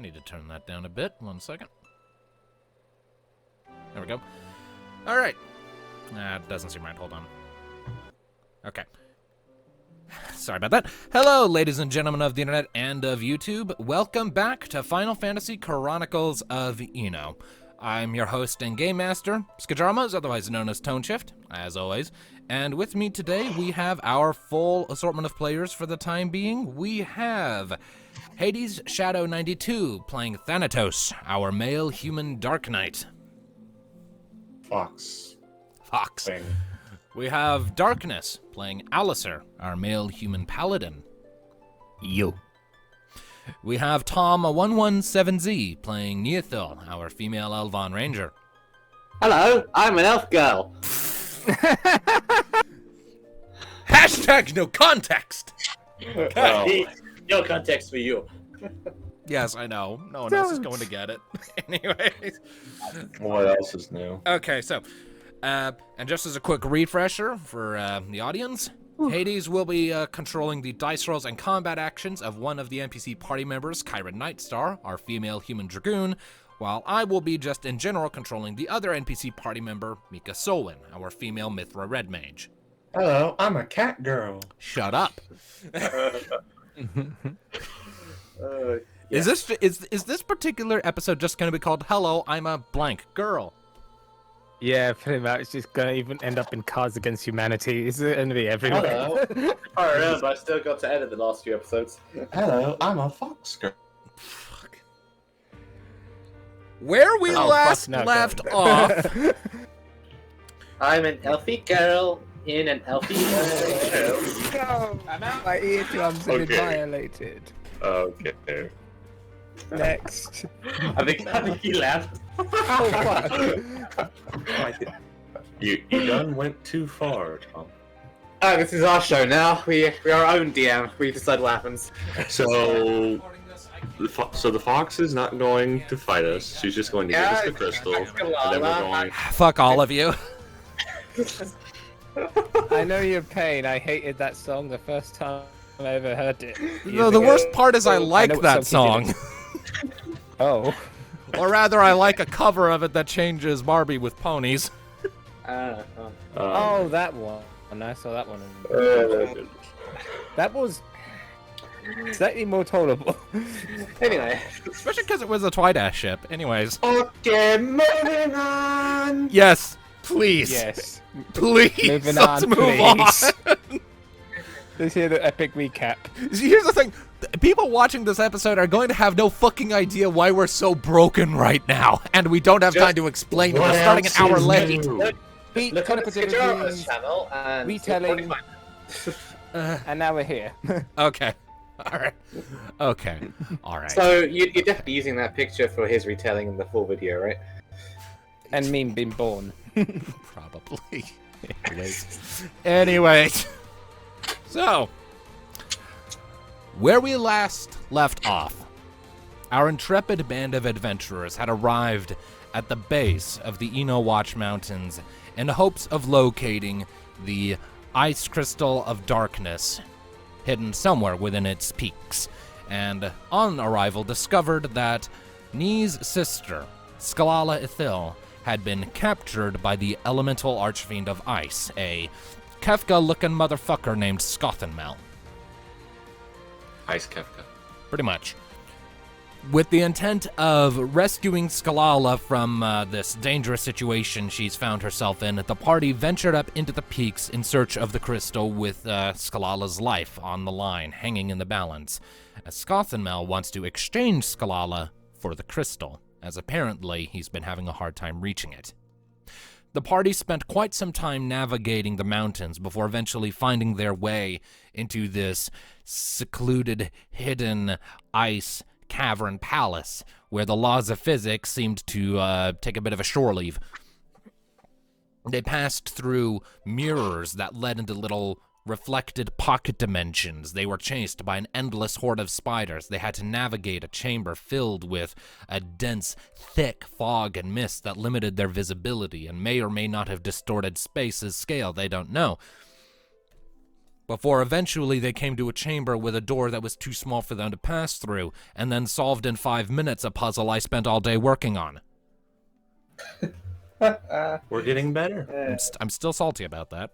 need to turn that down a bit. 1 second. There we go. All right. It doesn't seem right. Hold on. Okay. Sorry about that. Hello, ladies and gentlemen of the internet and of YouTube. Welcome back to Final Fantasy Chronicles of Eno. I'm your host and game master, Skajarmas, otherwise known as Toneshift, as always. And with me today, we have our full assortment of players for the time being. We have Hades Shadow 92 playing Thanatos, our male human Dark Knight. Fox. Thing. We have Darkness playing Alistair, our male human paladin. You. We have Tom117Z playing Neothil, our female Elvon ranger. Hello, I'm an elf girl. Hashtag no context! Well, no context for you. Yes, I know. No one else is going to get it. Anyways. What else is new? Okay, so, and just as a quick refresher for the audience, Hades will be controlling the dice rolls and combat actions of one of the NPC party members, Kyra Nightstar, our female human dragoon, while I will be just in general controlling the other NPC party member, Mika Solwyn, our female Mithra Red Mage. Hello, I'm a cat girl. Shut up. Yes. Is this particular episode just going to be called "Hello, I'm a blank girl"? Yeah, pretty much. It's just gonna even end up in Cards Against Humanity. It's gonna be everywhere. Hello. I remember, I still got to edit the last few episodes. Hello, I'm a fox girl. Fuck. Where we Oh, last fuck, no, left don't. off. I'm an elfie girl in an elfie show. No, my eardrums have been Okay. violated. Okay. Next. I think he left. Oh, fuck. You done went too far, Tom. Oh, this is our show now. We are our own DM. We decide what happens. So, the fox is not going to fight us. She's just going to give us the crystal, and then we're going. Fuck all of you. I know your pain. I hated that song the first time I ever heard it. No, the worst part is I like know what that song he song. Oh. Or rather, I like a cover of it that changes Barbie with ponies. Oh, that one. And I saw that one. That was slightly more tolerable. Anyway. Especially because it was a Twidash ship. Anyways. Okay, moving on. Yes, please. Yes. Please. Moving Let's on, move please. on. Let's hear the epic recap. See, here's the thing. People watching this episode are going to have no fucking idea why we're so broken right now. And we don't have time to explain it. We're starting an hour late. Look on the Skajarmas channel and retelling. And now we're here. Okay. All right. Okay. All right. So you're definitely using that picture for his retelling in the full video, right? And me being born. Probably. Anyways. So, where we last left off, our intrepid band of adventurers had arrived at the base of the Eno Watch Mountains in hopes of locating the Ice Crystal of Darkness hidden somewhere within its peaks, and on arrival discovered that Nee's sister, Sclala Ithil, had been captured by the elemental archfiend of ice, a Kefka-looking motherfucker named Scothenmel. Ice Kefka. Pretty much. With the intent of rescuing Sclala from this dangerous situation she's found herself in, the party ventured up into the peaks in search of the crystal with Sclala's life on the line, hanging in the balance, as Scothenmel wants to exchange Sclala for the crystal, as apparently he's been having a hard time reaching it. The party spent quite some time navigating the mountains before eventually finding their way into this secluded, hidden ice cavern palace where the laws of physics seemed to take a bit of a shore leave. They passed through mirrors that led into little reflected pocket dimensions. They were chased by an endless horde of spiders. They had to navigate a chamber filled with a dense, thick fog and mist that limited their visibility and may or may not have distorted space's scale. They don't know. before eventually they came to a chamber with a door that was too small for them to pass through, and then solved in 5 minutes a puzzle I spent all day working on. We're getting better. I'm still salty about that.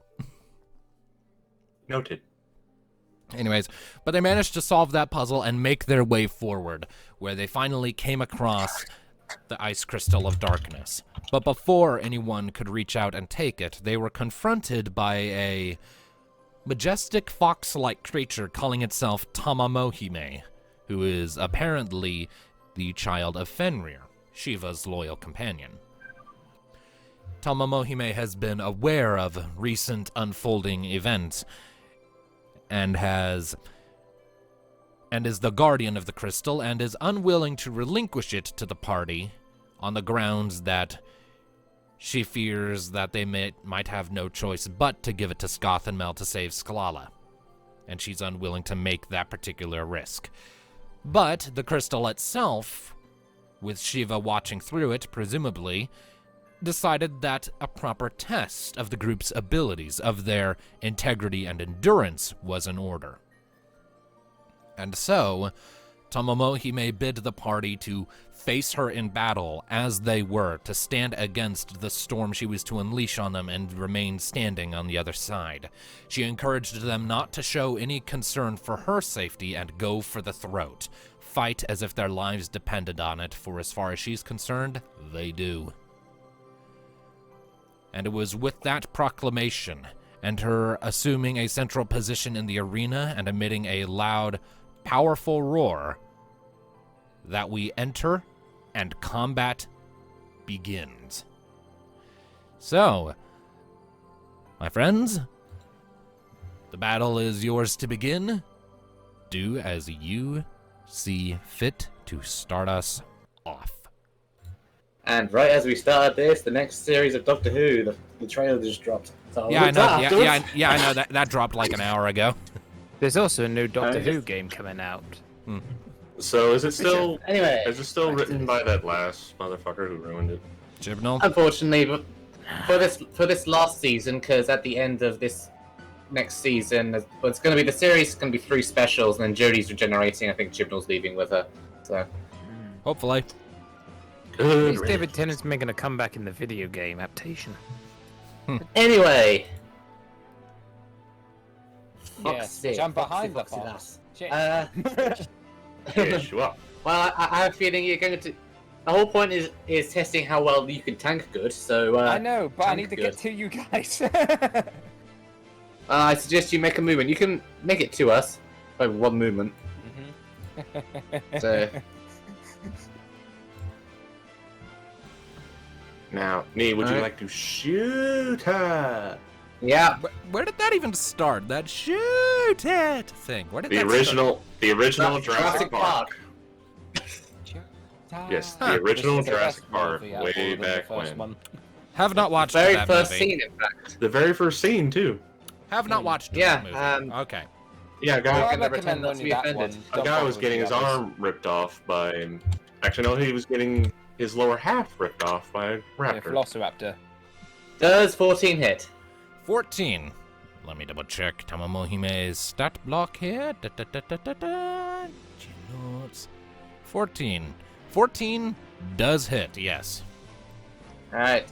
Noted. Anyways, but they managed to solve that puzzle and make their way forward, where they finally came across the ice crystal of darkness. But before anyone could reach out and take it, they were confronted by a majestic fox-like creature calling itself Tamamohime, who is apparently the child of Fenrir, Shiva's loyal companion. Tamamohime has been aware of recent unfolding events and is the guardian of the crystal and is unwilling to relinquish it to the party on the grounds that she fears that they might have no choice but to give it to Skoth and Mel to save Sclala, and she's unwilling to make that particular risk. But the crystal itself, with Shiva watching through it, presumably, decided that a proper test of the group's abilities, of their integrity and endurance, was in order. And so, Tamamohime bid the party to face her in battle as they were, to stand against the storm she was to unleash on them and remain standing on the other side. She encouraged them not to show any concern for her safety and go for the throat. Fight as if their lives depended on it, for as far as she's concerned, they do. And it was with that proclamation, and her assuming a central position in the arena and emitting a loud, powerful roar, that we enter and combat begins. So, my friends, the battle is yours to begin. Do as you see fit to start us off. And right as we started this, the next series of Doctor Who, the trailer just dropped. So Yeah, I know. I know that dropped like an hour ago. There's also a new Doctor Who game coming out. So is it still? Anyway, Is it still written by that last motherfucker who ruined it? Chibnall? unfortunately, but for this last season, because at the end of this next season, it's going to be the series. Is going to be 3 specials, and then Jodie's regenerating. I think Chibnall's leaving with her. So Hopefully. Good. Is David Tennant's making a comeback in the video game adaptation? anyway, Yeah, Fuck's sake, jump fuck's behind sake, the fuck's fox. sake. Yeah, sure. Well, I have a feeling you're going to. The whole point is testing how well you can tank good. So I know, but I tank need to good. get to you guys. I suggest you make a movement. You can make it to us by 1 movement. So Now, Nee, would you Alright. like to shoot her? yeah, Where did that even start? That shoot it thing. Where did The that original Jurassic Jurassic Park. Yes, the original This is the best Jurassic Park, movie out way of the back first when. one. start? Have not watched very that first movie. scene, in fact. The very first scene too. Have not watched Yeah, that movie. Okay. Yeah, a Well, guy, I can never recommend pretend not to only be that offended. one. a Don't guy bother was with getting the his others. arm ripped off by. Actually, no, he was getting his lower half ripped off by a Yeah, raptor. Velociraptor. Does 14 hit? 14. Let me double check Tamamohime's stat block here. Notes. 14. 14 does hit, yes. Alright.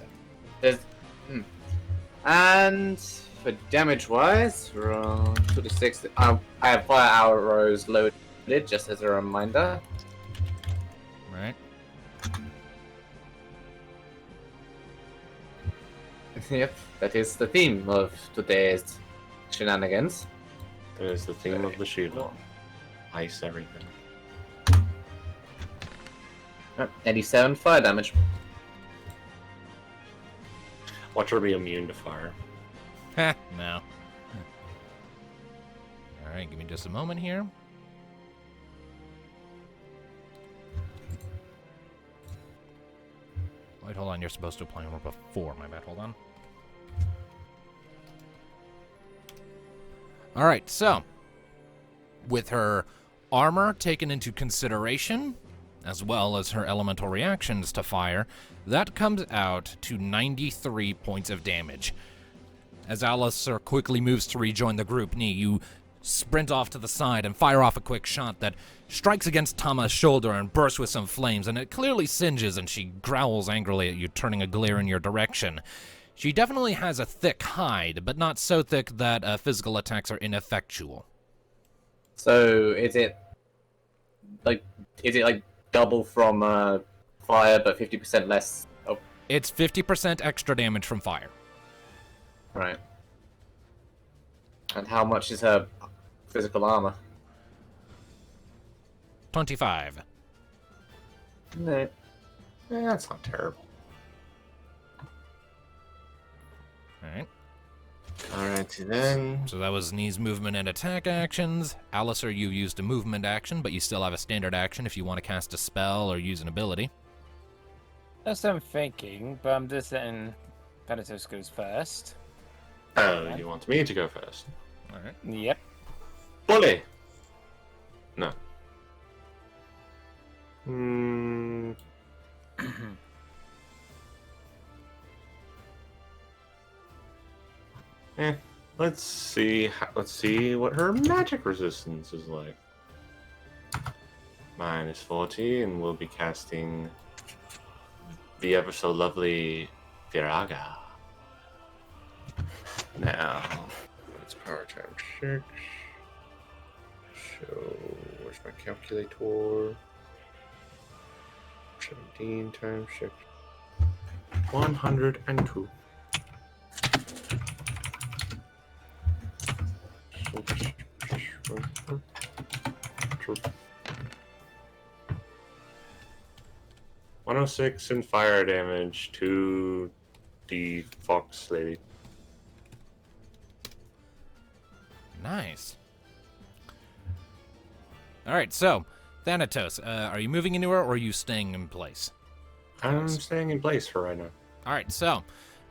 And for damage wise, from 26, I have fire arrows loaded just as a reminder. Right. Yep, that is the theme of today's shenanigans. That is the theme of the shoot. Ice everything. 87 fire damage. Watch her be immune to fire. Heh, no. Alright, give me just a moment here. Wait, hold on, you're supposed to apply armor before, my bad, hold on. Alright, so, with her armor taken into consideration, as well as her elemental reactions to fire, that comes out to 93 points of damage. As Alistair quickly moves to rejoin the group, Nee, you sprint off to the side and fire off a quick shot that strikes against Tama's shoulder and bursts with some flames, and it clearly singes, and she growls angrily at you, turning a glare in your direction. She definitely has a thick hide, but not so thick that physical attacks are ineffectual. So is it like double from fire, but 50% less? Oh, It's 50% extra damage from fire. right. And how much is her physical armor? 25. No. That's not terrible. Alright. Alrighty then. So that was Nee's movement and attack actions. Alistair, you used a movement action, but you still have a standard action if you want to cast a spell or use an ability. That's what I'm thinking, but I'm just letting Thanatos goes first. Oh, you want me to go first? Alright. Yep. Bully! No. Hmm. Let's see. Let's see what her magic resistance is like. Mine is 40, and we'll be casting the ever so lovely Viraga. Now, it's power times 6. So, where's my calculator? 17 times 6. 102. 106 in fire damage to the fox lady. Nice. Alright, so, Thanatos, are you moving anywhere or are you staying in place? I'm staying in place for right now. Alright, so,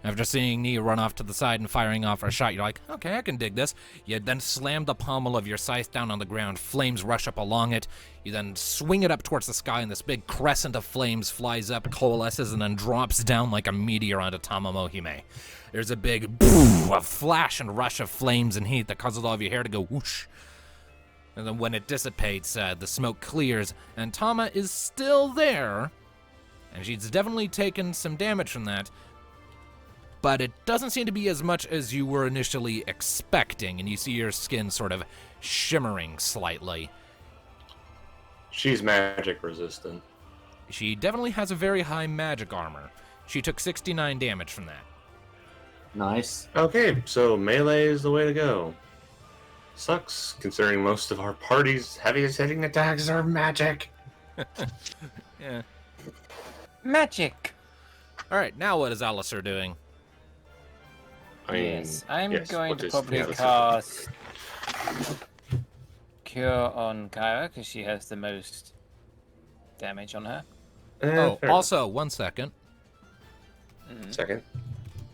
after seeing Nee run off to the side and firing off her shot, you're like, okay, I can dig this. You then slam the pommel of your scythe down on the ground, flames rush up along it. You then swing it up towards the sky, and this big crescent of flames flies up, coalesces, and then drops down like a meteor onto Tama Mohime. There's a big boom, a flash and rush of flames and heat that causes all of your hair to go whoosh. And then when it dissipates, the smoke clears, and Tama is still there, and she's definitely taken some damage from that, but it doesn't seem to be as much as you were initially expecting, and you see your skin sort of shimmering slightly. She's magic resistant. She definitely has a very high magic armor. She took 69 damage from that. Nice. Okay, so melee is the way to go. Sucks, considering most of our party's heaviest hitting attacks are magic. Yeah. Magic! Alright, now what is Alistair doing? I mean, Yes, I'm yes, going what to is- probably yeah, let's see. cast Cure on Kyra because she has the most damage on her. Oh, fair also, 1 second. enough. Second.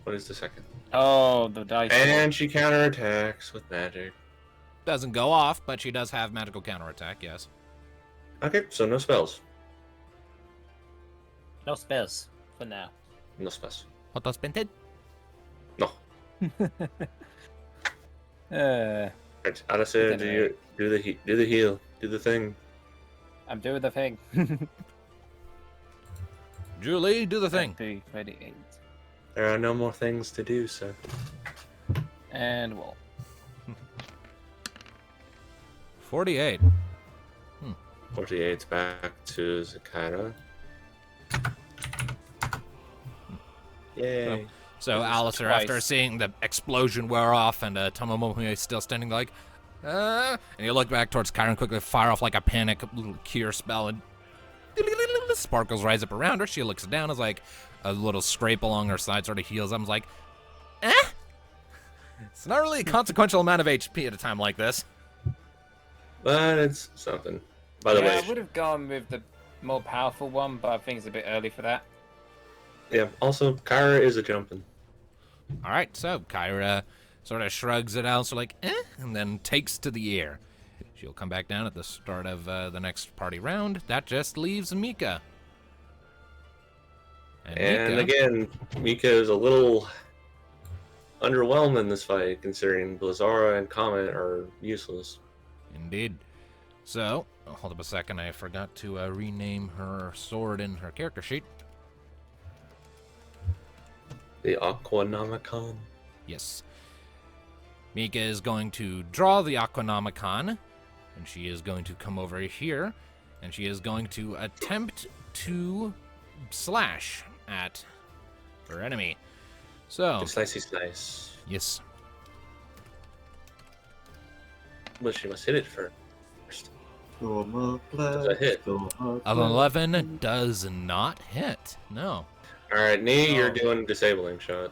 What is the second? Oh, the dice. And she counterattacks with magic. Doesn't go off, but she does have magical counterattack, yes. Okay, so no spells. No spells for now. No spells. What does Pinted? No. Right, Alistair, do the heal, do the thing. I'm doing the thing. Julie, do the thing. 38. There are no more things to do, sir. And wall. 48. 48's back to Zakira. Yay. So Alistair, twice. after seeing the explosion wear off and Tomomomi is still standing like, and you look back towards Kyra and quickly fire off like a panic little cure spell, and sparkles rise up around her. She looks down, is like a little scrape along her side sort of heals up. I'm like, it's not really a consequential amount of HP at a time like this. But it's something. By the way, I would have gone with the more powerful one, but I think it's a bit early for that. yeah, also, Kyra is a jumping. All right, so Kyra sort of shrugs it out, so like, and then takes to the air. She'll come back down at the start of the next party round. That just leaves Mika. And again, Mika is a little underwhelmed in this fight, considering Blizzara and Comet are useless. Indeed. So, hold up a second. I forgot to rename her sword in her character sheet. The Aquanomicon. Yes. Mika is going to draw the Aquanomicon, and she is going to come over here, and she is going to attempt to slash at her enemy. So, Slice. yes. But she must hit it first. Does Does that hit? An 11 does not hit. No. Alright, Nee, you're doing disabling shot.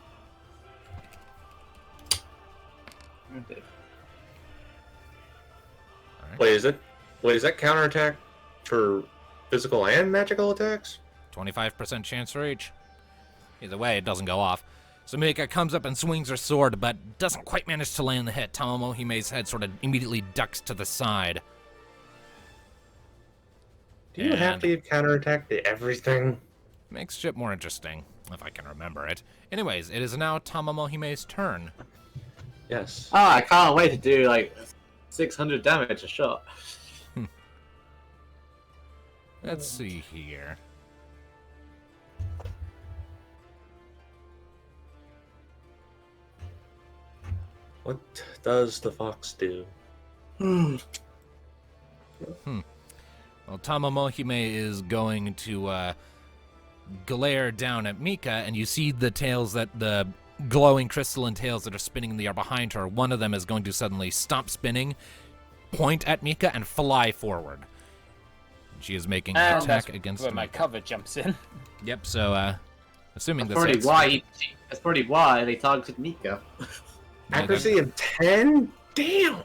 All right. Wait, is that counterattack for physical and magical attacks? 25% chance for each. Either way, it doesn't go off. So Mika comes up and swings her sword, but doesn't quite manage to land the hit. Tamamohime's head sort of immediately ducks to the side. Do you have And- to give counterattack to everything? Makes shit more interesting, if I can remember it. Anyways, it is now Tamamohime's turn. Yes. Oh, I can't wait to do like 600 damage a shot. Let's see here. What does the fox do? Well, Tamamohime is going to glare down at Mika, and you see the tails the glowing crystalline tails that are spinning in the air behind her. One of them is going to suddenly stop spinning, point at Mika, and fly forward. She is making an attack against where my Mika. cover jumps in. Yep, so, assuming That's this probably hits, that's probably why they targeted Mika. yeah, Accuracy of 10? Damn!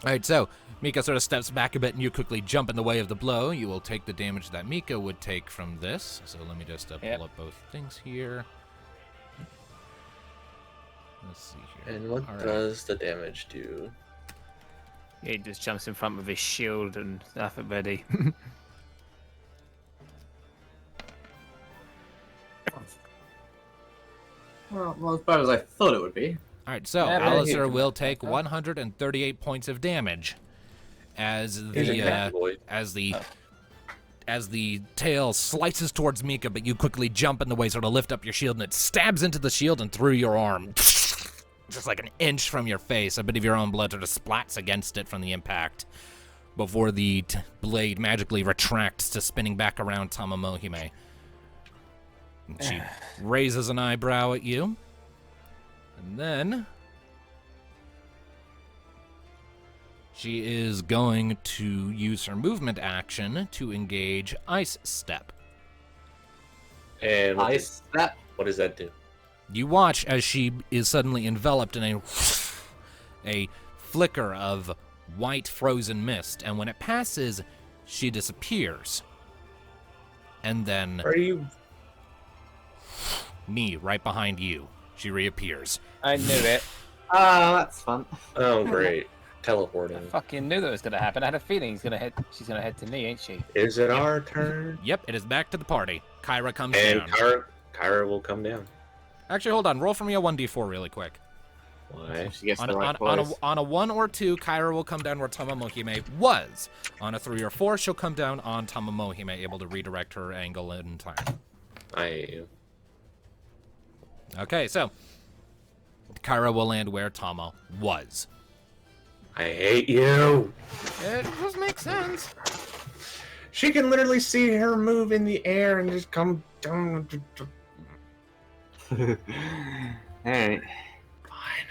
Alright, so Mika sort of steps back a bit and you quickly jump in the way of the blow. You will take the damage that Mika would take from this. So let me just pull up both things here. Let's see here. And what All right. does the damage do? He just jumps in front with his shield and stuff at ready. Well, as bad as I thought it would be. Alright, so Yeah, Alistair he- will take 138 points of damage as He's a the cowboy. as the tail slices towards Mika, but you quickly jump in the way, sort of lift up your shield, and it stabs into the shield and through your arm. Just like an inch from your face. A bit of your own blood sort of splats against it from the impact before the blade magically retracts to spinning back around Tamamohime. And she raises an eyebrow at you. And then she is going to use her movement action to engage Ice Step. And Ice step. what does that do? You watch as she is suddenly enveloped in a flicker of white frozen mist, and when it passes, she disappears. And then Are you... me right behind you. She reappears. I knew it. Ah, that's fun. Oh, great. I Teleporting. fucking knew that was gonna happen. I had a feeling she's gonna head to me, ain't she? Is it our turn? Yep, it is back to the party. Kyra comes And down. Kyra will come down. Actually, hold on. Roll for me a 1d4 really quick. Why? She gets On the a, right on, place. on a 1 or 2, Kyra will come down where Tamamohime was. On a 3 or 4, she'll come down on Tamamohime, able to redirect her angle in time. Okay, so Kyra will land where Tama was. I hate you. It just makes sense. She can literally see her move in the air and just come down. Alright. Fine.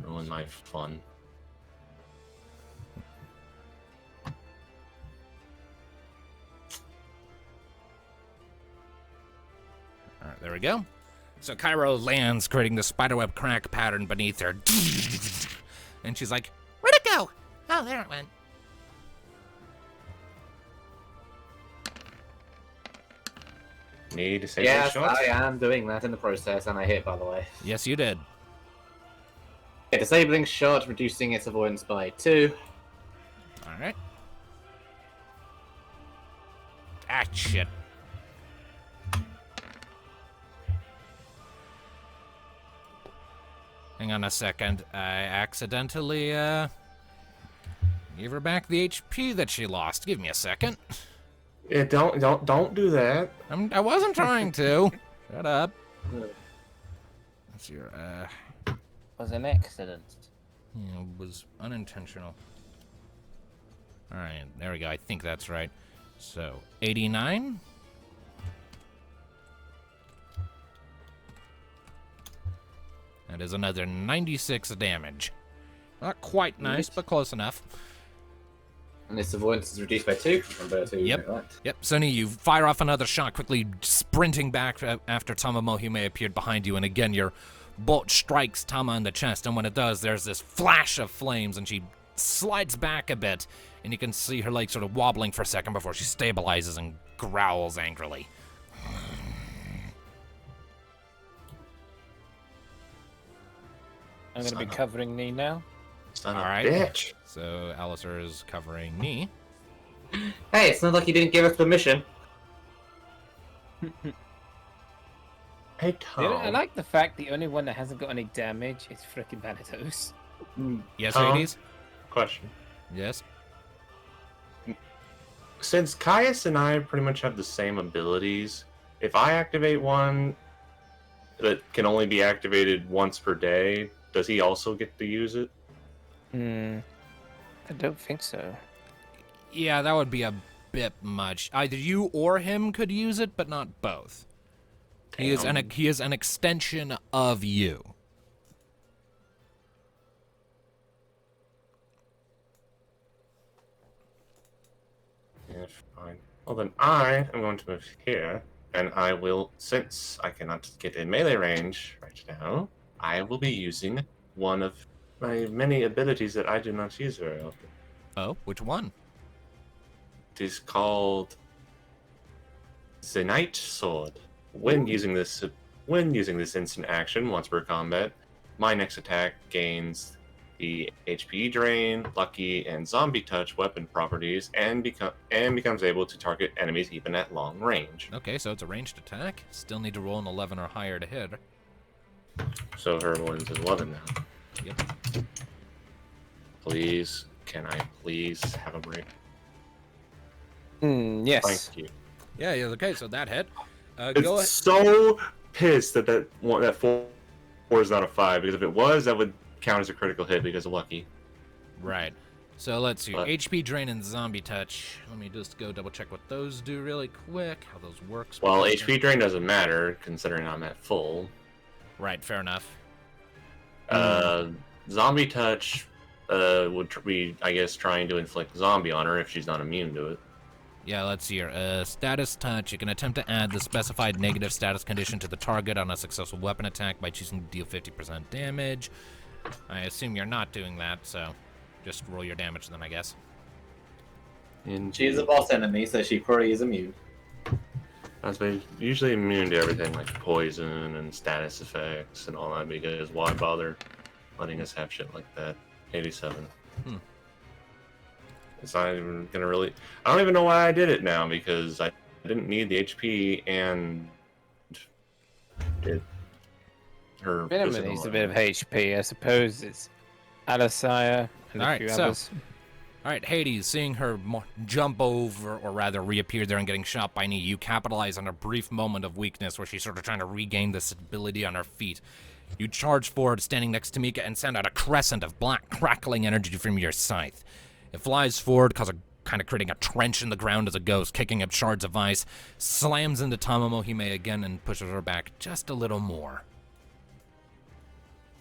Ruin my fun. All right, there we go. So Kyra lands, creating the spiderweb crack pattern beneath her. And she's like, where'd it go? Oh, there it went. Need to say Yes, shots? I am doing that in the process, and I hit, by the way. Yes, you did. Yeah, disabling shot, reducing its avoidance by 2. All right. Ah, shit. hang on a second. I accidentally, gave her back the HP that she lost. Give me a second. Yeah, don't do that. I wasn't trying to. Shut up. That's your, Was an accident. yeah, it was unintentional. Alright, there we go. I think that's right. So, 89. That is another 96 damage. Not quite nice, but close enough. And its avoidance is reduced by 2. Remember to Yep. note that. Yep, Sunny, you fire off another shot, quickly sprinting back after Tama Mohime appeared behind you, and again your bolt strikes Tama in the chest, and when it does, there's this flash of flames, and she slides back a bit, and you can see her leg sort of wobbling for a second before she stabilizes and growls angrily. I'm going to be covering knee now. Son All of a right. bitch. So Alistair is covering knee. Hey, it's not like you didn't give us permission. Hey, I Tom. like the fact the only one that hasn't got any damage is frickin' Vanitos. Yes, Tom? Hades? Question. Yes? Since Caius and I pretty much have the same abilities, if I activate one that can only be activated once per day, does he also get to use it? I don't think so. Yeah, that would be a bit much. Either you or him could use it, but not both. He is an extension of you. Yeah, fine. Well, then I am going to move here, and I will, since I cannot get in melee range right now, I will be using one of my many abilities that I do not use very often. Oh, which one? It is called the Night Sword. When using this instant action once per combat, my next attack gains the HP drain, lucky, and zombie touch weapon properties, and becomes able to target enemies even at long range. Okay, so it's a ranged attack. Still need to roll an 11 or higher to hit. So her one's 11 now. Yep. Please, can I please have a break? Yes. Thank you. Yeah, okay, so that hit. Go It's ahead. so pissed that four is not a 5, because if it was, that would count as a critical hit because of lucky. Right. So let's see. But- HP drain and zombie touch. Let me just go double check what those do really quick. How those work. Well, specifically. HP drain doesn't matter considering I'm at full. Right, fair enough. Zombie touch would be, I guess, trying to inflict zombie on her if she's not immune to it. Yeah, let's see here. Status touch. You can attempt to add the specified negative status condition to the target on a successful weapon attack by choosing to deal 50% damage. I assume you're not doing that, so just roll your damage then, I guess. She's a boss enemy, so she probably is immune. That's usually immune to everything like poison and status effects and all that, because why bother letting us have shit like that? 87. It's not even gonna really. I don't even know why I did it now, because I didn't need the HP and did her. Venom physical needs a bit of HP. I suppose it's Alasaya and a Alright, few so- others. All right, Hades, seeing her jump over, or rather reappear there and getting shot by knee, you capitalize on a brief moment of weakness where she's sort of trying to regain the stability on her feet. You charge forward, standing next to Mika, and send out a crescent of black, crackling energy from your scythe. It flies forward, kind of creating a trench in the ground as it goes, kicking up shards of ice, slams into Tama Mohime again, and pushes her back just a little more.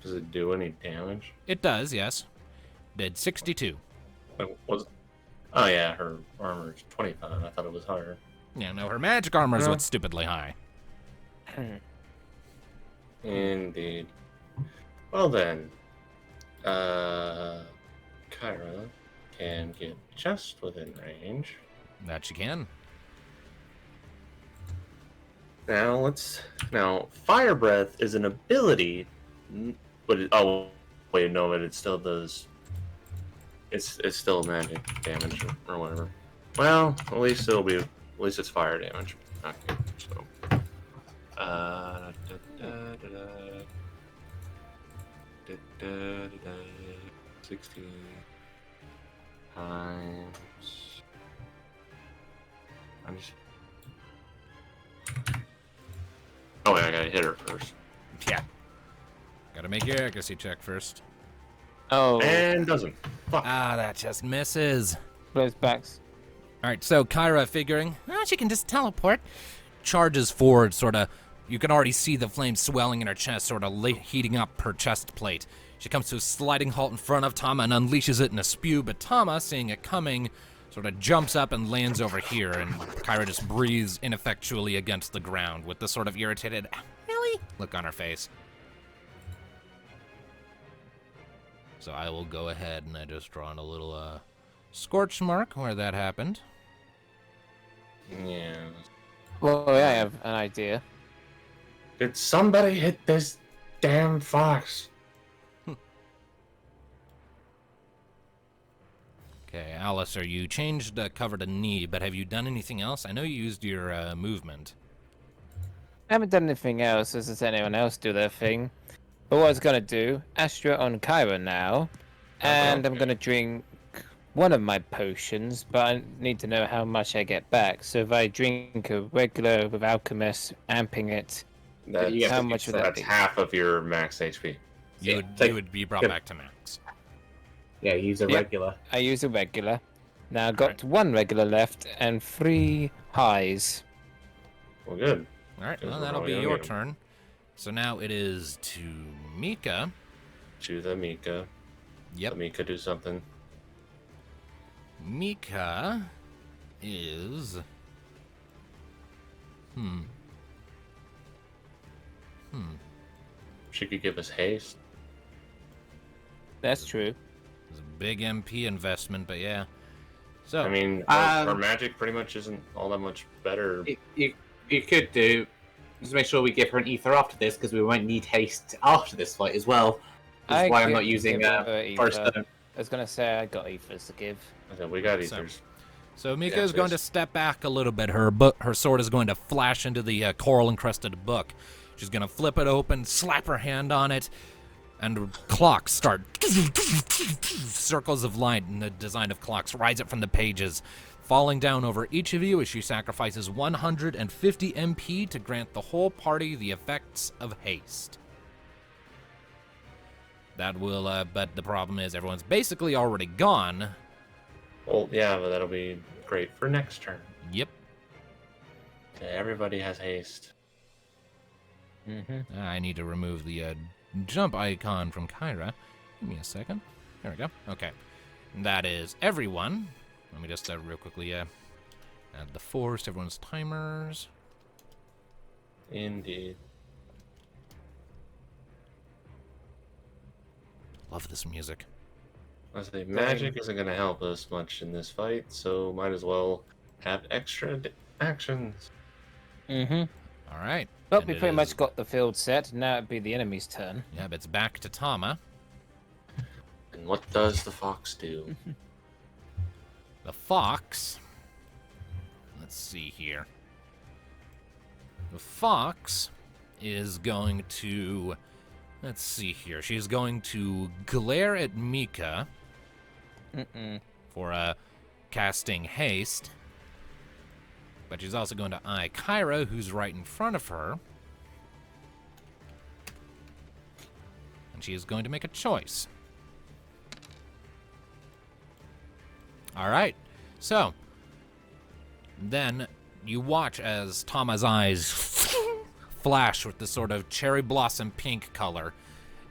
Does it do any damage? It does, yes. Did 62. Oh yeah, her armor is 25. I thought it was higher. Yeah, no, her magic armor is Yeah. what's stupidly high. Indeed. Well then, Kyra can get just within range. That she can. Now Fire Breath is an ability, but it still does. It's still magic damage or whatever. Well, at least it's fire damage. Okay, so Da, da, da, 16 times. I'm just. Oh, wait, I gotta hit her first. Yeah. Gotta make your accuracy check first. Oh, And doesn't. Fuck. Ah, that just misses. close backs. All right, so Kyra, figuring, she can just teleport, charges forward, sort of. You can already see the flames swelling in her chest, sort of heating up her chest plate. She comes to a sliding halt in front of Tama and unleashes it in a spew, but Tama, seeing it coming, sort of jumps up and lands over here, and Kyra just breathes ineffectually against the ground with the sort of irritated, really? Look on her face. So I will go ahead and I just draw in a little scorch mark where that happened. Yeah. Well, yeah, I have an idea. Did somebody hit this damn fox? Okay, Alistair, you changed cover to knee, but have you done anything else? I know you used your movement. I haven't done anything else as does anyone else do their thing. But what I was going to do, Astra on Kyra now, and I'm going to drink one of my potions, but I need to know how much I get back. So if I drink a regular with Alchemist, amping it, That's, how much would that that's be? half of your max HP. You would be brought back to max. Yeah, use a Yep. regular. I use a regular. Now I've got Right. one regular left and 3 highs. Well, good. All right, Because well, we're that'll be going your in. turn. So now it is to Mika. To the Mika. Yep. Let Mika do something. Mika is... She could give us haste. That's true. It's a big MP investment, but yeah. So, I mean, our magic pretty much isn't all that much better. You could do. Just make sure we give her an ether after this, because we might need haste after this fight as well. That's why I'm not using first ether. stone. I was gonna say I got ethers to give. I said, we got ethers. so Mika Yeah, is going to please. step back a little bit. Her sword is going to flash into the coral-encrusted book. She's going to flip it open, slap her hand on it, and clocks start. Circles of light in the design of clocks rise up from the pages, falling down over each of you as she sacrifices 150 MP to grant the whole party the effects of haste. That will, but the problem is everyone's basically already gone. Well, yeah, but that'll be great for next turn. Yep. Okay, everybody has haste. Mm-hmm. I need to remove the jump icon from Kyra. Give me a second. There we go. Okay. That is everyone. Let me just real quickly add the force to everyone's timers. Indeed. Love this music. I say magic isn't going to help us much in this fight, so might as well have extra actions. Mm-hmm. All right. Well, And we it pretty is- much got the field set. Now it'd be the enemy's turn. Yep, it's back to Tama. And what does the fox do? The fox. Let's see here. The fox is going to. Let's see here. She's going to glare at Mika for casting haste. But she's also going to eye Kyra, who's right in front of her. And she is going to make a choice. All right. So, then you watch as Tama's eyes flash with this sort of cherry blossom pink color,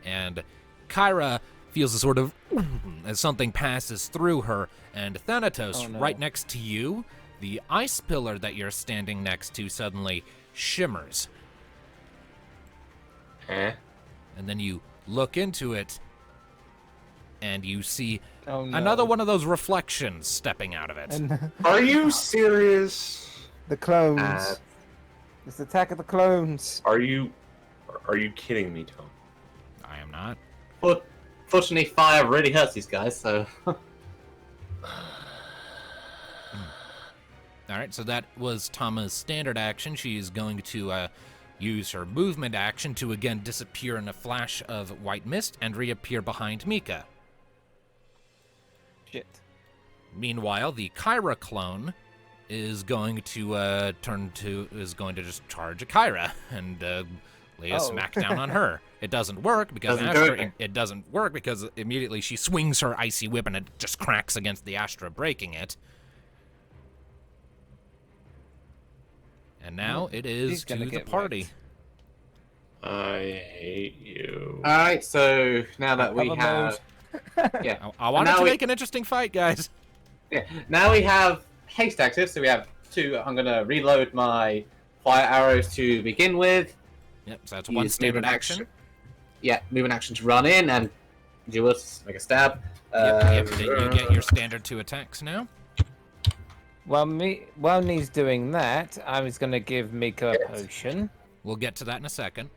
and Kyra feels a sort of as something passes through her, and Thanatos, Oh, no. right next to you, the ice pillar that you're standing next to suddenly shimmers, Eh? and then you look into it, and you see Oh, no. another one of those reflections stepping out of it. And Are you serious? the clones. It's the attack of the clones. Are you kidding me, Tom? I am not. But fortunately, fire really hurts these guys, so. All right, so that was Tama's standard action. She's going to use her movement action to again disappear in a flash of white mist and reappear behind Mika. Shit. Meanwhile, the Kyra clone is going to just charge a Kyra and lay a smackdown on her. It doesn't work because it doesn't work because immediately she swings her icy whip and it just cracks against the Astra, breaking it. And now it is to the party. Wrecked. I hate you. Alright, so now that we Cover have... Yeah. I wanted to make an interesting fight, guys. Yeah, now we have haste active, so we have 2. I'm going to reload my fire arrows to begin with. Yep, so that's one standard action. Yeah, move an action to run in and do make a stab. Yep, you get your standard 2 attacks now. While Nee's doing that, I was gonna give Mika a potion. We'll get to that in a second.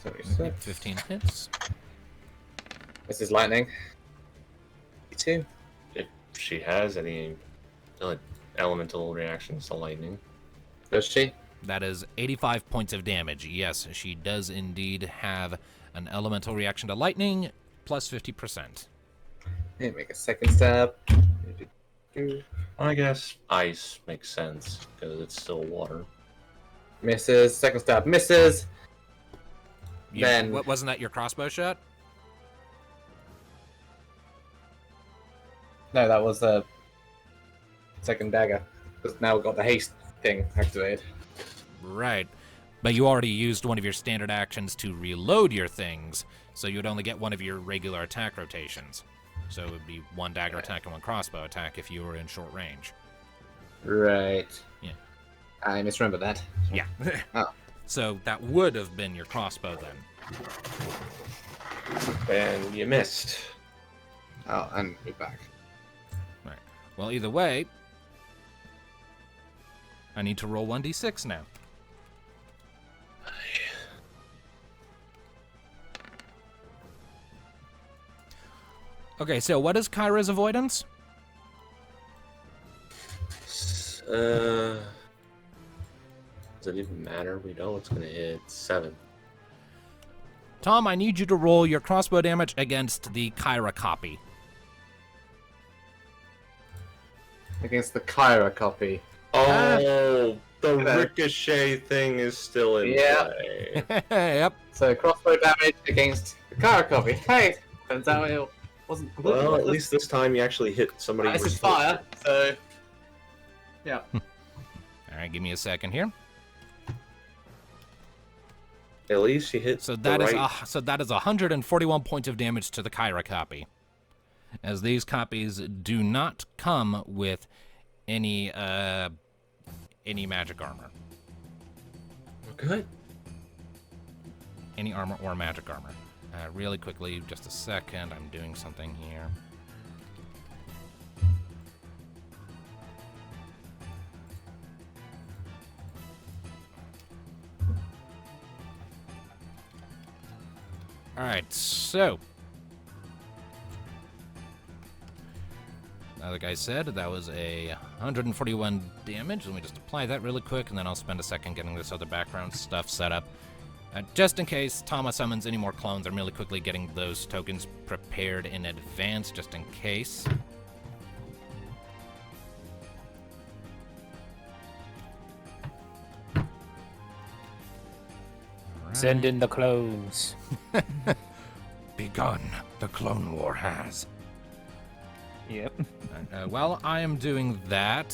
Sorry, 15 hits. this is lightning. 2. If she has any elemental reactions to lightning. Does she? That is 85 points of damage. Yes, she does indeed have an elemental reaction to lightning, plus 50%. Yeah, make a second stab. I guess ice makes sense because it's still water. Misses. Second stab misses. Then... Wasn't that your crossbow shot? No, that was a second dagger. Because now we've got the haste thing activated. Right. But you already used one of your standard actions to reload your things, so you'd only get one of your regular attack rotations. So it would be 1 dagger attack and 1 crossbow attack if you were in short range. Right. Yeah. I misremembered that. Yeah. Oh. So that would have been your crossbow then. And you missed. Oh, and we're back. Right. Well, either way, I need to roll 1d6 now. Okay, so what is Kyra's avoidance? Does it even matter? We know it's gonna hit 7. Tom, I need you to roll your crossbow damage against the Kyra copy. Against the Kyra copy. Oh, the ricochet thing is still in play. Yep. So crossbow damage against the Kyra copy. Hey! Turns out it wasn't completely Well, at worthless. least this time you actually hit somebody. This we're is supposed fire, so... Yeah. All right, give me a second here. to. At least you hit. So the that is right... so that is 141 points of damage to the Kyra copy, as these copies do not come with any magic armor, Good. any armor or magic armor. Really quickly, just a second. I'm doing something here. All right, so like I said, that was a 141 damage. Let me just apply that really quick, and then I'll spend a second getting this other background stuff set up. Just in case Tama summons any more clones, I'm really quickly getting those tokens prepared in advance, just in case. Send in the clones. Begun. The Clone War has. Yep. While I am doing that,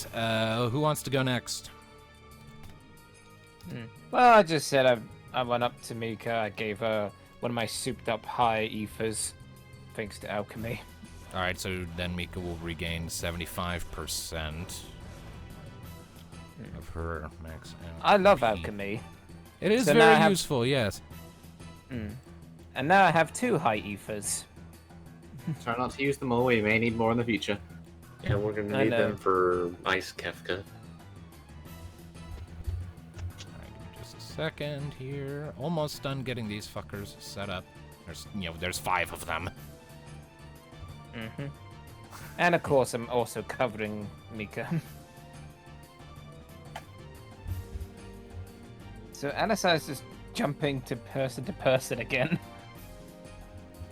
who wants to go next? Well, I just said I went up to Mika. I gave her one of my souped-up high ethers, thanks to alchemy. All right, so then Mika will regain 75% of her max MP. I love alchemy. It is So now I very have- useful, yes. And now I have 2 high ethers. Try not to use them all. We may need more in the future. Yeah, we're gonna I need know. them for Ice Kefka. All right, give me just a second here. Almost done getting these fuckers set up. There's 5 of them. And of course, I'm also covering So Alisai's just jumping to person again.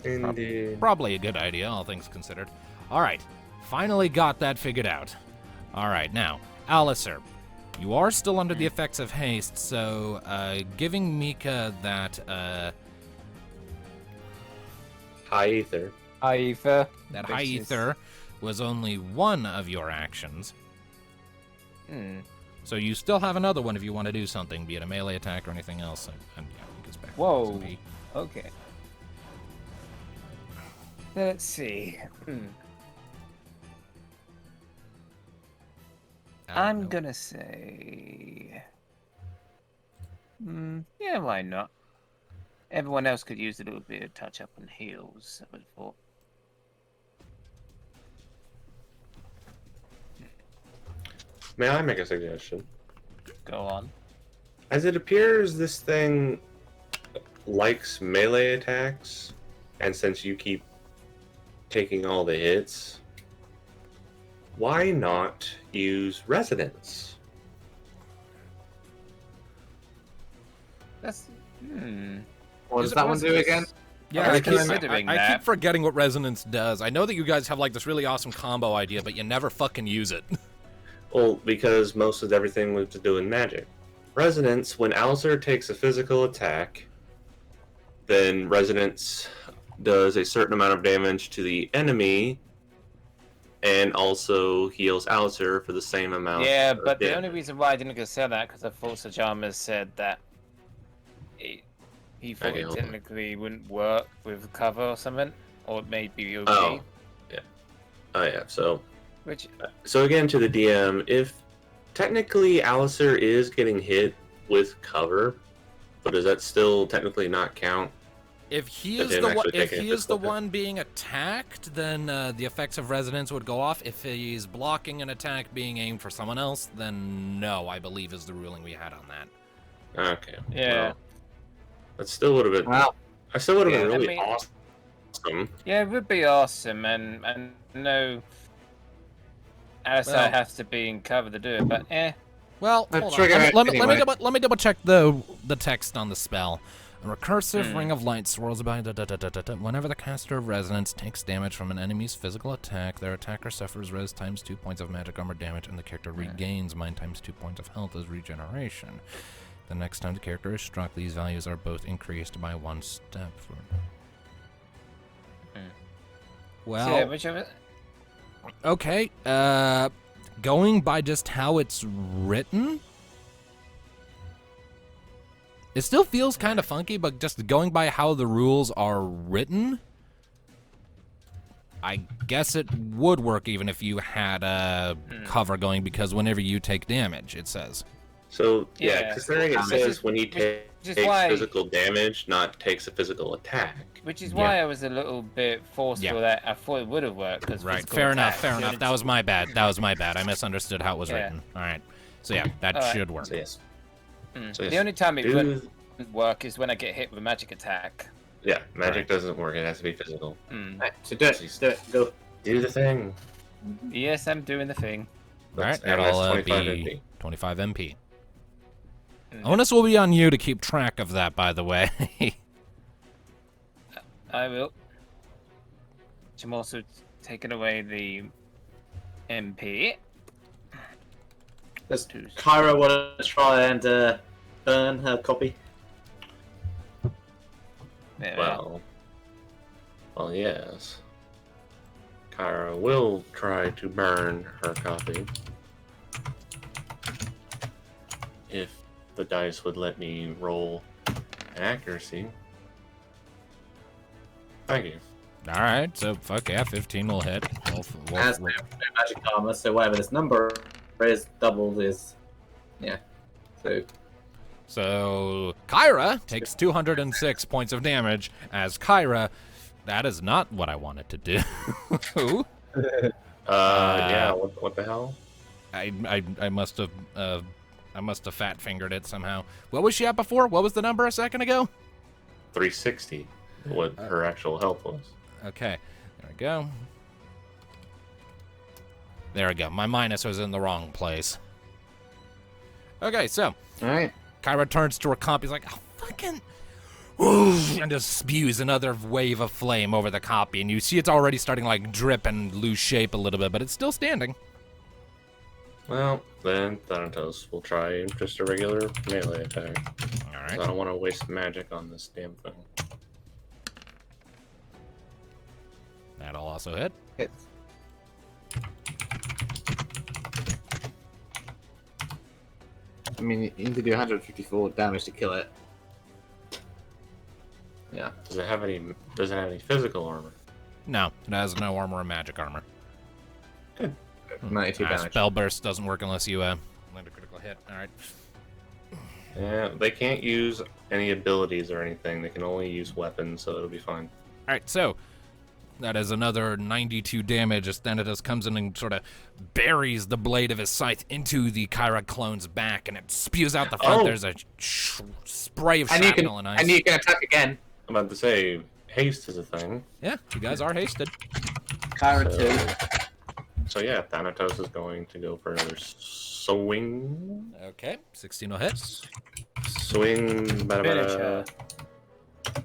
Indeed. Probably a good idea, all things considered. All right, finally got that figured out. All right, now, Alistair, you are still under the effects of haste, so giving Mika that High ether. Aether. that high ether was only one of your actions. So you still have another one if you want to do something, be it a melee attack or anything else. And yeah, he goes back. Whoa. to me. Okay. Let's see. I'm gonna say. Yeah, why not? Everyone else could use a little bit of touch up on heals, I would have thought. May I make a suggestion? Go on. As it appears, this thing likes melee attacks, and since you keep taking all the hits, why not use resonance? That's. What does that one do again? Yeah, I I was keep, considering I that. keep forgetting what resonance does. I know that you guys have like this really awesome combo idea, but you never fucking use it. Well, because most of everything was to do in magic. Resonance, when Alistair takes a physical attack, then resonance does a certain amount of damage to the enemy, and also heals Alistair for the same amount. Yeah, of but the damage. only reason why I didn't consider that because I thought Sajama said that he thought Okay, it hold on. technically wouldn't work with cover or something, or it may be okay. Oh, yeah. Oh, yeah. Which So again, to the DM, if technically Alistair is getting hit with cover, but does that still technically not count? If he But is him the one, actually if taking he a is the physical one being attacked, then the effects of resonance would go off. If he's blocking an attack being aimed for someone else, then no, I believe is the ruling we had on that. Okay. Yeah. Well, that still would have been. Well, I still would have yeah, been I really mean- awesome. yeah, it would be awesome, and no, Alisai Well- has to be in cover to do it, but Well, The hold on. trigger anyway. Let me double check the text on the spell. A recursive Hmm. ring of light swirls by. Whenever the caster of resonance takes damage from an enemy's physical attack, their attacker suffers res times 2 points of magic armor damage, and the character regains mind times 2 points of health as regeneration. The next time the character is struck, these values are both increased by 1 step. Well, yeah, whichever. okay. Going by just how it's written, it still feels kind of funky, but just going by how the rules are written, I guess it would work even if you had a cover going, because whenever you take damage, it says. So yeah, Yeah. considering it Which says is- when he which is takes why- physical damage, not takes a physical attack. Which is why I was a little bit forceful Yeah. that I thought it would have worked. Cause Right. physical Fair enough. attack, Fair the enough. only- That was my bad. I misunderstood how it was Yeah. written. All right. So yeah, that Alright. should work. So yes. Mm. So yes. The only time it Do- wouldn't work is when I get hit with a magic attack. Yeah, magic doesn't work. It has to be physical. Mm. right, so do it. Do it. Go. Do the thing. Yes, I'm doing the thing. All right. And that's That'll 25 be MP. 25 MP. Mm. Onus will be on you to keep track of that, by the way. I will. I'm also taking away the MP. Does Kyra want to try and burn her copy? There we are. Well, yes. Kyra will try to burn her copy. If the dice would let me roll an accuracy. Thank you. All right. So fuck yeah, 15 will hit. Has no magic armor, so whatever this number is, doubled is. Yeah. So. Kyra takes 206 points of damage. As Kyra, that is not what I wanted to do. Yeah. What the hell? I must have fat fingered it somehow. What was she at before? What was the number a second ago? 360. What her actual health was. Okay, there we go. There we go. My minus was in the wrong place. Okay, so Alright. Kyra turns to her comp. He's like, oh, fucking... Ooh, and just spews another wave of flame over the copy. And you see it's already starting to, like, drip and lose shape a little bit, but it's still standing. Well, then Thanatos will try just a regular melee attack. All right. So I don't want to waste magic on this damn thing. That'll also hit. Hits. I mean, you need to do 154 damage to kill it. Yeah. Does it have any physical armor? No, it has no armor or magic armor. 92 damage. Spell burst doesn't work unless you land a critical hit. All right. Yeah, they can't use any abilities or anything. They can only use weapons, so it'll be fine. All right, so that is another 92 damage as Thanatos comes in and sort of buries the blade of his scythe into the Kyra clone's back, and it spews out the front. Oh. There's a spray of shrapnel and ice. And you can attack again. I'm about to say, haste is a thing. Yeah, you guys are hasted. Kyra So- 2. So yeah, Thanatos is going to go for another swing. Okay, 16 will hit. Swing. Finish her. That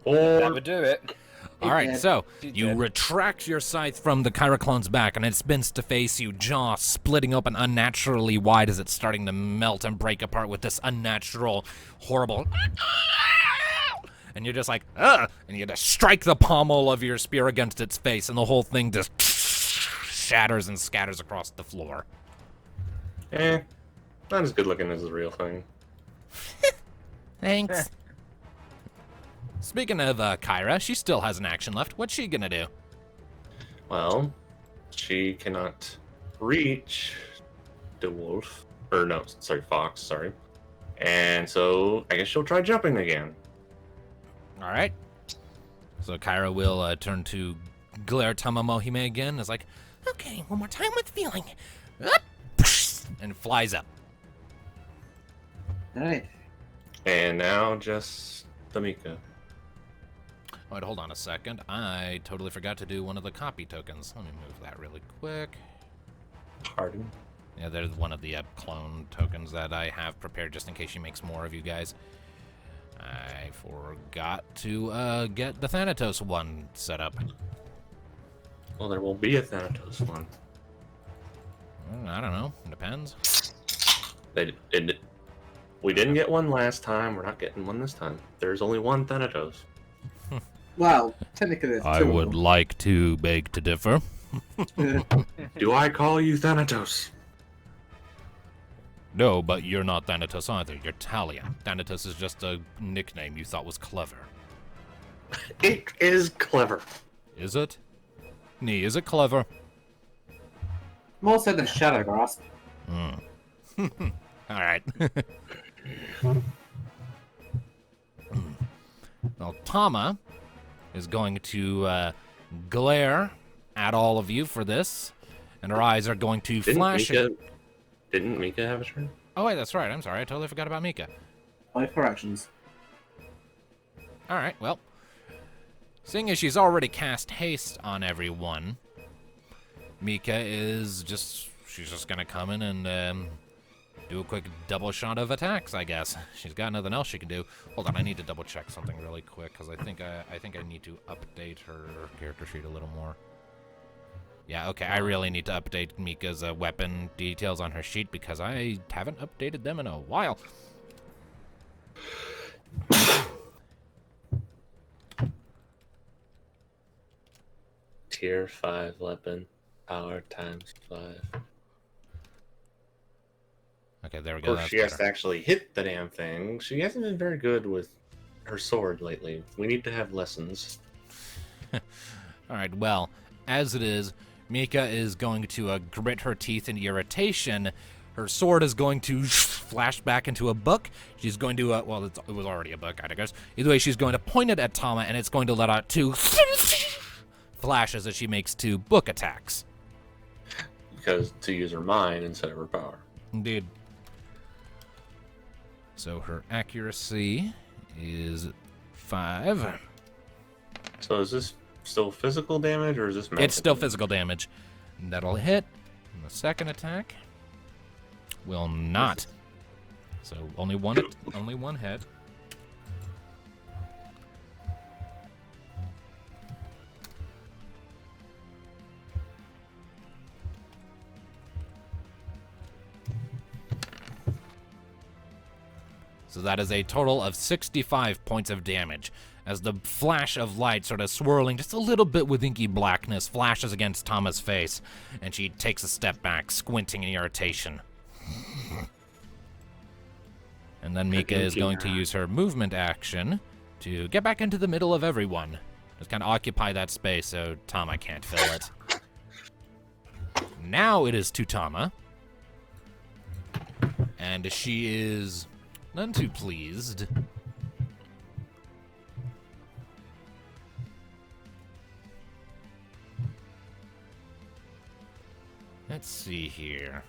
Or would do it. All right, dead. so She's you dead. retract your scythe from the Kyra clone's back, and it spins to face you, jaw splitting open unnaturally wide as it's starting to melt and break apart with this unnatural, horrible. And you're just like, ugh! And you just strike the pommel of your spear against its face, and the whole thing just shatters and scatters across the floor. not as good looking as the real thing. Thanks. Speaking of Kyra, she still has an action left. What's she gonna do? Well, she cannot reach the wolf, or no, sorry, fox, sorry. And so I guess she'll try jumping again. All right. So Kyra will turn to glare Tamamohime again. It's like, okay, one more time with feeling. Up, and flies up. Alright. And now just Tamika. Wait, hold on a second. I totally forgot to do one of the copy tokens. Let me move that really quick. Pardon. Yeah, there's one of the clone tokens that I have prepared just in case she makes more of you guys. I forgot to get the Thanatos one set up. Well, there will be a Thanatos one. I don't know. It depends. We didn't get one last time. We're not getting one this time. There's only one Thanatos. Well, technically there's I two. would like to beg to differ. Do I call you Thanatos? No, but you're not Thanatos either. You're Talia. Thanatos is just a nickname you thought was clever. It is clever. Is it? Nee, is it clever? More so than Shadow Grasp. All right. Well, Tama is going to glare at all of you for this, and her eyes are going to flash. Didn't Mika have a turn? Oh, wait, that's right. I'm sorry. I totally forgot about Mika. 5 for actions. All right, well, seeing as she's already cast haste on everyone, Mika is she's just going to come in and do a quick double shot of attacks, I guess. She's got nothing else she can do. Hold on, I need to double check something really quick because I think I need to update her character sheet a little more. Yeah, okay, I really need to update Mika's weapon details on her sheet because I haven't updated them in a while. Tier 5 weapon. Power times 5. Okay, there we Of go. course, That's she has better. to actually hit the damn thing. She hasn't been very good with her sword lately. We need to have lessons. All right, well, as it is, Mika is going to grit her teeth in irritation. Her sword is going to flash back into a book. She's going to, well, it was already a book, I guess. Either way, she's going to point it at Tama, and it's going to let out 2 flashes as she makes 2 book attacks. Because to use her mind instead of her power. Indeed. So her accuracy is 5. So is this still physical damage or is this magic? It's still physical damage. That'll hit. And the second attack will not. So only one hit. So that is a total of 65 points of damage, as the flash of light sort of swirling just a little bit with inky blackness flashes against Tama's face, and she takes a step back, squinting in irritation. And then Mika is going to use her movement action to get back into the middle of everyone. Just kind of occupy that space so Tama can't fill it. Now it is to Tama. And she is none too pleased. Let's see here.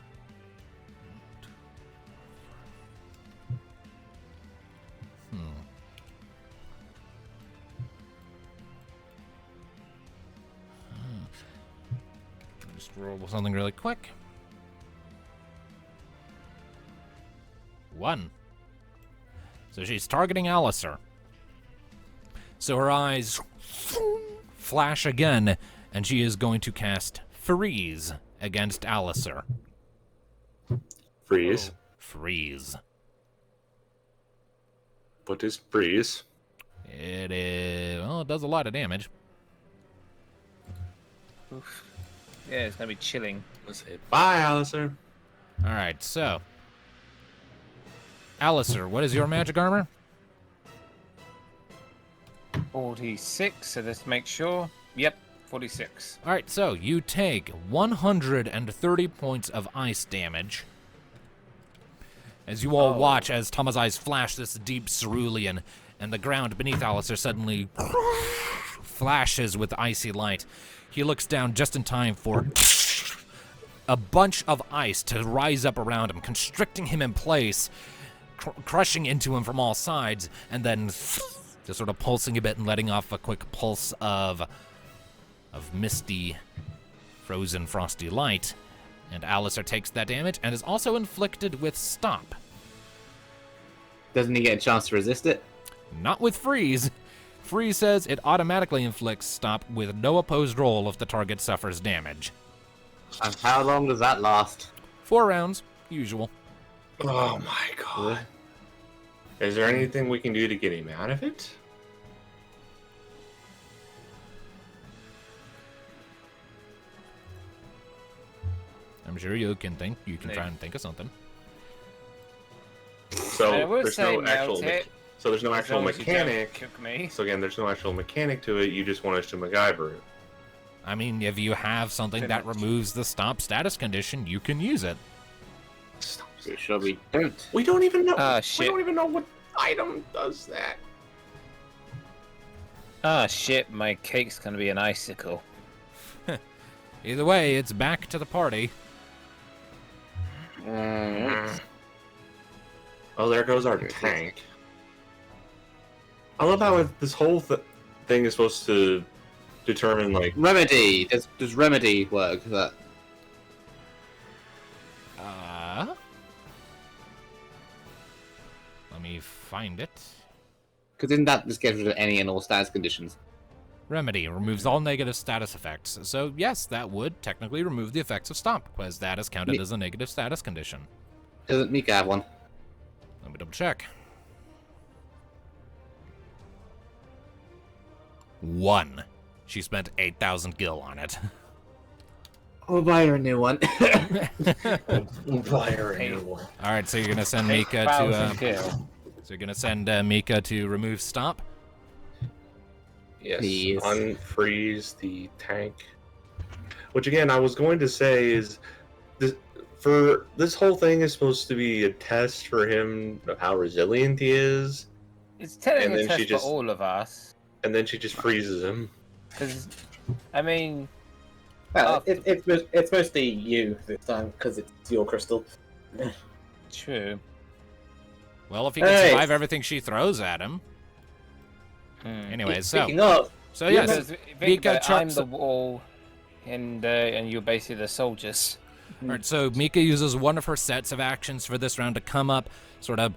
Just roll something really quick. 1. So she's targeting Alistair. So her eyes flash again, and she is going to cast Freeze against Alistair. Freeze. Freeze. What is freeze? It is... well, it does a lot of damage. Oof. Yeah, it's gonna be chilling. Let's say bye, Alistair. Alright, so... Alistair, what is your magic armor? 46, so let's make sure. Yep, 46. Alright, so you take 130 points of ice damage. As you all watch as Tama's eyes flash this deep cerulean, and the ground beneath Alistair suddenly flashes with icy light. He looks down just in time for a bunch of ice to rise up around him, constricting him in place, crushing into him from all sides, and then just sort of pulsing a bit and letting off a quick pulse of misty, frozen, frosty light. And Alistair takes that damage and is also inflicted with Stop. Doesn't he get a chance to resist it? Not with Freeze. Freeze says it automatically inflicts Stop with no opposed roll if the target suffers damage. And how long does that last? 4 rounds, usual. Oh my god. Is there anything we can do to get him out of it? I'm sure you can try and think of something. So I would there's say no actual melt it, so there's no as actual long as you don't mechanic. cook me. So again, there's no actual mechanic to it. You just want us to MacGyver it. I mean, if you have something that removes the Stop status condition, you can use it. Stop. Pretty sure we don't. We don't even know. Ah, We shit. don't even know what item does that. Ah, shit, my cake's gonna be an icicle. Either way, it's back to the party. Oh, there goes our tank. I love how this whole thing is supposed to determine, like... Remedy! Does Remedy work? That Let me find it. Because isn't that just gets rid of any and all status conditions? Remedy removes all negative status effects. So yes, that would technically remove the effects of Stop, because that is counted as a negative status condition. Doesn't Mika have one? Let me double check. 1. She spent 8,000 gil on it. I'll buy her a new one. We'll buy her a new one. All right, so you're gonna send Mika to remove Stop. Yes, Please. unfreeze the tank. Which again, I was going to say is, this whole thing is supposed to be a test for him of how resilient he is, It's telling And a then test she just- for all of us. and then she just freezes him. Because, I mean, Well, it's mostly you this time because it's your crystal. true. Well, if he can Hey. survive everything she throws at him. Anyways, so Speaking of, yes, Because think Mika about it, I'm chucks- the wall, and you're basically the soldiers. All right, so Mika uses one of her sets of actions for this round to come up, sort of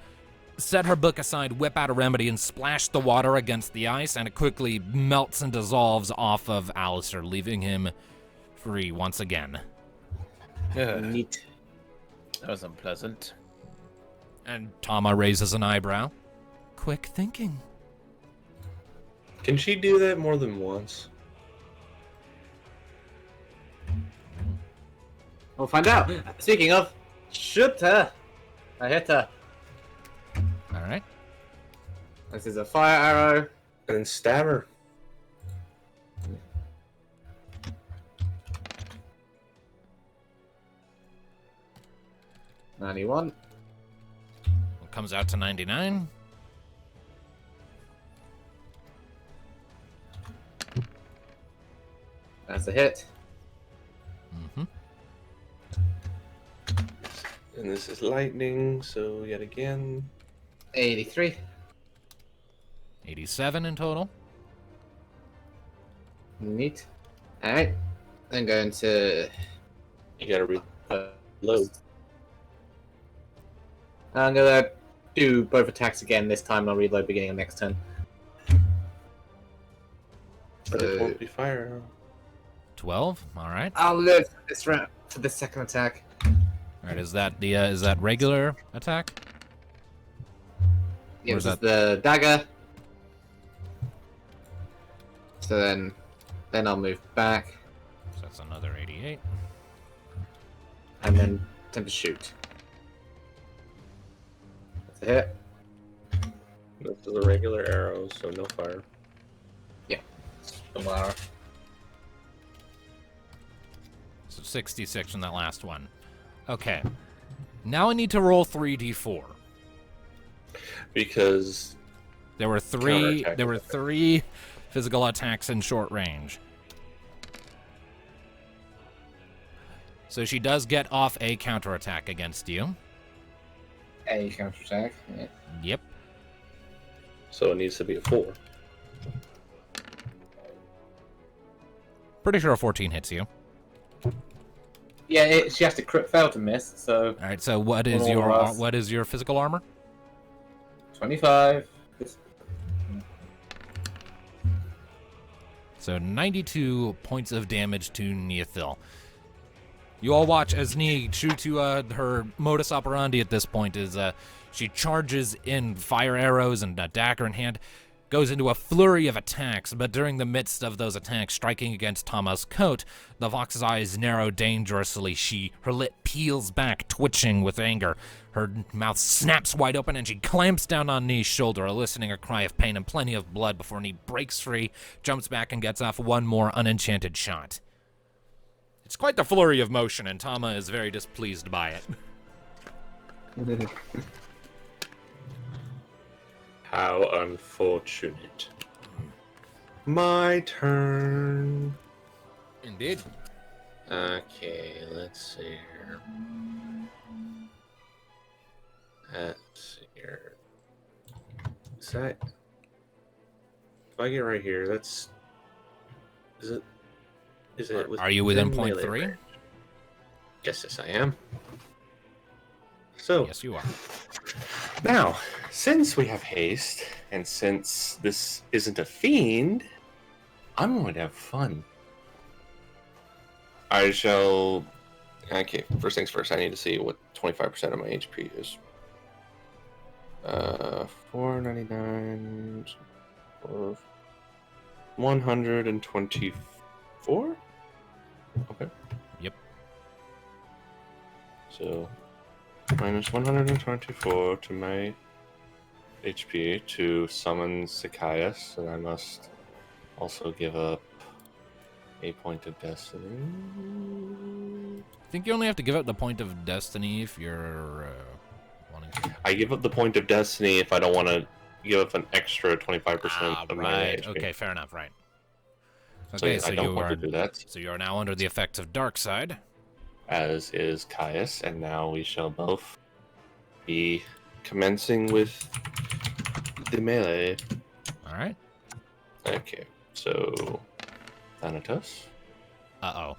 set her book aside, whip out a remedy, and splash the water against the ice, and it quickly melts and dissolves off of Alistair, leaving him free once again. Neat. That was unpleasant. And Tama raises an eyebrow. Quick thinking. Can she do that more than once? We'll find out. Speaking of, shoot her. I hit her. All right. This is a fire arrow. And then stab her. $91. It comes out to 99. That's a hit. Mm-hmm. And this is lightning, so yet again. 83. 87 in total. Neat. Alright. Then going to... You gotta uh, reload. I'm gonna do both attacks again. This time I'll reload beginning of next turn. But it So won't be fire arrow. 12. All right. I'll live for this round for the second attack. All right. Is that regular attack? Yeah, Where's this is the dagger. So then I'll move back So that's another 88. and then attempt to shoot. That's a hit. This is a regular arrow, so no fire. Tomorrow. So 66 on that last one. Okay. Now I need to roll 3d4. Because There were three. Counterattack. There were 3 physical attacks in short range. So she does get off a counterattack against you. A counterattack. Yeah. Yep. so it needs to be a 4. Pretty sure a 14 hits you. Yeah, she has to crit fail to miss, so All right. So what is Roll your us. what is your physical armor? 25. So 92 points of damage to Neothil. You all watch as Nee, true to her modus operandi at this point, is she charges in fire arrows and a dagger in hand, goes into a flurry of attacks, but during the midst of those attacks striking against Tama's coat, the Vox's eyes narrow dangerously. Her lip peels back, twitching with anger. Her mouth snaps wide open, and she clamps down on Nee's shoulder, eliciting a cry of pain and plenty of blood before Nee breaks free, jumps back, and gets off one more unenchanted shot. It's quite the flurry of motion, and Tama is very displeased by it. How unfortunate. My turn. Indeed. Okay, let's see here. Let's see here. Is that... If I get right here, that's... Is it... Is it Are you within melee point 3? range? Yes, I am. So, Yes, you are. now, since we have haste, and since this isn't a fiend, I'm going to have fun. I shall... Okay, first things first, I need to see what 25% of my HP is. 499... 124? Okay. Yep. So, minus 124 to my HP to summon Zacchaeus, and I must also give up a point of destiny. I think you only have to give up the point of destiny if you're wanting to. I give up the point of destiny if I don't want to give up an extra 25% of my right. HP. Okay, fair enough. Right. So, Okay, yeah, so I don't you want are to do that, so you are now under the effects of dark side. as is Caius, and now we shall both be commencing with the melee. All right. Okay, so Thanatos. Uh-oh.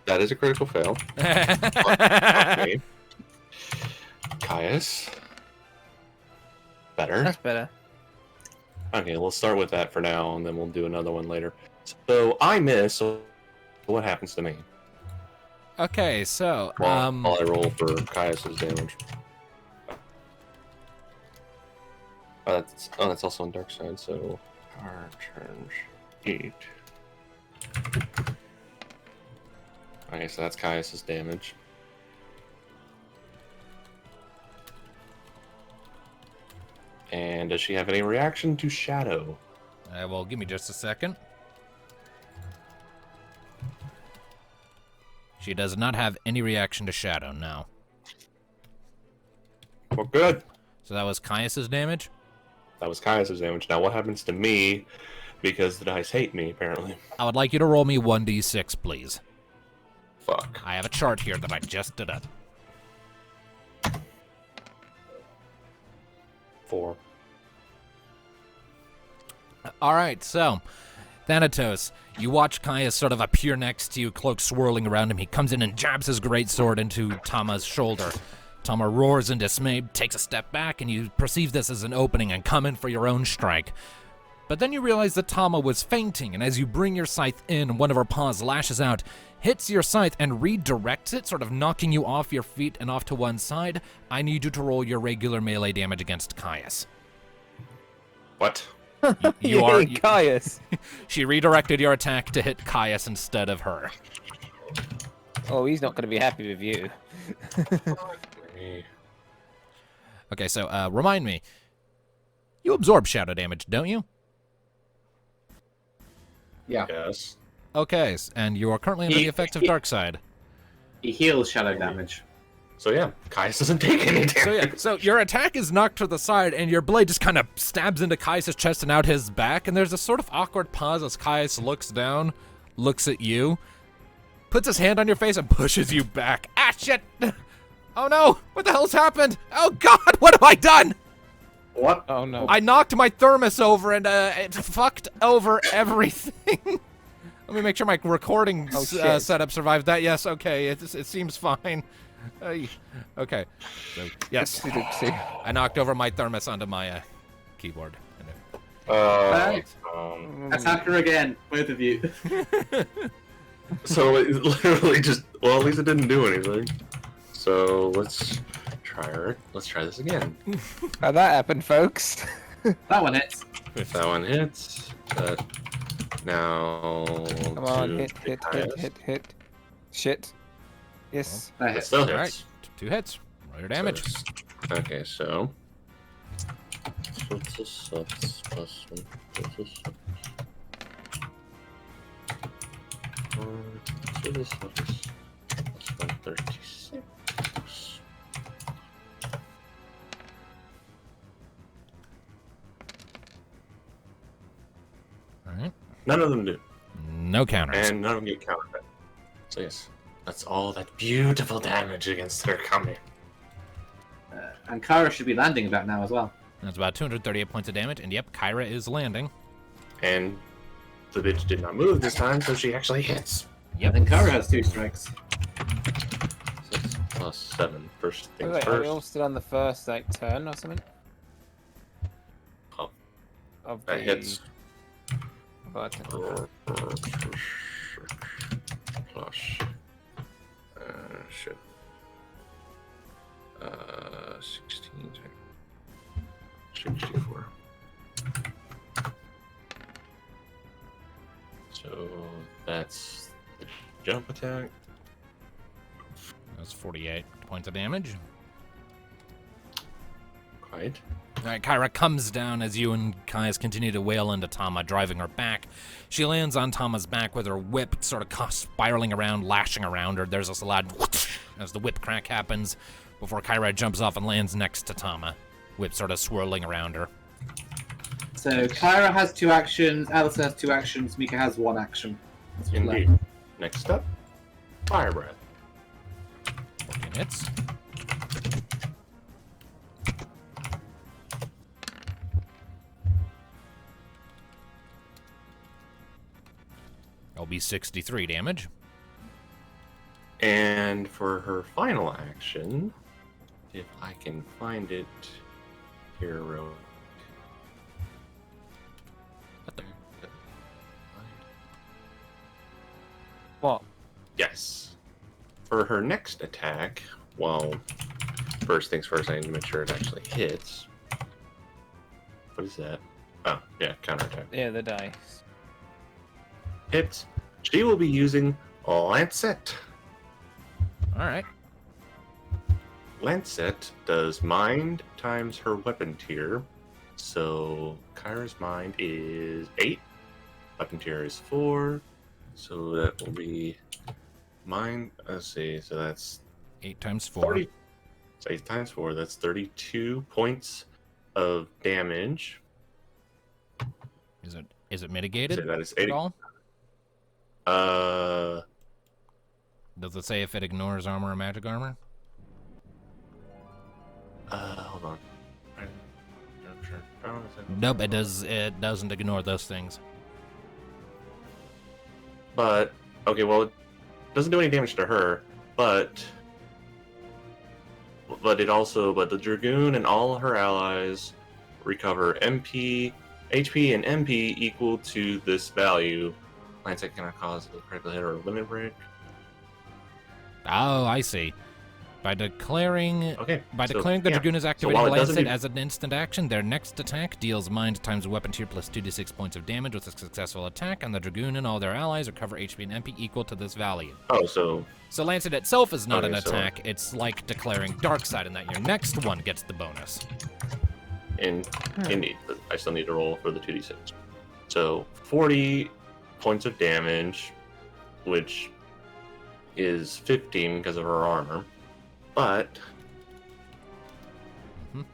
That is a critical fail. Okay. Caius. Better. That's better. Okay, we'll start with that for now, and then we'll do another one later. So I miss. So what happens to me? Okay, so While I roll for Caius's damage. That's also on dark side. So our turns 8. Okay, so that's Caius's damage. And does she have any reaction to Shadow? well, give me just a second. She does not have any reaction to Shadow, no. Well, good. So that was Caius's damage? That was Caius's damage. Now what happens to me? Because the dice hate me, apparently. I would like you to roll me 1d6, please. Fuck. I have a chart here that I just did up. 4. All right, so, Thanatos, you watch Caius sort of appear next to you, cloak swirling around him. He comes in and jabs his greatsword into Tama's shoulder. Tama roars in dismay, takes a step back, and you perceive this as an opening and come in for your own strike. But then you realize that Tama was fainting, and as you bring your scythe in, one of her paws lashes out, hits your scythe, and redirects it, sort of knocking you off your feet and off to one side. I need you to roll your regular melee damage against Caius. What? You are... Caius. She redirected your attack to hit Caius instead of her. Oh, he's not going to be happy with you. Okay, so remind me. You absorb shadow damage, don't you? Yeah. Yes. Okay, and you are currently under the effects of dark side. He heals shadow damage. So yeah, Caius doesn't take any damage. So yeah, so your attack is knocked to the side, and your blade just kind of stabs into Caius' chest and out his back, and there's a sort of awkward pause as Caius looks down, looks at you, puts his hand on your face, and pushes you back. Ah, shit! Oh no! What the hell's happened? Oh god, what have I done? What? Oh no. I knocked my thermos over, and it fucked over everything. Let me make sure my recording setup survived that. Yes, okay, it seems fine. Okay, so, yes, I knocked over my thermos onto my keyboard. Attack her again, both of you. So it literally just, well, at least it didn't do anything. So let's try her. Let's try this again. How'd that happen, folks? That one hits. If that one hits, that now. Come on, hit. Shit. Yes. That It hits. still hits. All right, 2 hits. Roll your damage. Okay, so. Plus 1. Plus 136. All right. None of them do. No counters. And none of them get countered. So yes, that's all that beautiful damage against her coming. And Kara should be landing about now as well. That's about 238 points of damage, and yep, Kyra is landing. And the bitch did not move this time, so she actually hits. Yep. And Kara has 2 strikes. 6 plus 7. First things Wait, are we all first. still on the first turn or something? Oh, Of that the- hits. But, Plus. Shit. 16. 64. So that's the jump attack. That's 48 points of damage. Quite. All right, Kyra comes down as you and Caius continue to wail into Tama, driving her back. She lands on Tama's back with her whip sort of spiraling around, lashing around her. There's this loud whoosh as the whip crack happens before Kyra jumps off and lands next to Tama, whip sort of swirling around her. So Kyra has 2 actions, Alice has 2 actions, Mika has 1 action. That's what's left. Indeed. Next up, Fire Breath. 14 hits. That'll be 63 damage. And for her final action, if I can find it here real What? Yes. For her next attack, well, first things first, I need to make sure it actually hits. What is that? Oh, yeah, counterattack. Yeah, the dice. Hits. She will be using Lancet. All right. Lancet does mind times her weapon tier. So Kyra's mind is 8. Weapon tier is 4. So that will be mind. Let's see. So that's 8 times 4. 30. So 8 times 4. That's 32 points of damage. Is it mitigated So that is at 80. all? Uh, Does it say if it ignores armor or magic armor? hold on. I'm sure. Oh, is it- Nope, it does. It doesn't ignore those things. But okay, well, it doesn't do any damage to her, but the Dragoon and all her allies recover MP, HP, and MP equal to this value. Lancet cannot cause a critical hit or a limit break. Oh, I see. By declaring Okay. the yeah. Dragoon is while activating it doesn't Lancet do- as an instant action, their next attack deals mind times weapon tier plus 2d6 points of damage with a successful attack, and the Dragoon and all their allies recover HP and MP equal to this value. Oh, so So Lancet itself is not Okay, an so- attack. It's like declaring Dark Side in that your next one gets the bonus. indeed, but I still need to roll for the 2d6. So 40 points of damage, which is 15 because of her armor. But Mhm.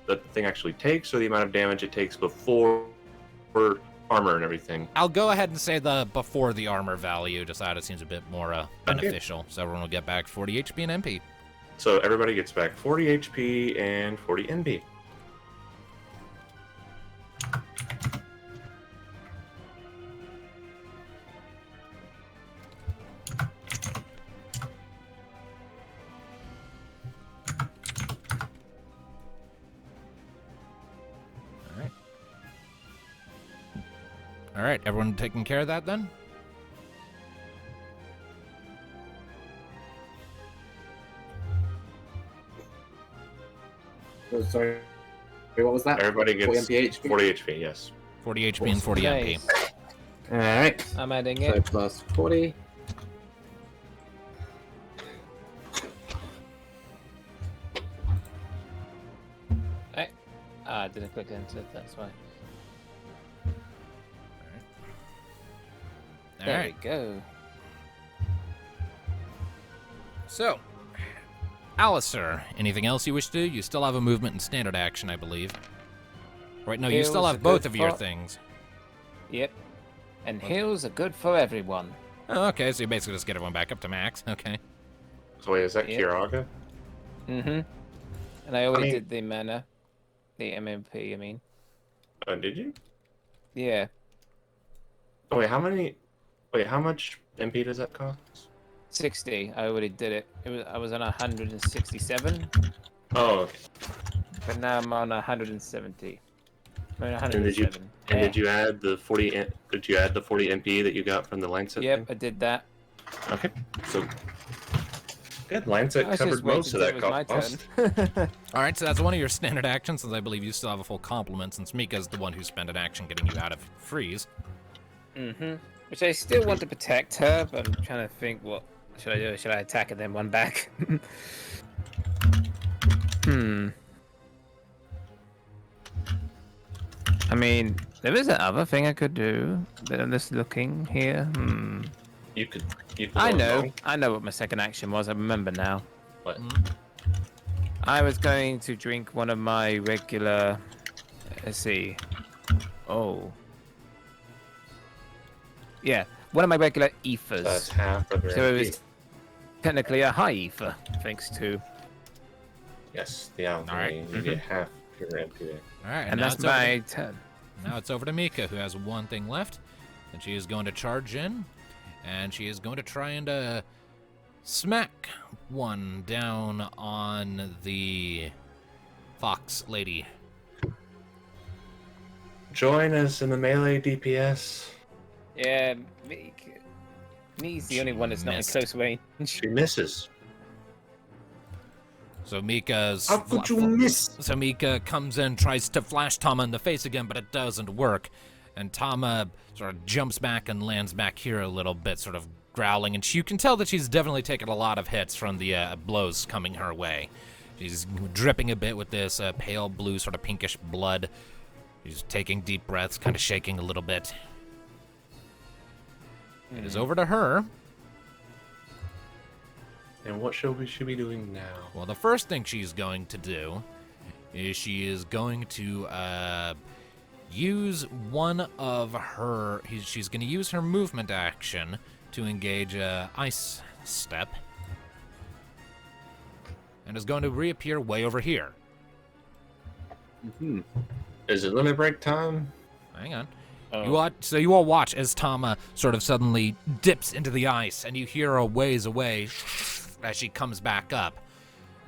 the thing actually takes, or the amount of damage it takes before armor and everything. I'll go ahead and say the before the armor value, just that it seems a bit more beneficial. So everyone will get back 40 HP and MP. So everybody gets back 40 HP and 40 NP. All right, everyone taking care of that then? Oh, sorry. Wait, what was that? Everybody 40 gets MP HP? 40 HP, yes. 40 HP and 40 MP. Nice. Alright. I'm adding So it. plus 40. I didn't click enter, that's why. All There right. we go. So, Alistair, anything else you wish to do? You still have a movement and standard action, I believe. Right, no, you still Heals have are both good of your for- things. Yep. And heals are good for everyone. Oh, okay, so you basically just get everyone back up to max. Okay. So wait, is that Yep. Kiraga? Mm-hmm. And I already mean- did the mana. The MMP, I mean. Did you? Yeah. Oh wait, how much MP does that cost? 60. I already did it. I was on 167, Oh, okay. but now I'm on 170. I'm on And did you 107. and Yeah. did you add the 40? Did you add the 40 MP that you got from the Lancet? Yep, I did that. Thing? Okay. So good. Lancet I was covered just waiting most of till that it was my cost. turn. All right, so that's one of your standard actions, since I believe you still have a full complement, since Mika's the one who spent an action getting you out of freeze. Mm-hmm. Which I still want to protect her, but I'm trying to think, what should I do? Should I attack and then one back? I mean, there is another thing I could do. But I'm just looking here. You could. I go know. along. I know what my second action was. I remember now. What? I was going to drink one of my regular. Let's see. Oh. Yeah, one of my regular ethers. That's half of your So it MP. was technically a high ether, thanks to. Yes, the alchemy. Alright. You get half your MP there. All right, And now that's it's over my turn. now it's over to Mika, who has one thing left. And she is going to charge in, and she is going to try and smack one down on the fox lady. Join us in the melee DPS. Yeah, me's the only one that's not in Missed. close range. She misses. So Mika's How could you miss? So Mika comes in, tries to flash Tama in the face again, but it doesn't work. And Tama sort of jumps back and lands back here a little bit, sort of growling. And you can tell that she's definitely taken a lot of hits from the blows coming her way. She's dripping a bit with this pale blue, sort of pinkish blood. She's taking deep breaths, kind of shaking a little bit. It is over to her. And what should she be doing now? Well, the first thing she's going to do is she is going to use one of her... She's going to use her movement action to engage Ice Step. And is going to reappear way over here. Is it limit break time? Hang on. Oh. You all watch as Tama sort of suddenly dips into the ice, and you hear her ways away as she comes back up.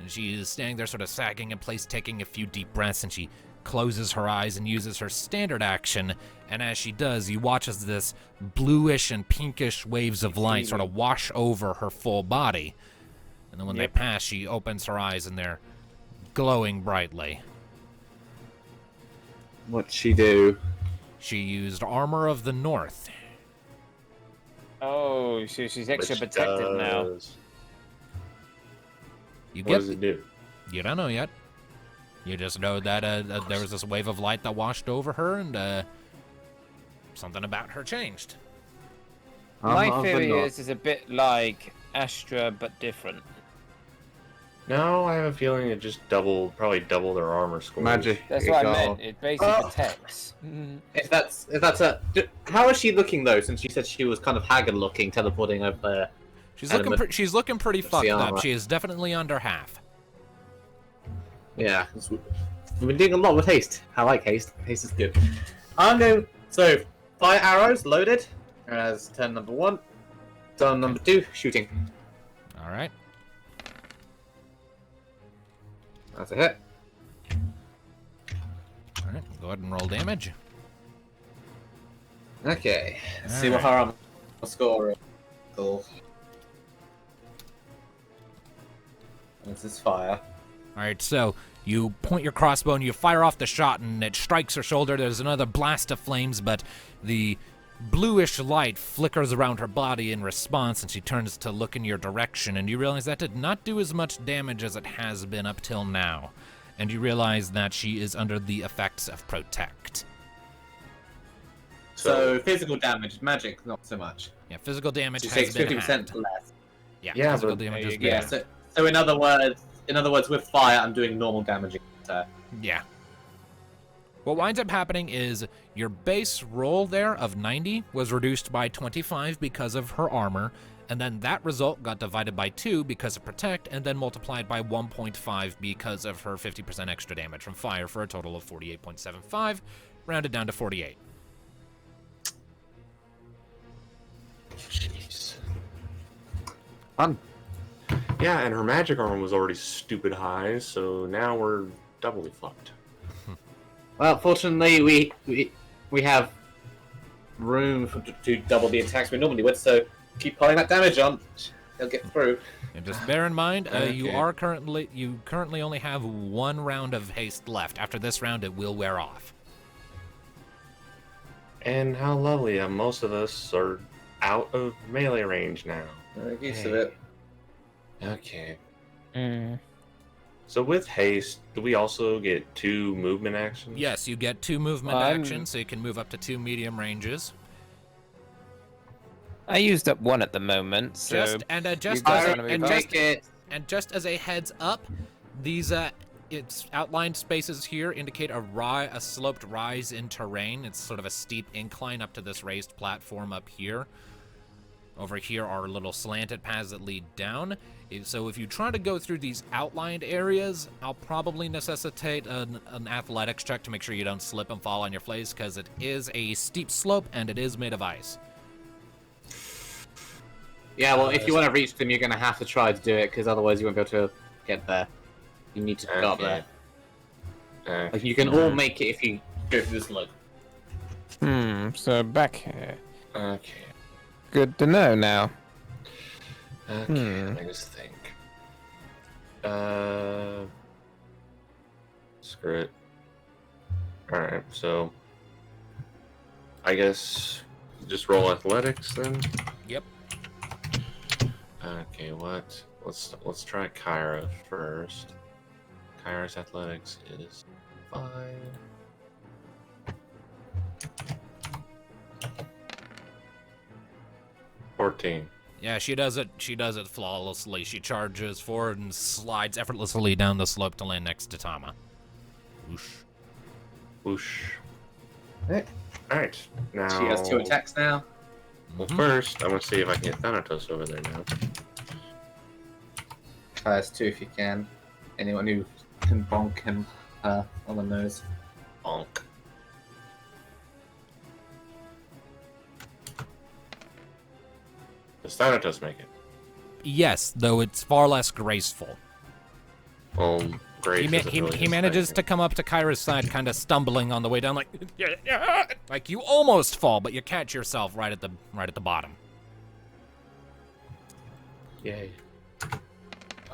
And she is standing there sort of sagging in place, taking a few deep breaths, and she closes her eyes and uses her standard action. And as she does, you watch as this bluish and pinkish waves of light sort of wash over her full body. And then when they pass, she opens her eyes, and they're glowing brightly. What'd she do? She used Armor of the North. Oh, so she's extra Which protected now. does- You What get does it do? You don't know yet. You just know that there was this wave of light that washed over her, and something about her changed. My Armor of the theory North. is a bit like Astra, but different. No, I have a feeling it just probably doubled her armor score. Magic. That's It what I got- meant. It basically Oh. protects. If that's how is she looking though? Since you said she was kind of haggard looking, teleporting over there. She's And looking. the- She's looking pretty the fucked up. armor. She is definitely under half. Yeah, we've been doing a lot with haste. I like haste. Haste is good. I'm going. So fire arrows loaded as turn number 1. Turn number 2, shooting. All right. That's a hit. All right. Go ahead and roll damage. Okay. Let's see All what her armor score is. Cool. This is fire. All right. So you point your crossbow and you fire off the shot, and it strikes her shoulder. There's another blast of flames, but the bluish light flickers around her body in response, and she turns to look in your direction, and you realize that did not do as much damage as it has been up till now. And you realize that she is under the effects of Protect. So physical damage, magic, not so much. Yeah, physical damage She has takes been 50% halved. less. Yeah, physical but- damage There has you been go. Yeah. halved. So in other words, with fire, I'm doing normal damage. Yeah. What winds up happening is your base roll there of 90 was reduced by 25 because of her armor, and then that result got divided by 2 because of Protect, and then multiplied by 1.5 because of her 50% extra damage from fire, for a total of 48.75, rounded down to 48. Jeez. Fun. Yeah, and her magic armor was already stupid high, so now we're doubly fucked. Well, fortunately, we have room to double the attacks we normally would, so keep piling that damage on. They'll get through. And just bear in mind, you Okay. currently only have 1 round of haste left. After this round, it will wear off. And how lovely, most of us are out of melee range now. Make use of it. Okay. Mm. So with haste, do we also get 2 movement actions? Yes, you get 2 movement I'm- actions, so you can move up to 2 medium ranges. I used up 1 at the moment, so Just guys as wanna a, move and up? just Take it. And just as a heads up, these its outlined spaces here indicate a sloped rise in terrain. It's sort of a steep incline up to this raised platform up here. Over here are little slanted paths that lead down. So if you try to go through these outlined areas, I'll probably necessitate an athletics check to make sure you don't slip and fall on your face, because it is a steep slope and it is made of ice. Yeah, well, if you want to reach them, you're going to have to try to do it, because otherwise you won't be able to get there. You need to go up there. Like, you can all make it if you go through this loop. So back here. Okay. Good to know now. Okay, let me just think. Screw it. Alright, so I guess just roll athletics then? Yep. Okay, what? Let's try Kyra first. Kyra's athletics is 5. Yeah, she does it. She does it flawlessly. She charges forward and slides effortlessly down the slope to land next to Tama. Whoosh. Whoosh. Right. Alright, now... She has 2 attacks now. Well, first, I'm gonna see if I can get Thanatos over there now. Has 2 if you can. Anyone who can bonk him on the nose. Bonk. Does Thanatos make it? Yes, though it's far less graceful. Great. He manages to come up to Kyra's side, kind of stumbling on the way down, like you almost fall, but you catch yourself right at the bottom. Yay.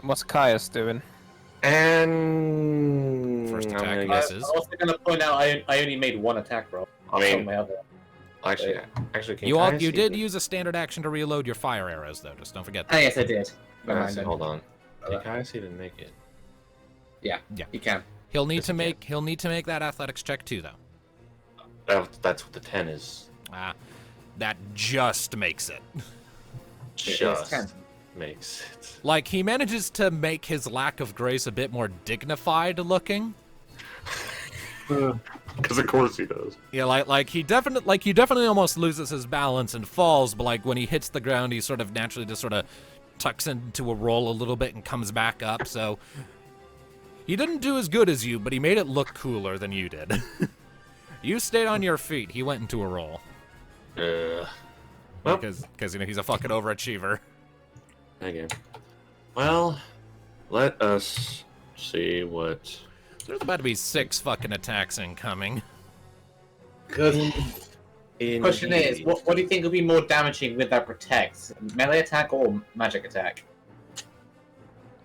What's Caius doing? And First attack I'm gonna misses. I'm also going to point out I only made 1 attack roll. I mean- on my other. Actually, can You Caius you did even- use a standard action to reload your fire arrows, though. Just don't forget Ah, that. yes, I did. Never mind So then. hold on. Can Caius even make it? You can. He'll need Yes, to he make that athletics check too, though. That's what the 10 is. That just makes it. Just 10. makes it. Like, he manages to make his lack of grace a bit more dignified looking. Because of course he does. Yeah, like he definitely almost loses his balance and falls, but like when he hits the ground, he sort of naturally just sort of tucks into a roll a little bit and comes back up. So he didn't do as good as you, but he made it look cooler than you did. You stayed on your feet. He went into a roll Well, because he's a fucking overachiever. again. Well, let us see what. There's about to be 6 fucking attacks incoming. Good. Question is, Indeed. what do you think will be more damaging with that protect? Melee attack or magic attack?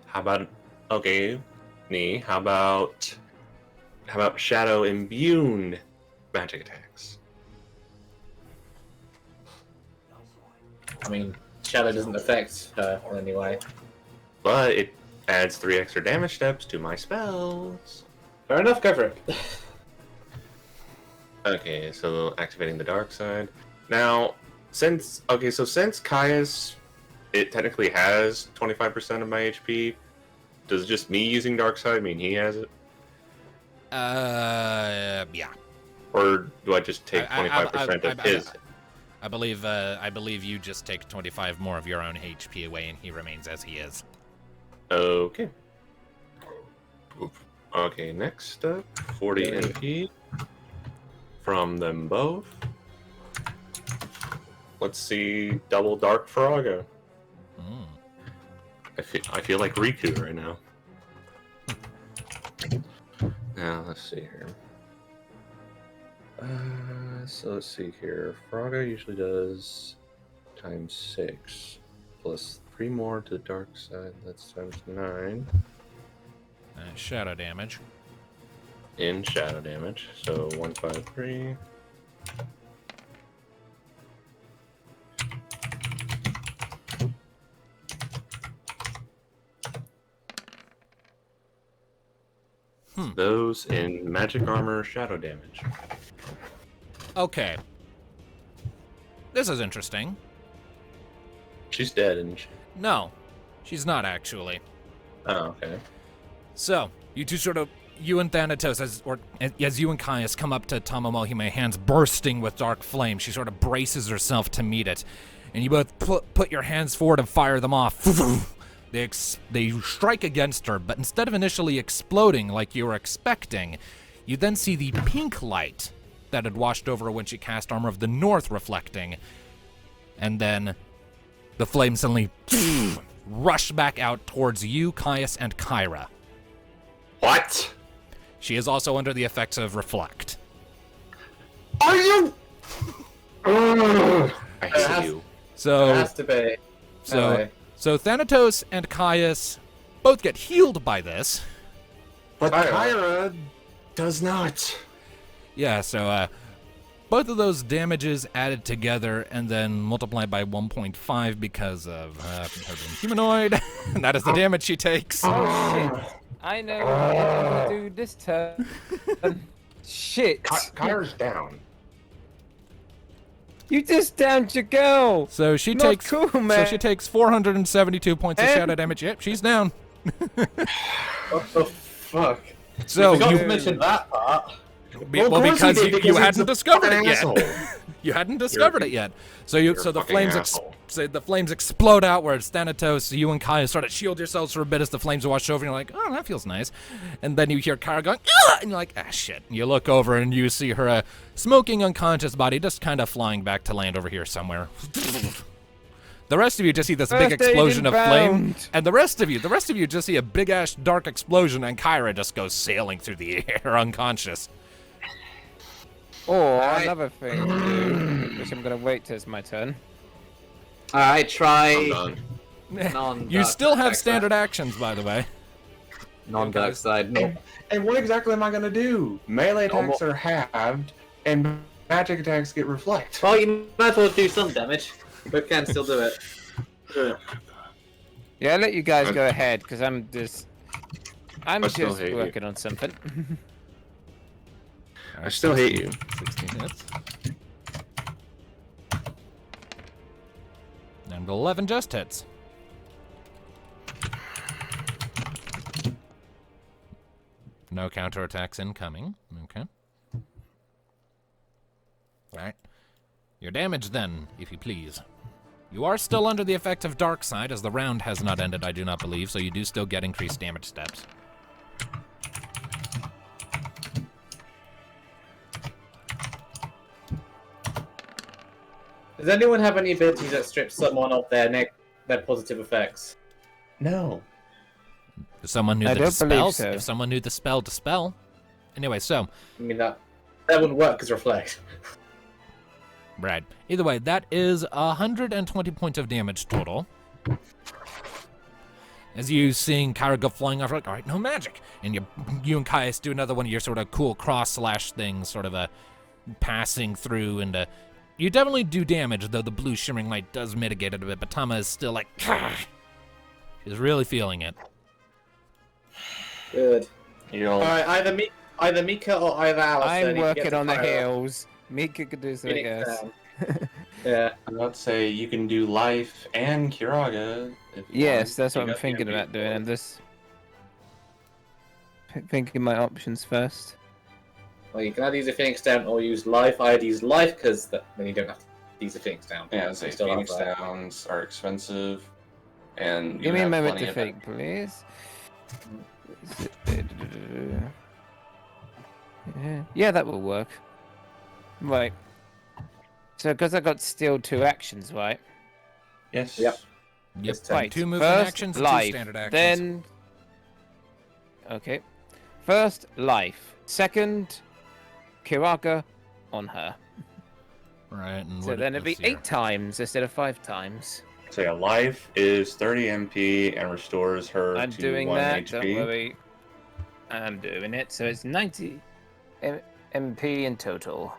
How about how about shadow immune magic attacks? I mean, shadow doesn't affect her in any way. But it adds 3 extra damage steps to my spells. Fair enough, go for it. Okay, so activating the dark side. Now, since Caius, it technically has 25% of my HP, does just me using dark side mean he has it? Yeah. Or do I just take 25% of his? I believe you just take 25 more of your own HP away, and he remains as he is. Okay. Okay, next up, 40 MP from them both. Let's see, double Dark Frogo. I feel like Riku right now. Now, let's see here. So let's see here. Frogo usually does times 6 plus 3 more to the dark side. That's times 9 Shadow damage. in shadow damage. So 153. Those in magic armor shadow damage. Okay. This is interesting. She's dead, isn't she? No, she's not actually. Oh, okay. So, you two sort of you and Thanatos, as you and Caius come up to Tomomohime, hands bursting with dark flame, she sort of braces herself to meet it, and you both put your hands forward and fire them off. They strike against her, but instead of initially exploding like you were expecting, you then see the pink light that had washed over her when she cast Armor of the North reflecting, and then the flames suddenly rush back out towards you, Caius, and Kyra. What? She is also under the effects of Reflect. Are you? I hate you. It has to be. So Thanatos and Caius both get healed by this. But Kyra does not. Yeah, so both of those damages added together and then multiplied by 1.5 because of her being humanoid. And that is the damage she takes. Oh, shit. I know what I'm gonna do this turn. Shit. Kyra's down. You just downed your girl. So she Not takes cool, So man. she takes 472 points of shadow damage. Yep, she's down. What the fuck? So Forgot you, to mention that part. well, because you hadn't discovered it yet. Asshole. You hadn't discovered it yet. So the fucking flames asshole. the flames explode outwards. Thanatos, you and Kaya sort of shield yourselves for a bit as the flames wash over, and you're like, oh, that feels nice. And then you hear Kara going, ah! And you're like, ah, shit. And you look over and you see her smoking unconscious body just kind of flying back to land over here somewhere. The rest of you just see this big First aid explosion of flame, inbound. and the rest of you just see a big ass dark explosion, and Kyra just goes sailing through the air unconscious. Or another thing to do, which I'm gonna wait till it's my turn. Alright, try I'm done. non You still have standard actions, by the way. non-dark side. No. And what exactly am I gonna do? Melee attacks are halved, and magic attacks get reflect. Well, you might as well do some damage, but can still do it. Yeah, I'll let you guys go ahead, because I'm I still just hate you. working on something. I still hate you. 16 hits. And 11 just hits. No counterattacks incoming. Okay. Alright. Your damage then, if you please. You are still under the effect of Dark Side, as the round has not ended, I do not believe, so you do still get increased damage steps. Does anyone have any abilities that strip someone of their positive effects? No. If someone knew I the don't believe spell, so. if someone knew the spell to spell. Anyway, so, I mean, that wouldn't work as reflect. right. Either way, that is 120 points of damage total. As you seeing Kyra go flying off, like, all right, no magic. And you and Caius do another one of your sort of cool cross-slash things, sort of a passing through, and you definitely do damage, though the blue shimmering light does mitigate it a bit, but Tama is still like, is really feeling it. Good. You know, Alright, either Mika or either Alice. I'm working on the heels. Mika could do something else. Yeah. I'm about to say you can do life and Kiraga. If you Yes, want. that's what You I'm got thinking the about doing. I'm ability. just thinking my options first. Well, you can either use a Phoenix down or use life. I'd use life because then you don't have to use a Phoenix down. Yeah, You say still have Phoenix that. Downs are expensive, and Give me a have moment plenty to of think, please. Yeah, that will work. Right. So, because I got still 2 actions, right? Yes. Yep. Yep, This turn. Right. 2 movement First, actions, life. 2 standard actions. Then. Okay. First, life. Second, Kiraka on her. Right, and So then it'd be 8 times instead of 5 times. So yeah, life is 30 MP and restores her I'm to doing 1 that, HP. don't worry. I'm doing it. So it's 90 MP in total.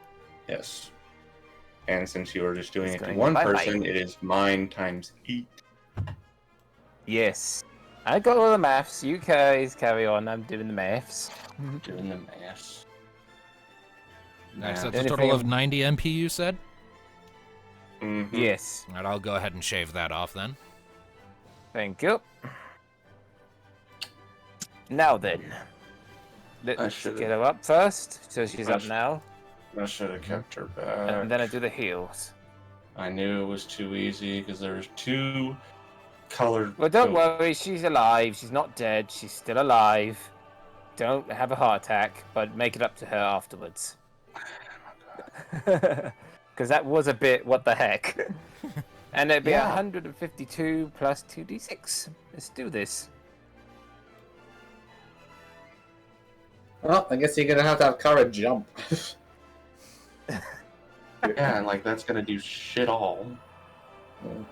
Yes. And since you were just doing It's it to going one bye-bye. person, it is mine times 8. Yes. I got all the maths. You guys carry on. I'm doing the maths. Doing the math. Nice, Nah. that's a total of 90 MP, you said? Mhm. Yes. All right, I'll go ahead and shave that off then. Thank you. Now then, Let's should've- get her up first, so she's I up sh- now, I should have kept her back. and then I do the heals. I knew it was too easy because there's 2 colored. Well, don't goats. worry, she's alive. She's not dead. She's still alive. Don't have a heart attack, but make it up to her afterwards. Because that was a bit, what the heck. And it'd be Yeah. 152 plus 2d6. Let's do this. Well, I guess you're gonna have to have Kara jump. Yeah, and like that's gonna do shit all. Well,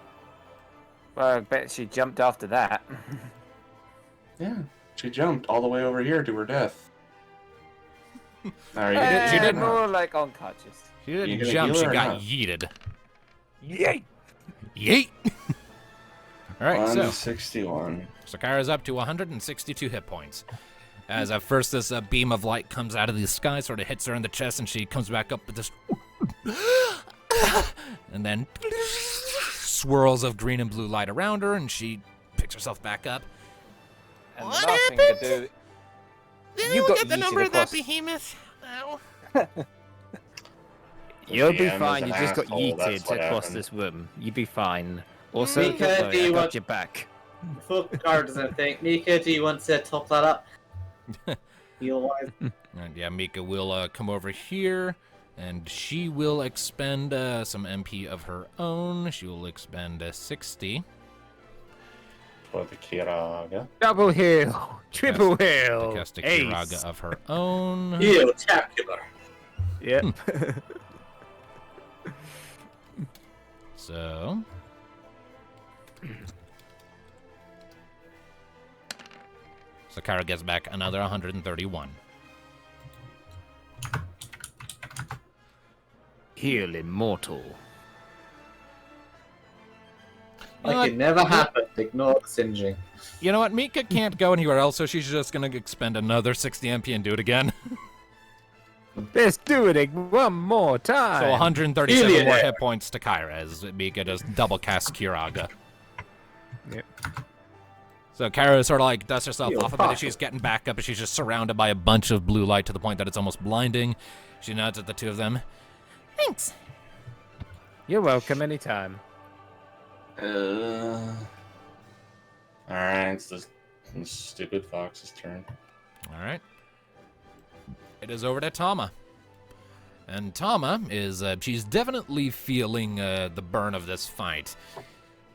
I bet she jumped after that. Yeah, she jumped all the way over here to her death. Are you She didn't. More like unconscious. She You didn't gonna jump, heal she her or got not? yeeted. Yay! Yeet! Alright, so 161. Sakara's up to 162 hit points. As at first this beam of light comes out of the sky, sort of hits her in the chest, and she comes back up with this... and then swirls of green and blue light around her, and she picks herself back up. And What the last thing to do... You got get the yeeted number of that across- behemoth. Ow. You'll be DM is fine. an You just got asshole, that's yeeted what across happened. this room. You'll be fine. Also, Mika, don't worry, do I you got want- your back. Before Kara does anything, Mika, do you want to top that up? Heal-wise? And yeah, Mika will come over here, and she will expend some MP of her own. She will expend 60. For the Kiraga. Double heal. Triple heal. To cast a Ace. Kiraga of her own. Heal-tacular. Yep. So... Sakara gets back another 131. Heal immortal. You know Like it never happened. Ignore the singeing. You know what? Mika can't go anywhere else, so she's just gonna expend another 60 MP and do it again. Let's do it one more time. So 137 more Billionaire. hit points to Kyra as Mika does double cast Kiraga. Yep. So Kyra sort of like dusts herself Yo, off a bit as fuck. she's getting back up, and she's just surrounded by a bunch of blue light to the point that it's almost blinding. She nods at the two of them. Thanks. You're welcome anytime. Alright, it's this stupid fox's turn. All right. It is over to Tama. And Tama is, she's definitely feeling the burn of this fight.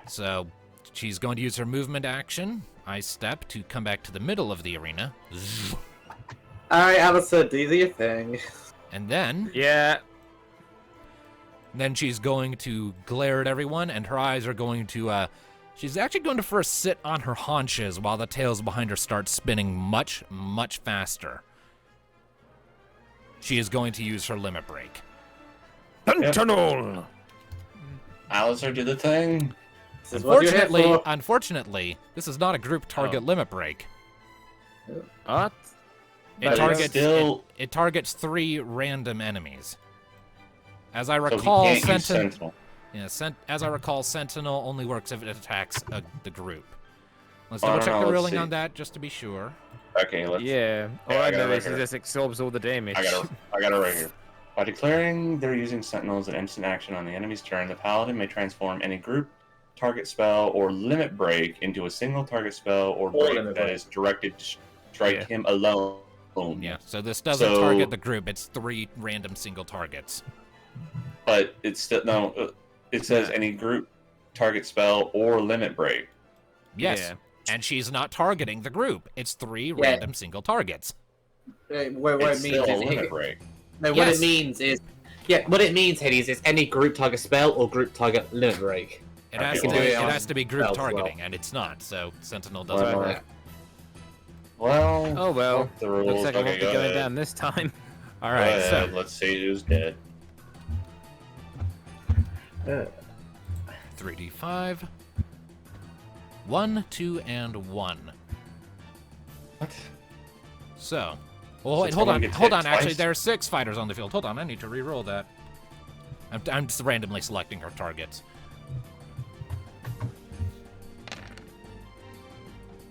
So she's going to use her movement action, Ice Step, to come back to the middle of the arena. Alright, Alistair, do your thing. And then Yeah. she's going to glare at everyone, and her eyes are going to, she's actually going to first sit on her haunches while the tails behind her start spinning much, much faster. She is going to use her limit break. Sentinel. Alistair, do the thing. This is what you're here for. Unfortunately, this is not a group target limit break. What? It But targets it's still- it targets 3 random enemies. As I So he recall, can't use Sentinel. Sentinel. As I recall, Sentinel only works if it attacks the group. Let's I double don't check know, the let's ruling see. on that just to be sure. Okay, let's. Yeah. All Yeah, I I got know it right is it here. just absorbs all the damage. I got it right here. By declaring they're using Sentinel as an instant action on the enemy's turn, the Paladin may transform any group, target spell, or limit break into a single target spell or break limit that break. is directed to strike Yeah. him alone. Yeah, so this doesn't So- target the group. It's 3 random single targets. But it's still no. It says Yeah. any group, target spell, or limit break. Yes, Yeah. and she's not targeting the group. It's 3 random single targets. What It's it means still a is limit break. no. What Yes. it means is, yeah. What it means, Hades, is any group target spell or group target limit break. It Okay, has well- to Do be, it it on has to be group spells as well. targeting, and it's not. So Sentinel doesn't Well, work. Well. Oh well. fuck the rules. Looks like I Okay, won't be go going ahead. down this time. All Go right, ahead. so Let's see who's dead. 3d5. 1, 2, and 1. What? So, well, wait, So hold someone on, gets hold hit on. Actually, twice? there are 6 fighters on the field. Hold on, I need to re-roll that. I'm just randomly selecting her targets.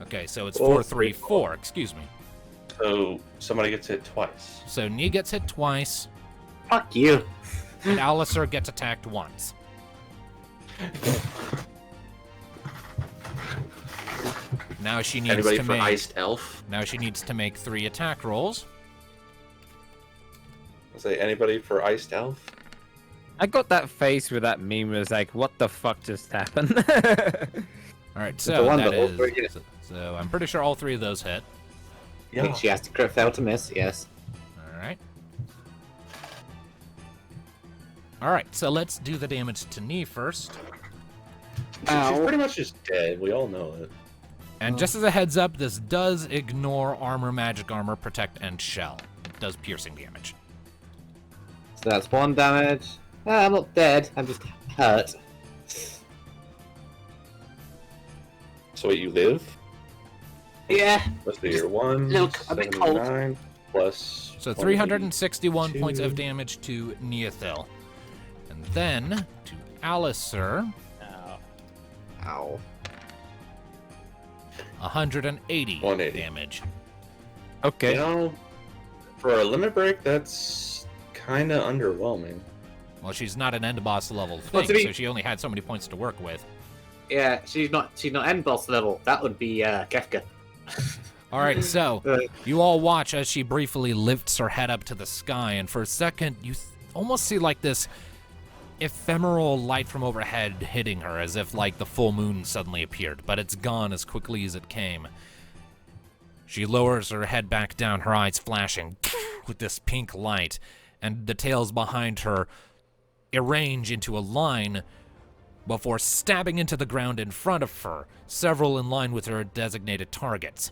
Okay, so it's 4, 3, 4. Excuse me. So somebody gets hit twice. So Nee gets hit twice, Fuck you. and Alistair gets attacked once. Now she needs Anybody to for make. Iced Elf? Now she needs to make 3 attack rolls. I'll say anybody for Iced Elf? I got that face with that meme. It was like, what the fuck just happened? All right, the so one that that all is. three hit. So I'm pretty sure all 3 of those hit. I think she has to crit fail to miss, yes. All right. All right, so let's do the damage to Nee first. She's pretty much just dead. We all know it. And just as a heads up, this does ignore armor, magic armor, protect, and shell. It does piercing damage. So that's 1 damage. Ah, I'm not dead, I'm just hurt. So wait, you live? Yeah. Let's see here. 1, Look, a bit cold. 79 plus. So 20. 361 points of 2. damage to Neothil. And then to Alistair, Ow. 180 180. damage. Okay. You know, for a limit break, that's kind of underwhelming. Well, she's not an end boss level Well, thing, to be- so she only had so many points to work with. Yeah, she's not end boss level. That would be Kefka. All right, so you all watch as she briefly lifts her head up to the sky, and for a second, you almost see like this ephemeral light from overhead hitting her, as if like the full moon suddenly appeared, but it's gone as quickly as it came. She lowers her head back down, her eyes flashing with this pink light, and the tails behind her arrange into a line before stabbing into the ground in front of her, several in line with her designated targets.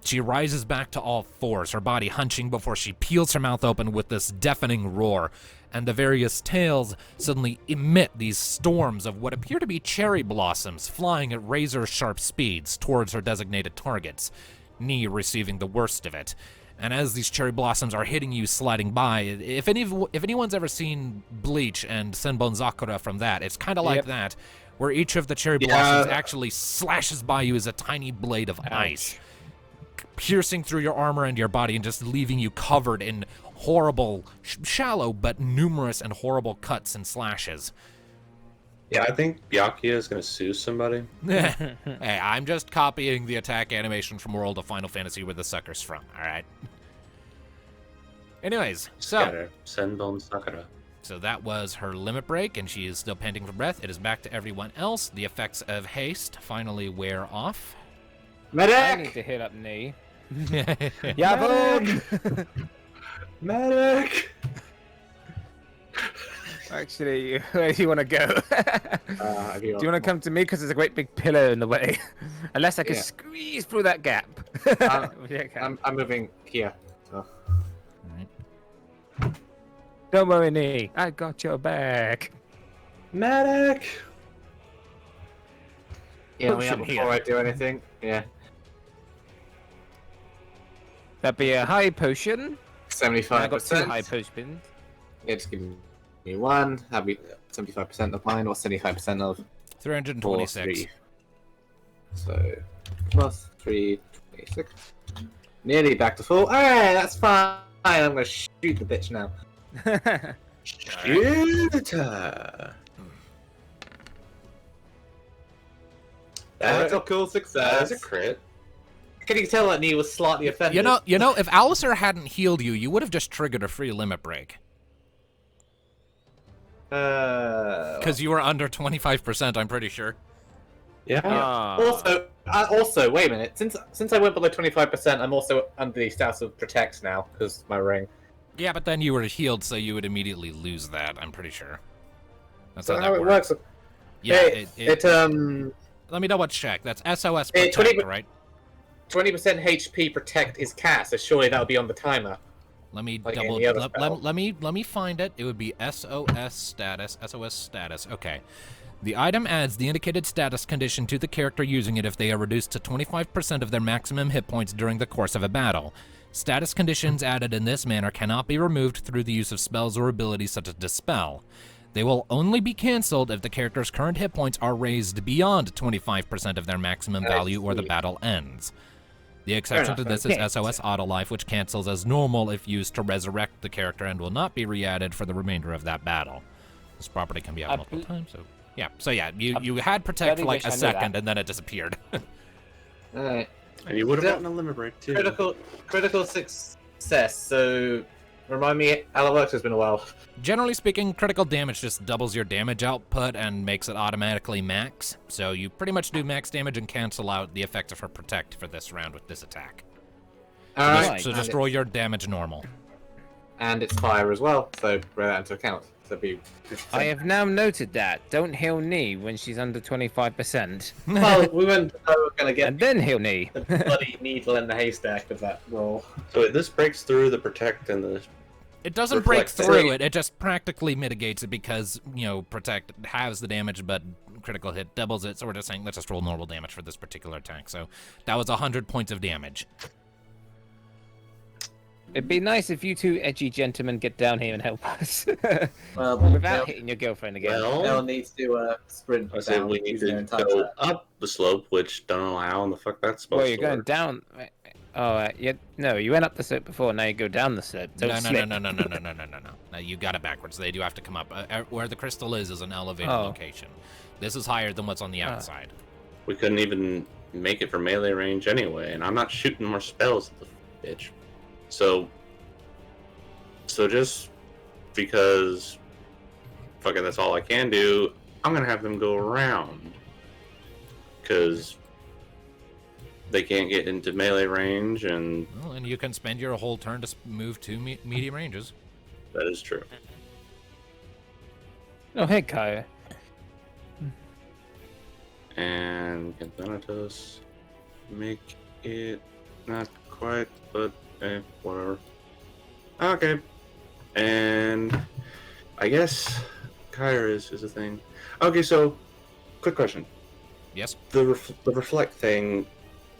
She rises back to all fours, her body hunching before she peels her mouth open with this deafening roar, and the various tails suddenly emit these storms of what appear to be cherry blossoms flying at razor-sharp speeds towards her designated targets, Nee receiving the worst of it. And as these cherry blossoms are hitting you sliding by, if anyone's ever seen Bleach and Senbon Sakura from that, it's kind of like Yep. that, where each of the cherry blossoms actually slashes by you as a tiny blade of ice, piercing through your armor and your body and just leaving you covered in horrible, shallow but numerous and horrible cuts and slashes. Yeah, I think Byakuya is going to sue somebody. Hey, I'm just copying the attack animation from World of Final Fantasy where the sucker's from, alright? Anyways, so Senbon Sakura. that was her limit break, and she is still panting for breath. It is back to everyone else. The effects of haste finally wear off. I need Medic! to hit up Nee. Medic! Medic! Actually, where do you want to go? Do you want to come to me? Because there's a great big pillar in the way. Unless I can Yeah. squeeze through that gap. Yeah, I can. I'm moving here. So. Don't worry, Nee. I got your back. Medic! Yeah, Potion before here. I do anything. Yeah. That'd be a high potion. And I got 2 high 75%. potions. Yeah, just give me 1. That'd be 75% of mine, or 75% of 326. 3. So, plus 3, 26. Nearly back to full. Alright, that's fine. I'm gonna shoot the bitch now. Shoot her! Critical That success. is a crit. Can you tell that Nee was slightly offended? You know, if Alistair hadn't healed you, you would have just triggered a free limit break. Because you were under 25%, I'm pretty sure. Yeah. Also, wait a minute. Since I went below 25%, I'm also under the status of protect now because my ring. Yeah, but then you were healed, so you would immediately lose that, I'm pretty sure. That's So how how that it works. works? Yeah, Let let me double check. That's SOS It- protect, 20 right? 20% HP protect is cast, so surely that would be on the timer. Let me Like double. any other spell. Let me find it. It would be SOS status. SOS status. Okay. The item adds the indicated status condition to the character using it if they are reduced to 25% of their maximum hit points during the course of a battle. Status conditions added in this manner cannot be removed through the use of spells or abilities such as Dispel. They will only be cancelled if the character's current hit points are raised beyond 25% of their maximum value or the battle ends. The exception to enough, this is SOS Autolife, which cancels as normal if used to resurrect the character and will not be re-added for the remainder of that battle. This property can be out multiple times, so yeah. So yeah, you had Protect for like a second, and then it disappeared. Alright. And you would have gotten a limit break too. Critical success, so remind me how that works, it's been a while. Generally speaking, critical damage just doubles your damage output and makes it automatically max. So you pretty much do max damage and cancel out the effect of her Protect for this round with this attack. Alright. So just roll your damage normal. And it's fire as well, so bear that into account. So be I have now noted that. Don't heal knee when she's under 25%. well, we weren't going to get And then heal knee. the bloody needle in the haystack of that roll. So this breaks through the Protect and the... It doesn't break Reflect. through it, it just practically mitigates it because, you know, Protect halves the damage, but critical hit doubles it, so we're just saying, let's just roll normal damage for this particular attack. So that was 100 points of damage. It'd be nice if you two edgy gentlemen get down here and help us. Well, Without hitting your girlfriend again. they'll need to sprint I said down we need using their to entire go set. up the slope, which don't allow, and the fuck that's supposed Well, you're to going work. down. Oh, no, you went up the slope before, now you go down the slope. Don't No. slip. No, you got it backwards. They do have to come up. Where the crystal is an elevated Oh. location. This is higher than what's on the outside. We couldn't even make it for melee range anyway, and I'm not shooting more spells at the bitch. So just because fucking that's all I can do, I'm gonna have them go around. Because they can't get into melee range, and Well, and you can spend your whole turn to move to medium ranges. that is true. Oh, hey, Kaya. And can Thanatos make it not quite, but whatever. Okay. And I guess Kyra is a thing. Okay, so quick question. Yes? The reflect thing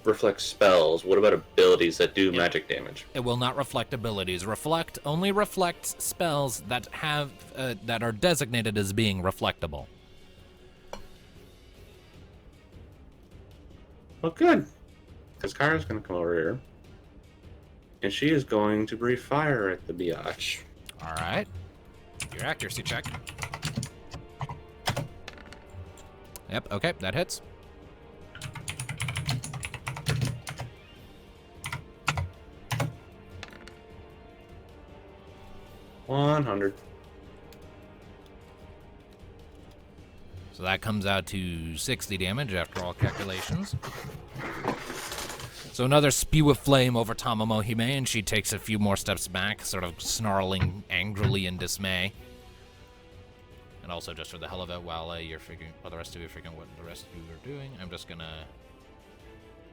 reflects spells. What about abilities that do magic damage? It will not reflect abilities. Reflect only reflects spells that have that are designated as being reflectable. Well, good. Because Kyra's going to come over here. And she is going to breathe fire at the biatch. All right. Your accuracy check. Yep, okay, that hits. $100. So that comes out to 60 damage after all calculations. So another spew of flame over Tamamohime, and she takes a few more steps back, sort of snarling angrily in dismay. And also, just for the hell of it, while the rest of you are figuring what the rest of you are doing, I'm just gonna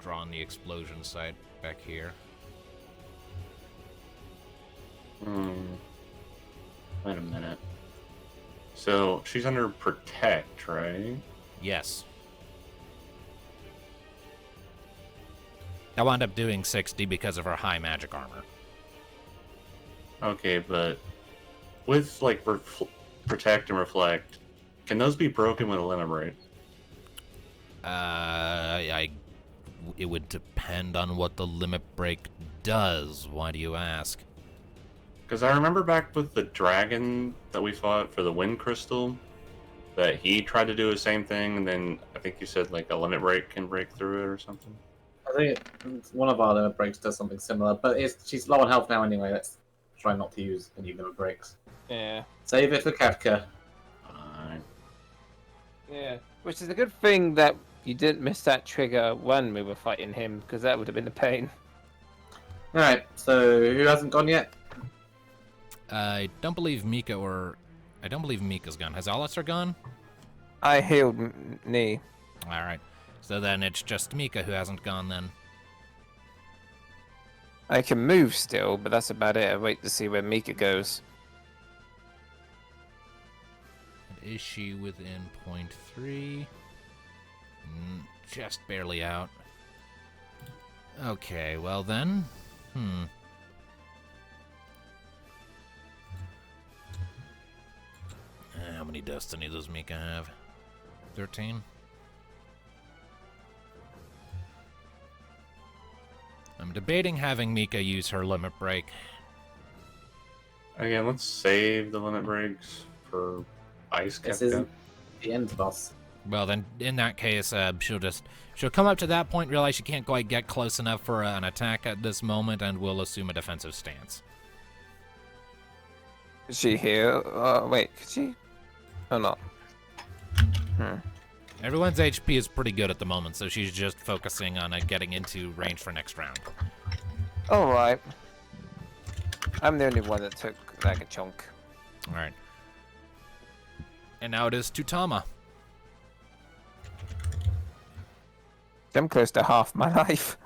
draw on the explosion site back here. Wait a minute. So she's under Protect, right? Yes. I wound up doing 60 because of her high magic armor. Okay, but with like Protect and Reflect, can those be broken with a limit break? It would depend on what the limit break does. Why do you ask? Because I remember back with the dragon that we fought for the Wind Crystal, that he tried to do the same thing, and then I think you said like a limit break can break through it or something. I think one of our limit breaks does something similar, but she's low on health now anyway. Let's try not to use any limit breaks. Yeah. Save it for Kafka. Fine. Yeah. Which is a good thing that you didn't miss that trigger when we were fighting him, because that would have been a pain. Alright, so who hasn't gone yet? I don't believe Mika's gone. Has Alistair gone? I healed knee. All right. So then it's just Mika who hasn't gone then. I can move still, but that's about it. I wait to see where Mika goes. And is she within 0.3? Just barely out. Okay, well then. How many destiny does Mika have? 13? I'm debating having Mika use her limit break. Again, let's save the limit breaks for Ice This Kefka. isn't the end boss. Well, then, in that case, she'll come up to that point, realize she can't quite get close enough for an attack at this moment, and will assume a defensive stance. Is she here? Wait, could she? Or not? Everyone's HP is pretty good at the moment, so she's just focusing on getting into range for next round. Alright. I'm the only one that took, like, a chunk. Alright. And now it is Tutama. I'm close to half my life.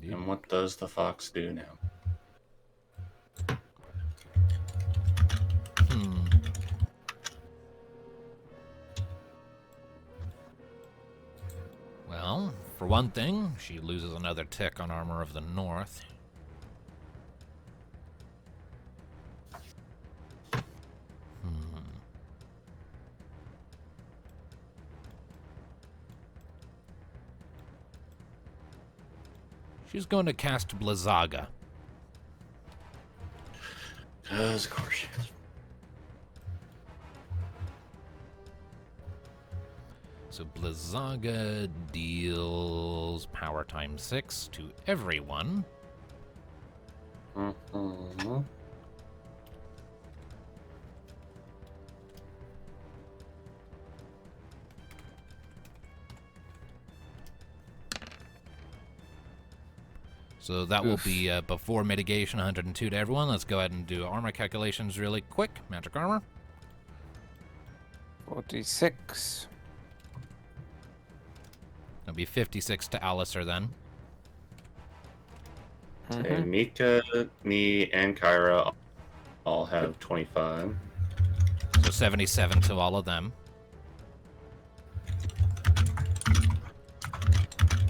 And what does the fox do now? Well, for one thing, she loses another tick on Armor of the North. She's going to cast Blizzaga. Of course she is. So Blizzaga deals power times 6 to everyone. Mm-hmm. So that will be before mitigation 102 to everyone. Let's go ahead and do armor calculations really quick. Magic armor. 46. That'll be 56 to Alistair then. And Mika, me, and Kyra all have 25. So 77 to all of them.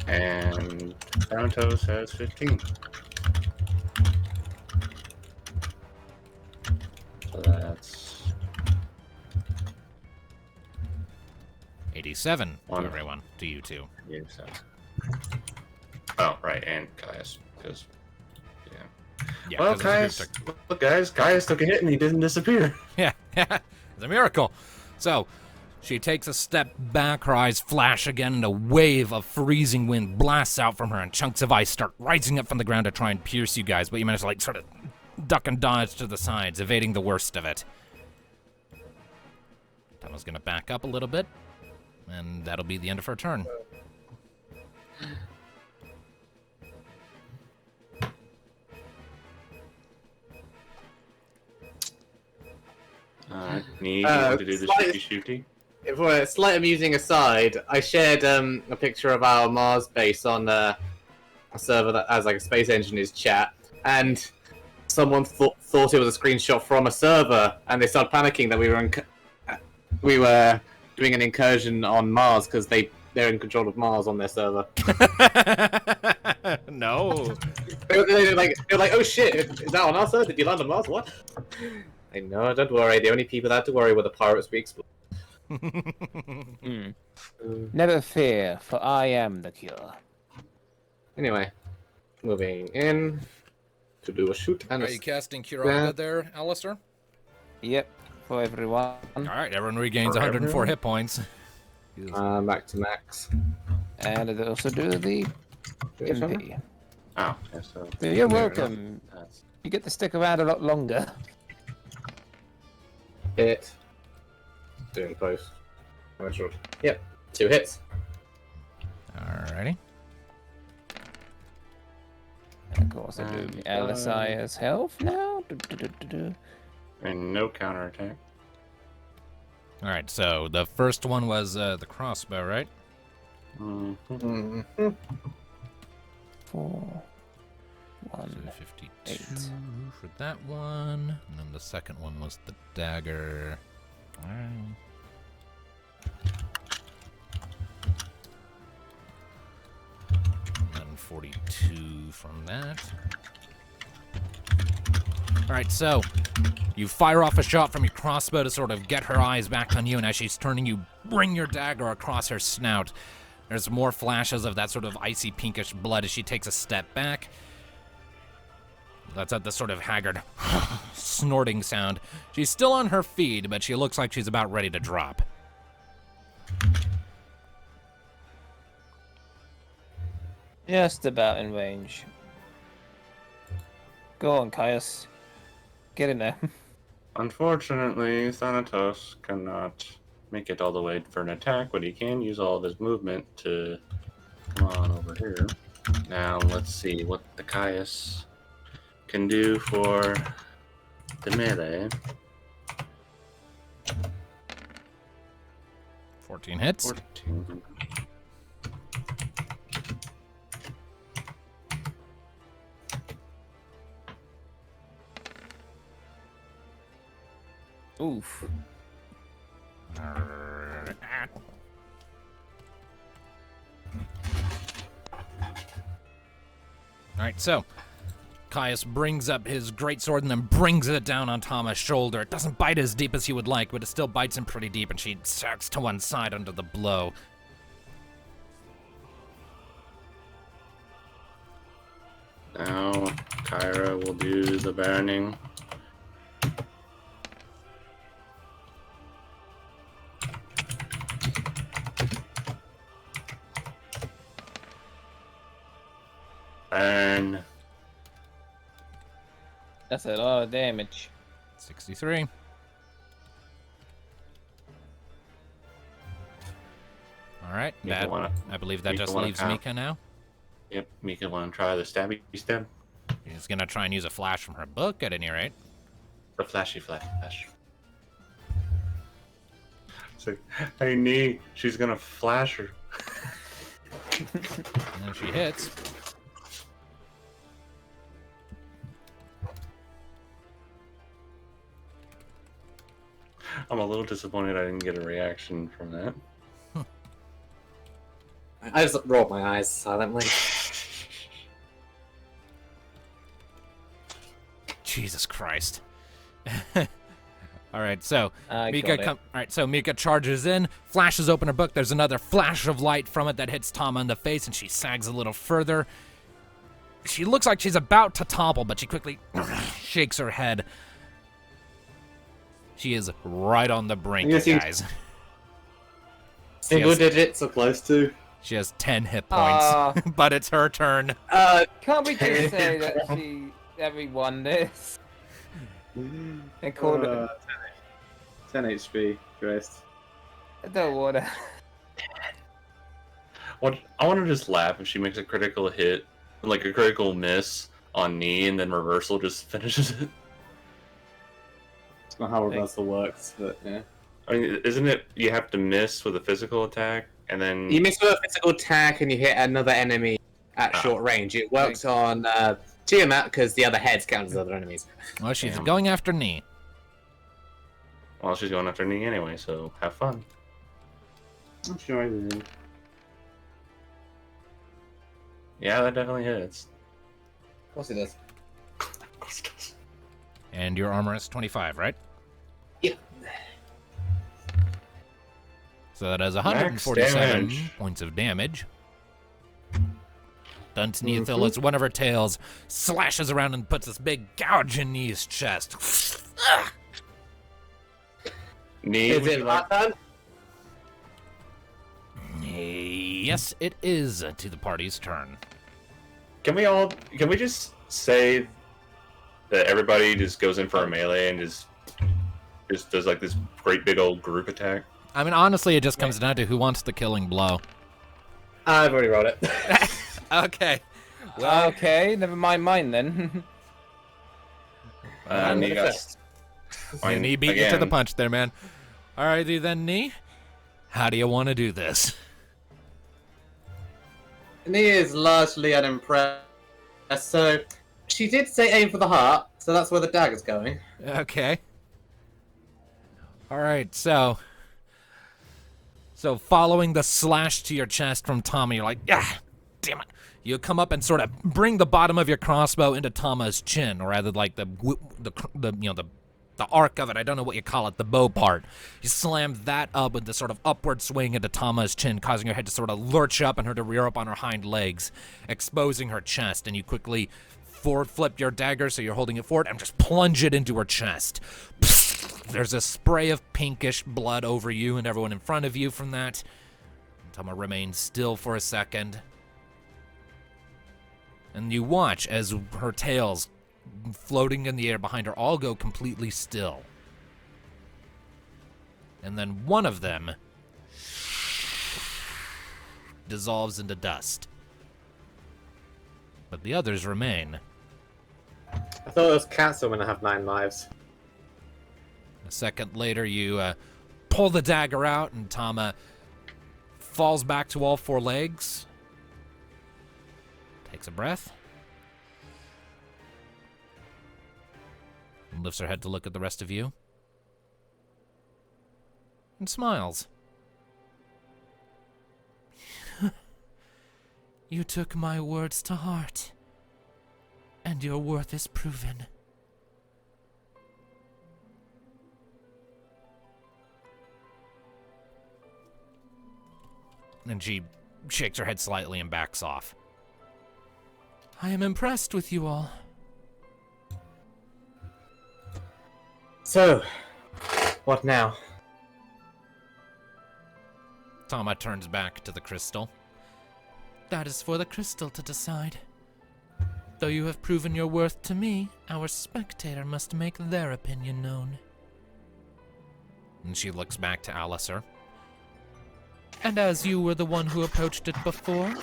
And Thanatos has 15. So that's 87 to One. everyone, to you two. 87. Oh, right, and Caius. Because, yeah. Yeah, Well, 'cause it's a Caius, group tick. look, guys, Caius took a hit and he didn't disappear. Yeah, it's a miracle. So, she takes a step back, her eyes flash again, and a wave of freezing wind blasts out from her, and chunks of ice start rising up from the ground to try and pierce you guys, but you manage to, sort of duck and dodge to the sides, evading the worst of it. Tama's gonna back up a little bit, and that'll be the end of her turn. Need to do the shooty. For a slight amusing aside, I shared a picture of our Mars base on a server that has like a space engineers chat, and someone thought it was a screenshot from a server, and they started panicking that we were doing an incursion on Mars because they're in control of Mars on their server. No. They're like, oh shit, is that on our server? Did you land on Mars? What? I know, don't worry. The only people that have to worry were the pirates we explored. Never fear, for I am the cure. Anyway, moving in to do a shoot and Are you casting Curaga there, Alistair? Yep, for everyone. Alright, everyone regains 104 hit points. back to max. And I also do the MP. Oh, yeah, so You're welcome. that's You get to stick around a lot longer. Hit. Doing post. Yep, 2 hits. Alrighty. And of course I do Alicia's health now. and no counterattack. Alright, so the first one was the crossbow, right? Mm-hmm. 4, 1, So 52 8. for that one. And then the second one was the dagger. Alright. And then 42 from that. Alright, so you fire off a shot from your crossbow to sort of get her eyes back on you, and as she's turning, you bring your dagger across her snout. There's more flashes of that sort of icy pinkish blood as she takes a step back. That's at the sort of haggard snorting sound. She's still on her feet, but she looks like she's about ready to drop. Just about in range. Go on, Caius. Get in there. Unfortunately, Thanatos cannot make it all the way for an attack, but he can use all of his movement to come on over here. Now, let's see what the Caius can do for the melee. 14 hits. 14. Oof. Alright, so Caius brings up his greatsword and then brings it down on Tama's shoulder. It doesn't bite as deep as he would like, but it still bites him pretty deep, and she sacks to one side under the blow. Now, Kyra will do the burning. Burn. That's a lot of damage. 63. Alright, Mika wanna- I believe that Mika just wanna leaves count. Mika now. Yep, Mika want to try the stabby stab? She's gonna try and use a flash from her book at any rate. The flashy flash. It's like, hey, Nee, she's gonna flash her. And she hits. I'm a little disappointed I didn't get a reaction from that. I just rolled my eyes silently. Jesus Christ. All right, so I Mika got it. all right, so Mika charges in, flashes open her book. There's another flash of light from it that hits Tama in the face, and she sags a little further. She looks like she's about to topple, but she quickly shakes her head. She is right on the brink, Yes, you- guys. Single Yes. digits or close to. She has 10 hit points, but it's her turn. Can't we just say that we won this? And call it. 10 HP, Christ. I don't wanna. What I want to just laugh if she makes a critical hit, like a critical miss on knee, and then reversal just finishes it. It's not how reversal works, but yeah. I mean, isn't it you have to miss with a physical attack, and then You miss with a physical attack and you hit another enemy at short range. It works on Tiamat because the other heads count as other enemies. Well, she's Damn. going after knee. well, she's going after knee anyway, so have fun. I'm sure I do. Yeah, that definitely hits. Of course it does. And your armor is 25, right? Yeah. So that is 147 damage. points of damage. Dunsneathil, as one of her tails slashes around and puts this big gouge in Nee's chest. Knee, Is would it you my like- turn? Yes, it is to the party's turn. Can we just say that everybody just goes in for a melee and just does like this great big old group attack? I mean, honestly, it just comes down to who wants the killing blow. I've already rolled it. Okay. Well, okay, never mind mine then. Knee got And Knee beat you to the again. punch there, man. Alrighty then, Knee. How do you want to do this? Nia is largely unimpressed, so she did say aim for the heart, so that's where the dagger's going. Okay. Alright, so following the slash to your chest from Tommy, you're like, ah, damn it. You come up and sort of bring the bottom of your crossbow into Tama's chin, or rather like the the arc of it, I don't know what you call it, the bow part. You slam that up with this sort of upward swing into Tama's chin, causing her head to sort of lurch up and her to rear up on her hind legs, exposing her chest, and you quickly forward flip your dagger so you're holding it forward and just plunge it into her chest. There's a spray of pinkish blood over you and everyone in front of you from that. Tama remains still for a second. And you watch as her tails floating in the air behind her all go completely still. And then one of them dissolves into dust. But the others remain. I thought those cats were gonna have 9 lives. A second later, you pull the dagger out, and Tama falls back to all 4 legs. Takes a breath. And lifts her head to look at the rest of you. And smiles. You took my words to heart. And your worth is proven. And she shakes her head slightly and backs off. I am impressed with you all. So, what now? Tama turns back to the crystal. That is for the crystal to decide. Though you have proven your worth to me, our spectator must make their opinion known. And she looks back to Alistair. And as you were the one who approached it before,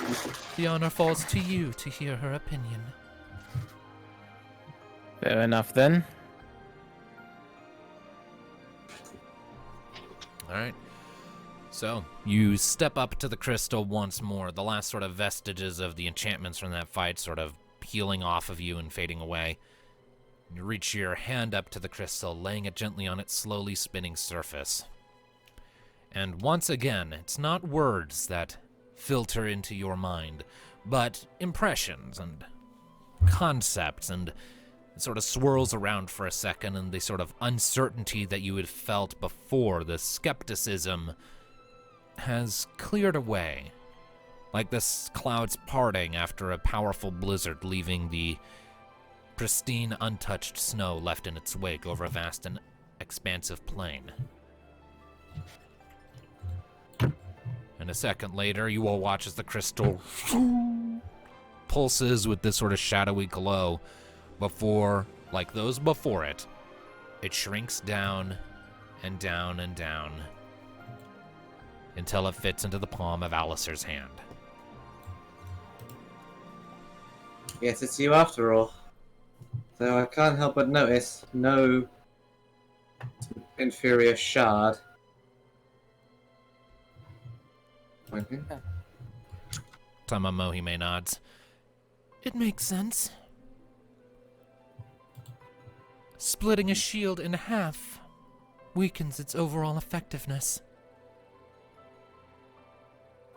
the honor falls to you to hear her opinion. Fair enough then. Alright. So, you step up to the crystal once more, the last sort of vestiges of the enchantments from that fight sort of peeling off of you and fading away. You reach your hand up to the crystal, laying it gently on its slowly spinning surface. And once again, it's not words that filter into your mind, but impressions and concepts, and it sort of swirls around for a second, and the sort of uncertainty that you had felt before, the skepticism, has cleared away. Like this clouds parting after a powerful blizzard, leaving the pristine, untouched snow left in its wake over a vast and expansive plain. And a second later, you all watch as the crystal pulses with this sort of shadowy glow before, like those before it, it shrinks down and down and down until it fits into the palm of Alistair's hand. Yes, it's you after all. Though I can't help but notice no inferior shard. Okay. Tama Mohime nods. It makes sense. Splitting a shield in half weakens its overall effectiveness.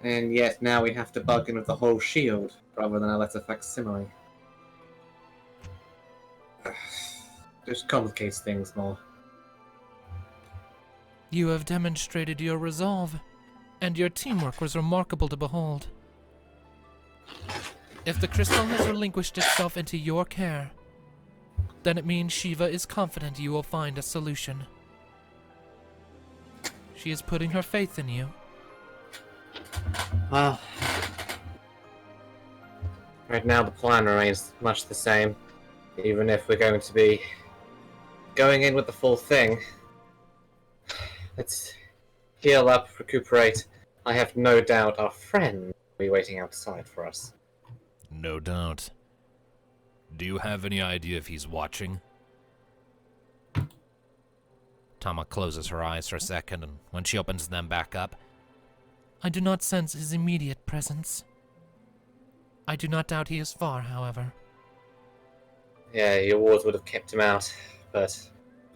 And yet now we have to bargain with the whole shield, rather than a letter facsimile. Just complicates things more. You have demonstrated your resolve, and your teamwork was remarkable to behold. If the crystal has relinquished itself into your care, then it means Shiva is confident you will find a solution. She is putting her faith in you. Well, right now the plan remains much the same. Even if we're going to be going in with the full thing. Let's heal up, recuperate. I have no doubt our friend will be waiting outside for us. No doubt. Do you have any idea if he's watching? Tama closes her eyes for a second, and when she opens them back up, I do not sense his immediate presence. I do not doubt he is far, however. Yeah, your wards would have kept him out, but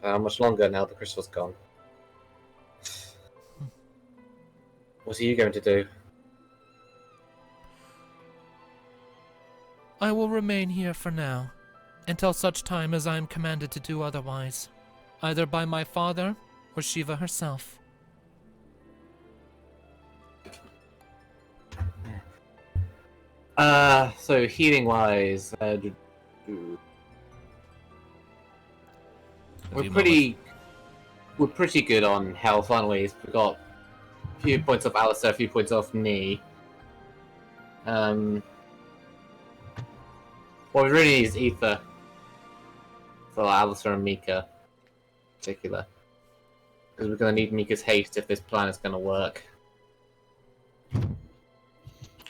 for how much longer now the crystal's gone? What are you going to do? I will remain here for now, until such time as I am commanded to do otherwise. either by my father or Shiva herself. So healing wise, A we're few pretty good on health, aren't we? We've got a few points off Alistair, a few points off me. What we really need is ether for Alistair and Mika, in particular, because we're going to need Mika's haste if this plan is going to work.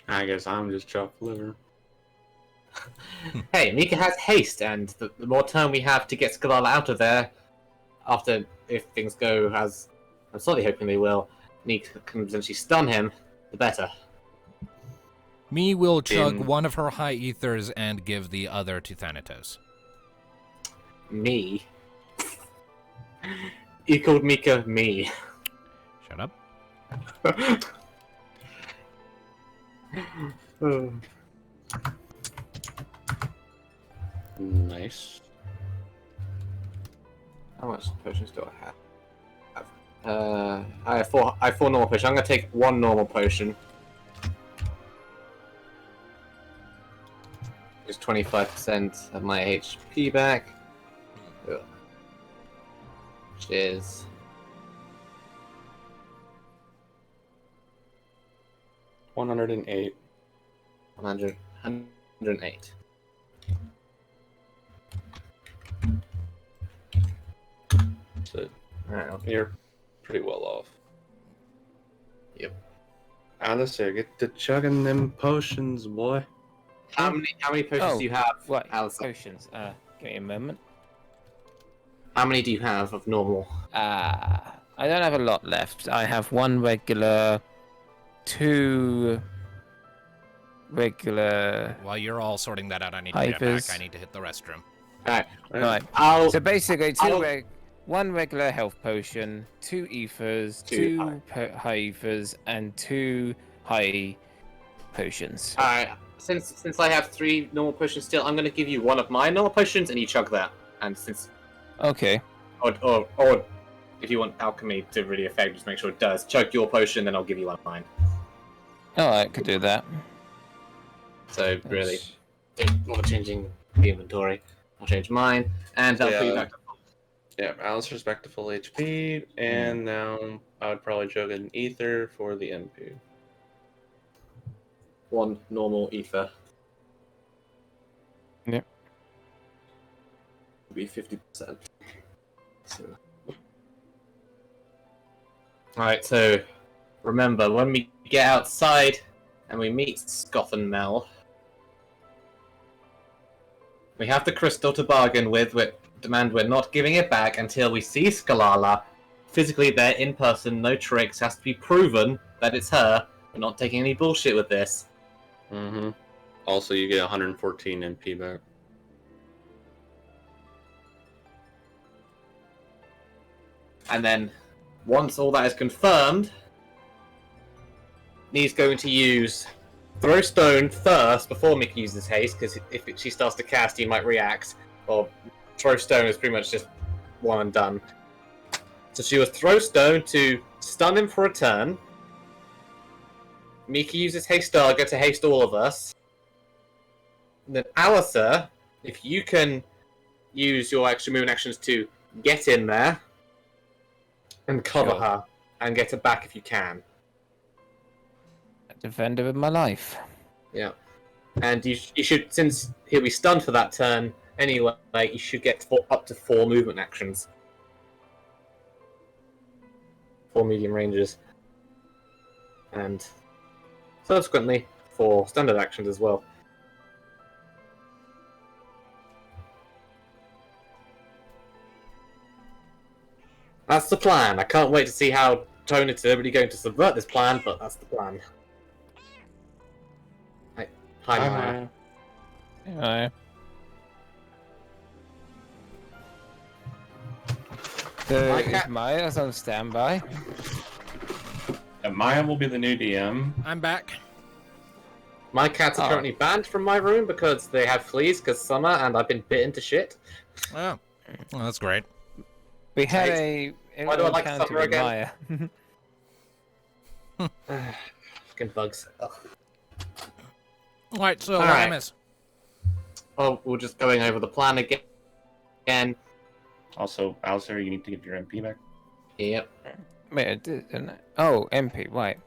I guess I'm just chopped liver. Hey, Mika has haste, and the more time we have to get Sclala out of there, after if things go as I'm slightly hoping they will, Mika can potentially stun him, the better. Me will chug In- one of her high ethers and give the other to Thanatos. Me. You called Mika me. Shut up. Nice. How much potions do I have? I have four normal potions. I'm gonna take one normal potion. It's 25% of my HP back. Ugh. Which is 108. 108. So Alright, you're pretty well off. Yep. Alistair, get to chugging them potions, boy. How many potions do you have, What? Alistair? Potions. Give me a moment. How many do you have of normal? I don't have a lot left. I have one regular, two regular. While you're all sorting that out, I need to get Hypers. back. I need to hit the restroom. Alright, Right. I'll So basically, I'll- one regular health potion, two ethers, Two two high ethers, and two high potions. Alright, since I have 3 normal potions still, I'm gonna give you one of my normal potions and you chug that. And since Okay. or if you want alchemy to really affect, just make sure it does. Chug your potion, then I'll give you one of mine. Alright, could do that. So really, not changing the inventory. I'll change mine, and I'll put you Yeah. back to Yeah, Alistair's back to full HP, and now I would probably chug an ether for the MP. one normal ether. Yep. Be 50%. Alright, so remember, when we get outside and we meet Scoff and Mel, we have the crystal to bargain with, demand we're not giving it back until we see Sclala. Physically there, in person, no tricks, has to be proven that it's her. We're not taking any bullshit with this. Mm-hmm. Also, you get 114 MP back. And then, once all that is confirmed, Nee's going to use Throw Stone first before Mickey uses haste, because if she starts to cast, he might react. Or Throw Stone is pretty much just one and done. So she will Throw Stone to stun him for a turn. Mika uses Haste Dagger to haste all of us. And then Alistair, if you can use your extra movement actions to get in there and cover Sure. her and get her back if you can. Defender with my life. Yeah. And you should, since he'll be stunned for that turn anyway, you should get up to 4 movement actions. 4 medium ranges. And subsequently, 4 standard actions as well. That's the plan. I can't wait to see how Tone is really going to subvert this plan, but that's the plan. Hi, Maya. Anyway. So My is cat- Maya's on standby? Maya will be the new DM. I'm back. My cats are Oh. currently banned from my room because they have fleas because summer and I've been bitten to shit. Oh, well, that's great. We had a Why do I like encounter summer with again? Maya. Fucking bugs. Ugh. All right, so All what I right. miss? Oh, we're just going over the plan again. Also, Alistair, you need to get your MP back. Yep. Wait, I did, didn't I? Oh, MP, right.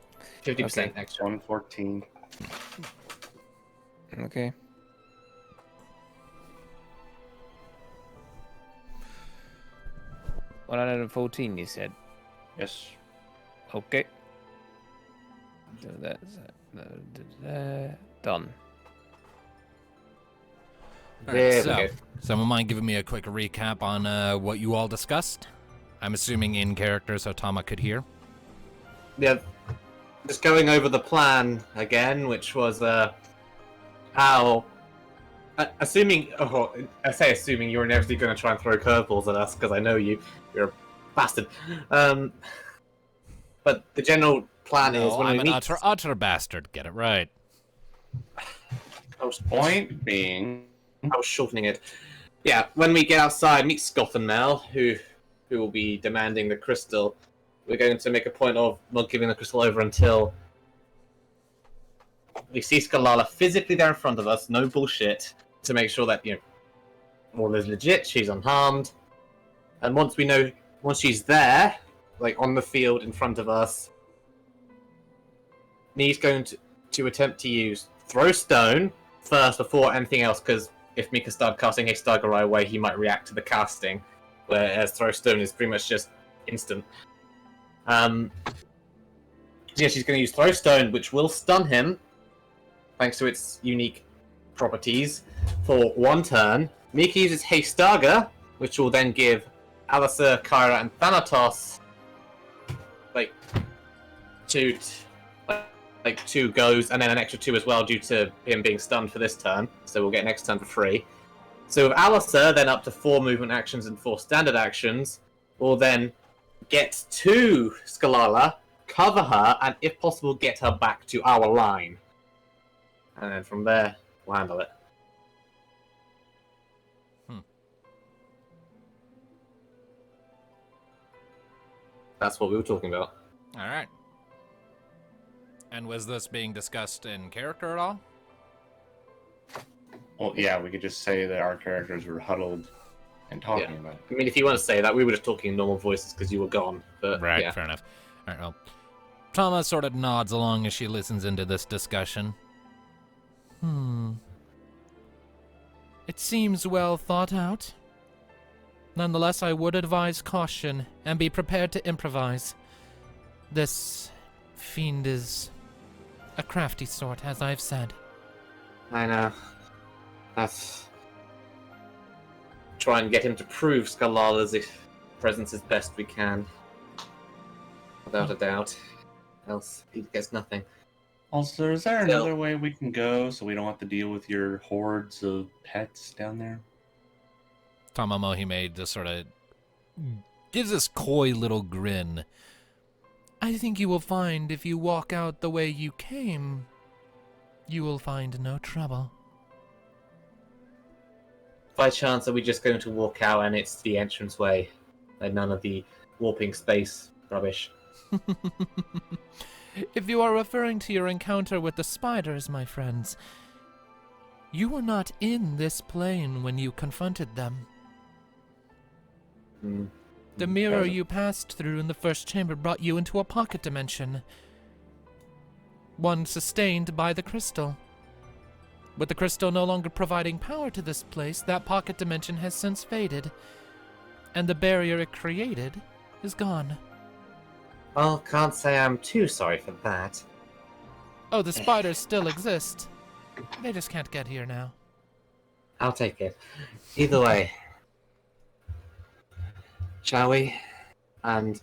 50% Okay. extra. 114. Okay. $114, you said. Yes. Okay. Done. All right, There we so, go. someone mind giving me a quick recap on what you all discussed? I'm assuming in character so Tama could hear. Yeah. Just going over the plan again, which was how. Assuming, I say assuming you're inevitably going to try and throw curveballs at us because I know you. You're a bastard. But the general plan is No, when I'm we an meet. utter bastard. Get it right. Point being, I was shortening it. Yeah, when we get outside, meet Scothenmel, who will be demanding the crystal. We're going to make a point of not giving the crystal over until we see Sclala physically there in front of us, no bullshit, to make sure that, all is legit, she's unharmed. And once she's there, like on the field in front of us, Nee's going to attempt to use Throw Stone first before anything else, because if Mika started casting Haste Dagger right away, he might react to the casting, whereas Throw Stone is pretty much just instant. So yeah, she's going to use Throw Stone, which will stun him, thanks to its unique properties, for 1 turn. Mika uses Haste Dagger, which will then give Alyssa, Kyra, and Thanatos two goes, and then an extra 2 as well due to him being stunned for this turn. So we'll get next turn for free. So with Alyssa, then up to 4 movement actions and 4 standard actions, we'll then get to Sclala, cover her, and if possible, get her back to our line. And then from there, we'll handle it. That's what we were talking about. All right. And was this being discussed in character at all? well, yeah, we could just say that our characters were huddled and talking about it. I mean, if you want to say that, we were just talking in normal voices because you were gone. But Right, yeah. fair enough. All right, well, Tama sort of nods along as she listens into this discussion. It seems well thought out. Nonetheless, I would advise caution and be prepared to improvise. This fiend is a crafty sort, as I've said. I know. That's try and get him to prove Sclala's presence as best we can. Without a doubt. Else he gets nothing. Also, is there So- another way we can go so we don't have to deal with your hordes of pets down there? Tama Mohime just sort of gives this coy little grin. I think you will find if you walk out the way you came, you will find no trouble. By chance, are we just going to walk out and it's the entranceway and none of the warping space rubbish? If you are referring to your encounter with the spiders, my friends, you were not in this plane when you confronted them. The mirror you passed through in the first chamber brought you into a pocket dimension. One sustained by the crystal. With the crystal no longer providing power to this place, that pocket dimension has since faded, and the barrier it created is gone. Well, can't say I'm too sorry for that. Oh, the spiders still exist. They just can't get here now. I'll take it. Either way. Shall we? And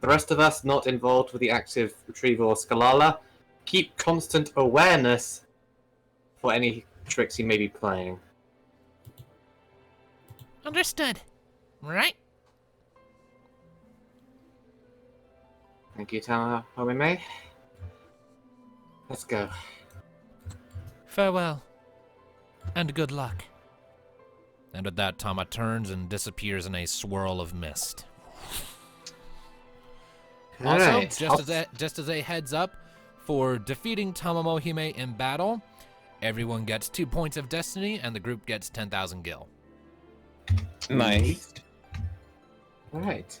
the rest of us not involved with the active retrieval of Sclala, keep constant awareness for any tricks he may be playing. Understood. Right? Thank you, Tama Homime. Let's go. Farewell. And good luck. And with that, Tama turns and disappears in a swirl of mist. Also, Alright, just as a heads up, for defeating Tomomohime in battle, everyone gets 2 points of destiny, and the group gets 10,000 gil. Nice. Alright.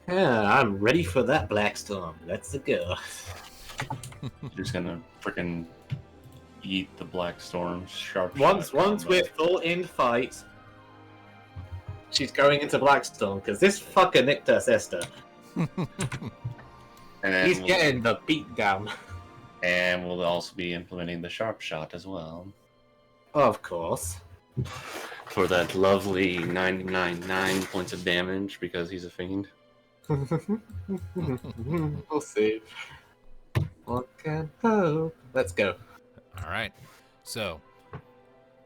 Yeah, I'm ready for that Black Storm. Let's go. Just gonna freaking eat the Black Storm sharp. Once we're full in fight, she's going into Blackstorm because this fucker nicked us, Esther. and He's getting the beat down. And we'll also be implementing the sharp shot as well. Of course. For that lovely 999 points of damage because he's a fiend. We'll see. What can hope? Let's go. All right. So,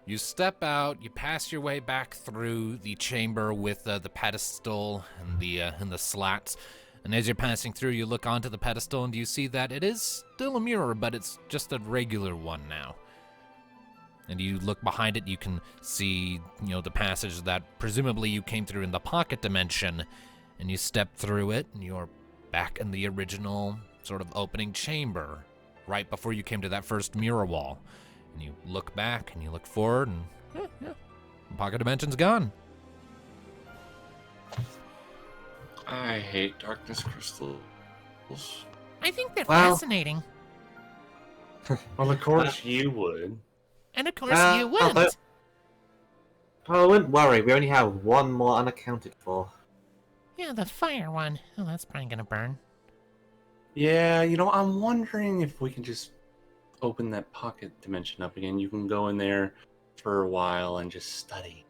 you step out, you pass your way back through the chamber with the pedestal and the slats. And as you're passing through, you look onto the pedestal and you see that it is still a mirror, but it's just a regular one now. And you look behind it, you can see, the passage that presumably you came through in the pocket dimension. And you step through it, and you're back in the original sort of opening chamber, right before you came to that first mirror wall. And you look back, and you look forward, and the pocket dimension's gone. I hate darkness crystals. I think they're Well- fascinating. Well, of course you would. And of course you wouldn't. Oh, wouldn't worry. We only have one more unaccounted for. Yeah, the fire one. Oh, that's probably gonna burn. Yeah, I'm wondering if we can just open that pocket dimension up again. You can go in there for a while and just study.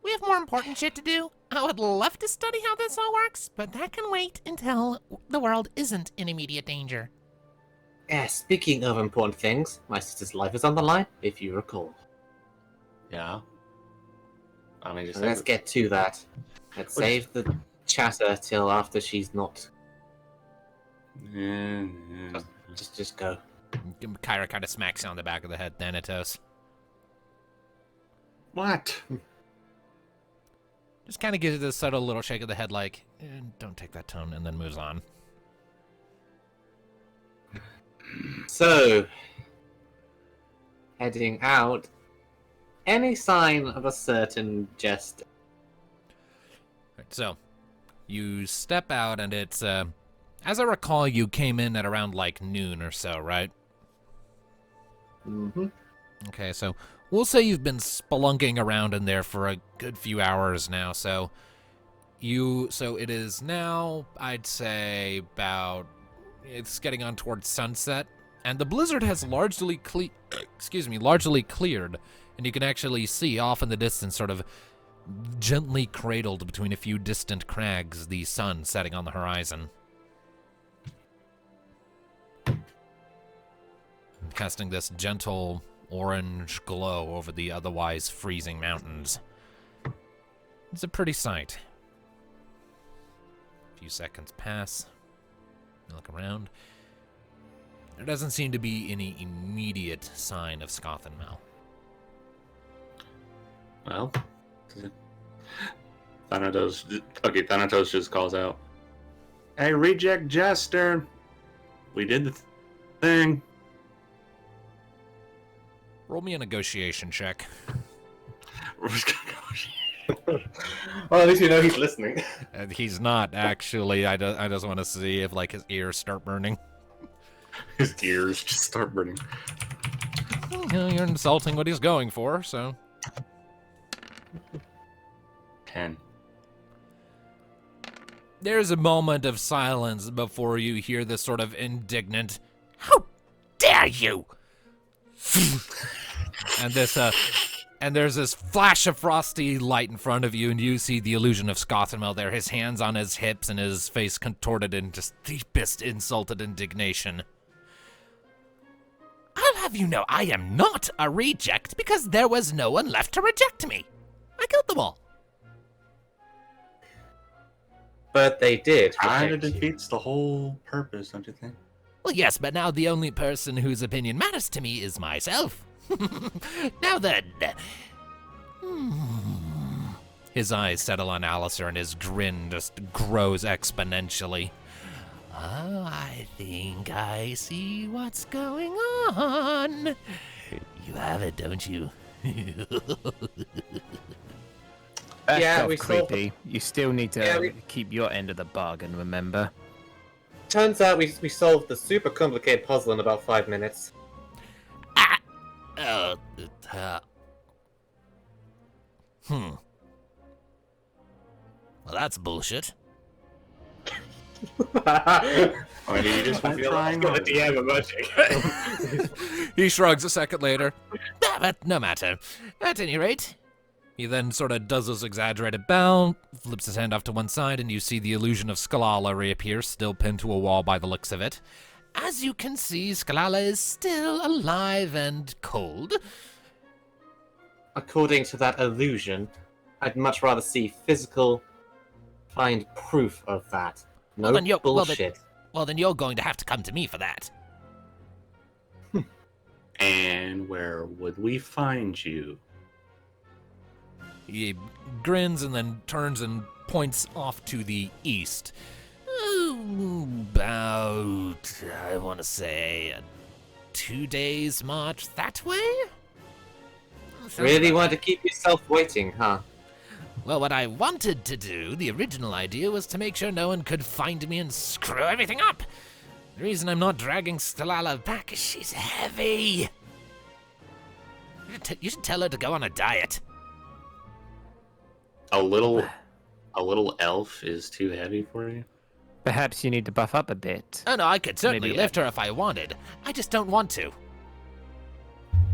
We have more important shit to do. I would love to study how this all works, but that can wait until the world isn't in immediate danger. Yeah, speaking of important things, my sister's life is on the line, if you recall. Yeah. I mean, just Let's get to that. Let's save the chatter till after she's not. Just go. Kyra kind of smacks you on the back of the head, Thanatos. What? Just kind of gives you this subtle little shake of the head like, don't take that tone, and then moves on. So, heading out. Any sign of a certain jest? Right, so, you step out, and it's, as I recall, you came in at around, like, noon or so, right? Mm-hmm. Okay, so we'll say you've been spelunking around in there for a good few hours now, so it is now, I'd say, it's getting on towards sunset, and the blizzard has largely cleared, and you can actually see off in the distance, sort of gently cradled between a few distant crags, the sun setting on the horizon. Casting this gentle orange glow over the otherwise freezing mountains. It's a pretty sight. A few seconds pass. You look around. There doesn't seem to be any immediate sign of Scothenmel. Well, Thanatos just calls out, "Hey, reject jester! We did the thing." Roll me a negotiation check. Well, at least you know he's listening. And he's not, actually. I just want to see if, like, his ears start burning. His ears just start burning. You're insulting what he's going for, so... 10. There's a moment of silence before you hear this sort of indignant, How dare you! and there's this flash of frosty light in front of you, and you see the illusion of Scottenmel there, his hands on his hips and his face contorted in just deepest insulted indignation. I'll have you know I am not a reject because there was no one left to reject me. I killed them all. But they did. Kind of reject you. defeats the whole purpose, don't you think? Well, yes, but now the only person whose opinion matters to me is myself. Now then. His eyes settle on Alistair, and his grin just grows exponentially. Oh, I think I see what's going on. You have it, don't you? Back Yeah, off, we solved creepy. You still need to Yeah, we- keep your end of the bargain, remember? Turns out we solved the super complicated puzzle in about 5 minutes. Uh, Well, that's bullshit. Or do you just feel like Got the DM emerging. He shrugs a second later. But no matter. At any rate, he then sort of does this exaggerated bow, flips his hand off to one side, and you see the illusion of Sclala reappear, still pinned to a wall by the looks of it. As you can see, Sclala is still alive and cold. According to that illusion, I'd much rather see physical, find proof of that. No Well, then you're- well, then- bullshit. Well, then you're going to have to come to me for that. And where would we find you? He grins and then turns and points off to the east. About, I want to say, 2 days march that way? Sounds Really about wanted to right. keep yourself waiting, huh? Well, what I wanted to do, the original idea, was to make sure no one could find me and screw everything up. The reason I'm not dragging Sclala back is she's heavy. You should tell her to go on a diet. A little elf is too heavy for you? Perhaps you need to buff up a bit. Oh no, I could certainly Maybe, lift her if I wanted. I just don't want to.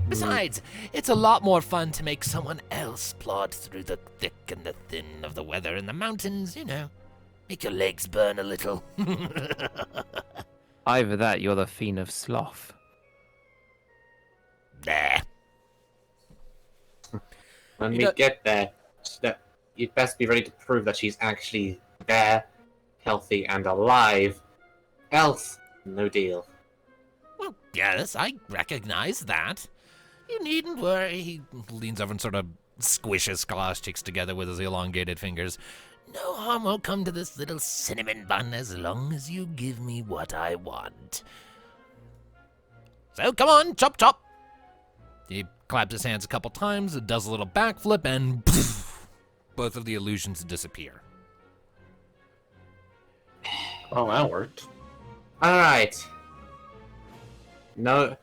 Besides, it's a lot more fun to make someone else plod through the thick and the thin of the weather in the mountains, you know. Make your legs burn a little. Either that, you're the fiend of sloth. Nah. When You we know- get there, you'd best be ready to prove that she's actually there, healthy and alive. Else, no deal. Well, yes, I recognize that. You needn't worry. He leans over and sort of squishes Sclala's cheeks together with his elongated fingers. No harm will come to this little cinnamon bun as long as you give me what I want. So come on, chop chop. He claps his hands a couple times, does a little backflip, and both of the illusions disappear. Oh, that worked. Alright. No,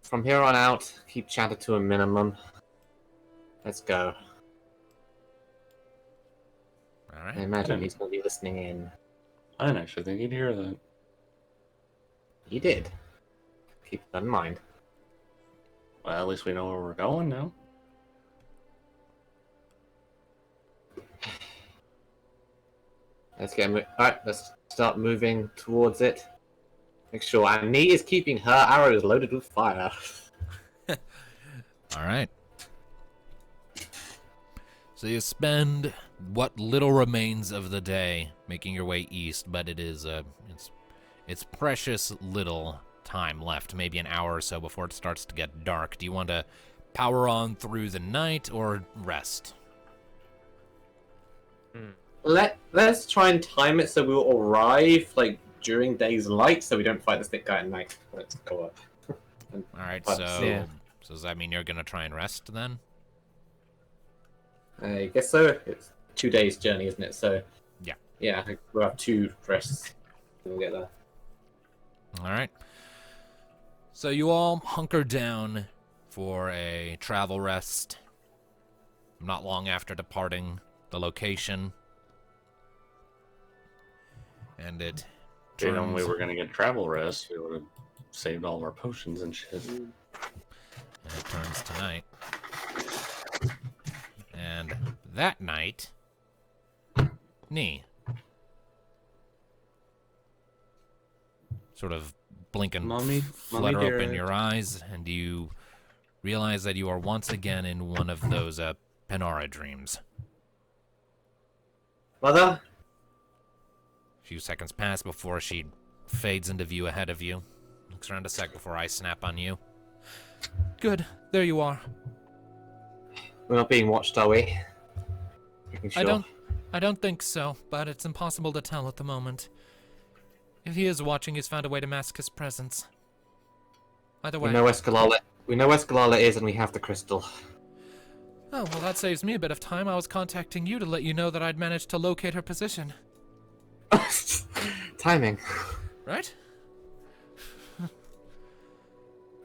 from here on out, keep chatter to a minimum. Let's go. All I right. imagine he's going to be listening in. I didn't actually think you'd hear that. He did. Keep that in mind. Well, at least we know where we're going now. Let's get alright, let's start moving towards it. Make sure Annie is keeping her arrows loaded with fire. All right. So you spend what little remains of the day making your way east, but it is it's precious little time left, maybe an hour or so before it starts to get dark. Do you want to power on through the night or rest? Let's try and time it so we'll arrive like during day's light, so we don't fight this thick guy at night. Let's go up. All right. But- So Yeah. so does that mean you're gonna try and rest then? I guess so. It's 2 days journey, isn't it? So Yeah. yeah, we'll have 2 rests. We'll get there. All right. So you all hunker down for a travel rest. Not long after departing the location. And it If we known we turns- were going to get travel rest, we would have saved all of our potions and shit. and it turns to night. And that night, Nee. Sort of blink and Mommy, flutter Mommy open dear. your eyes, and you realize that you are once again in one of those Penara dreams. Mother? A few seconds pass before she fades into view ahead of you. Looks around a sec before I snap on you. Good, there you are. We're not being watched, are we? Making sure. I don't think so, but it's impossible to tell at the moment. If he is watching, he's found a way to mask his presence. Either way. We know where Sclala is, and we have the crystal. Oh, well, that saves me a bit of time. I was contacting you to let you know that I'd managed to locate her position. Timing. Right?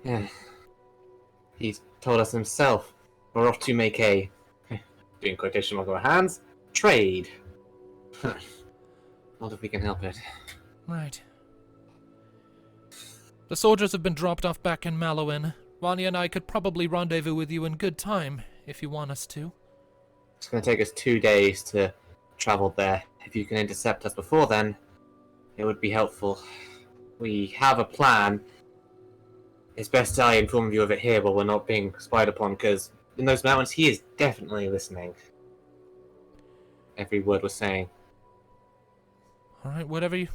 Yeah. He's told us himself. We're off to make a, doing quotation mark with our hands, trade. Not if we can help it. Right. The soldiers have been dropped off back in Malowin. Rania and I could probably rendezvous with you in good time, if you want us to. It's going to take us 2 days to travel there. If you can intercept us before then, it would be helpful. We have a plan. It's best I inform you of it here while we're not being spied upon, because in those mountains he is definitely listening. Every word we're saying. Alright, whatever you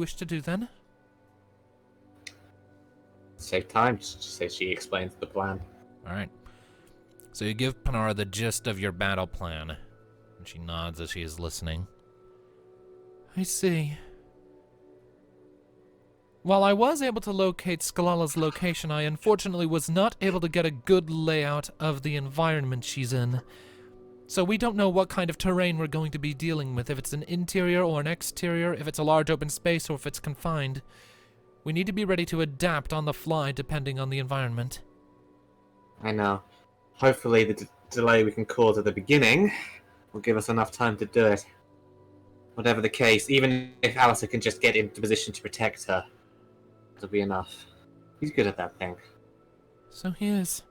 wish to do then. Save time, just say she explains the plan. Alright. So you give Panara the gist of your battle plan. And she nods as she is listening. I see. While I was able to locate Sclala's location, I unfortunately was not able to get a good layout of the environment she's in. So we don't know what kind of terrain we're going to be dealing with, if it's an interior or an exterior, if it's a large open space or if it's confined. We need to be ready to adapt on the fly depending on the environment. I know. Hopefully the delay we can cause at the beginning will give us enough time to do it. Whatever the case, even if Alistair can just get into position to protect her, it'll be enough. He's good at that thing. So he is.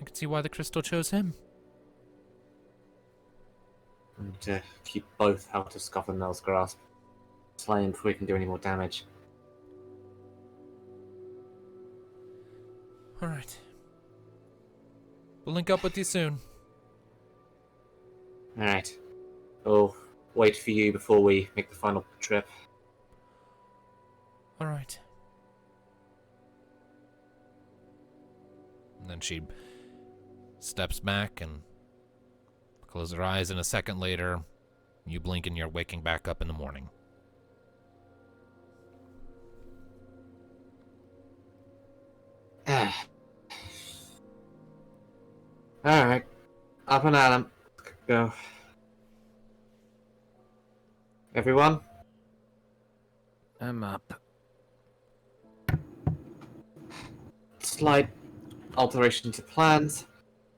I can see why the crystal chose him. And to keep both out of Scotland's grasp. Slay him before we can do any more damage. Alright. We'll link up with you soon. Alright. We'll wait for you before we make the final trip. Alright. And then she steps back and closes her eyes, and a second later, you blink and you're waking back up in the morning. Alright. Up and at 'em. Go. Everyone? I'm up. Slight alteration to plans.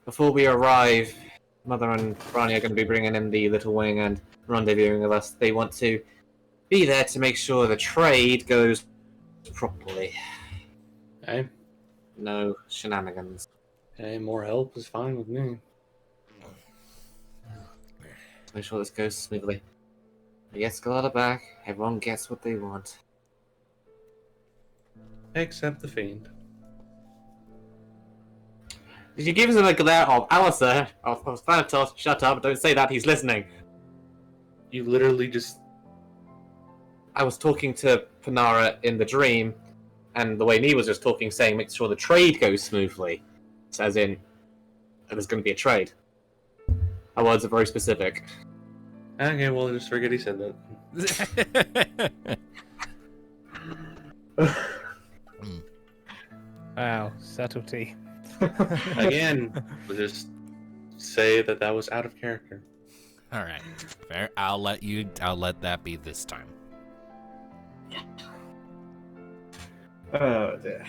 Before we arrive, Mother and Rani are going to be bringing in the little wing and rendezvousing with us. They want to be there to make sure the trade goes properly. Hey, No shenanigans. hey, more help is fine with me. Make sure this goes smoothly. We get Sclala back, everyone gets what they want. Except the fiend. Did you give us a glare of Alistair? I was trying to tell us, shut up, don't say that, he's listening. You literally just... I was talking to Panara in the dream, and the way Nee was just talking, saying make sure the trade goes smoothly. So as in, there's going to be a trade. Our words are very specific. Okay, well, just forget he said that. Wow, subtlety. Again, we'll just say that that was out of character. Alright. Fair. I'll let that be this time. Oh dear.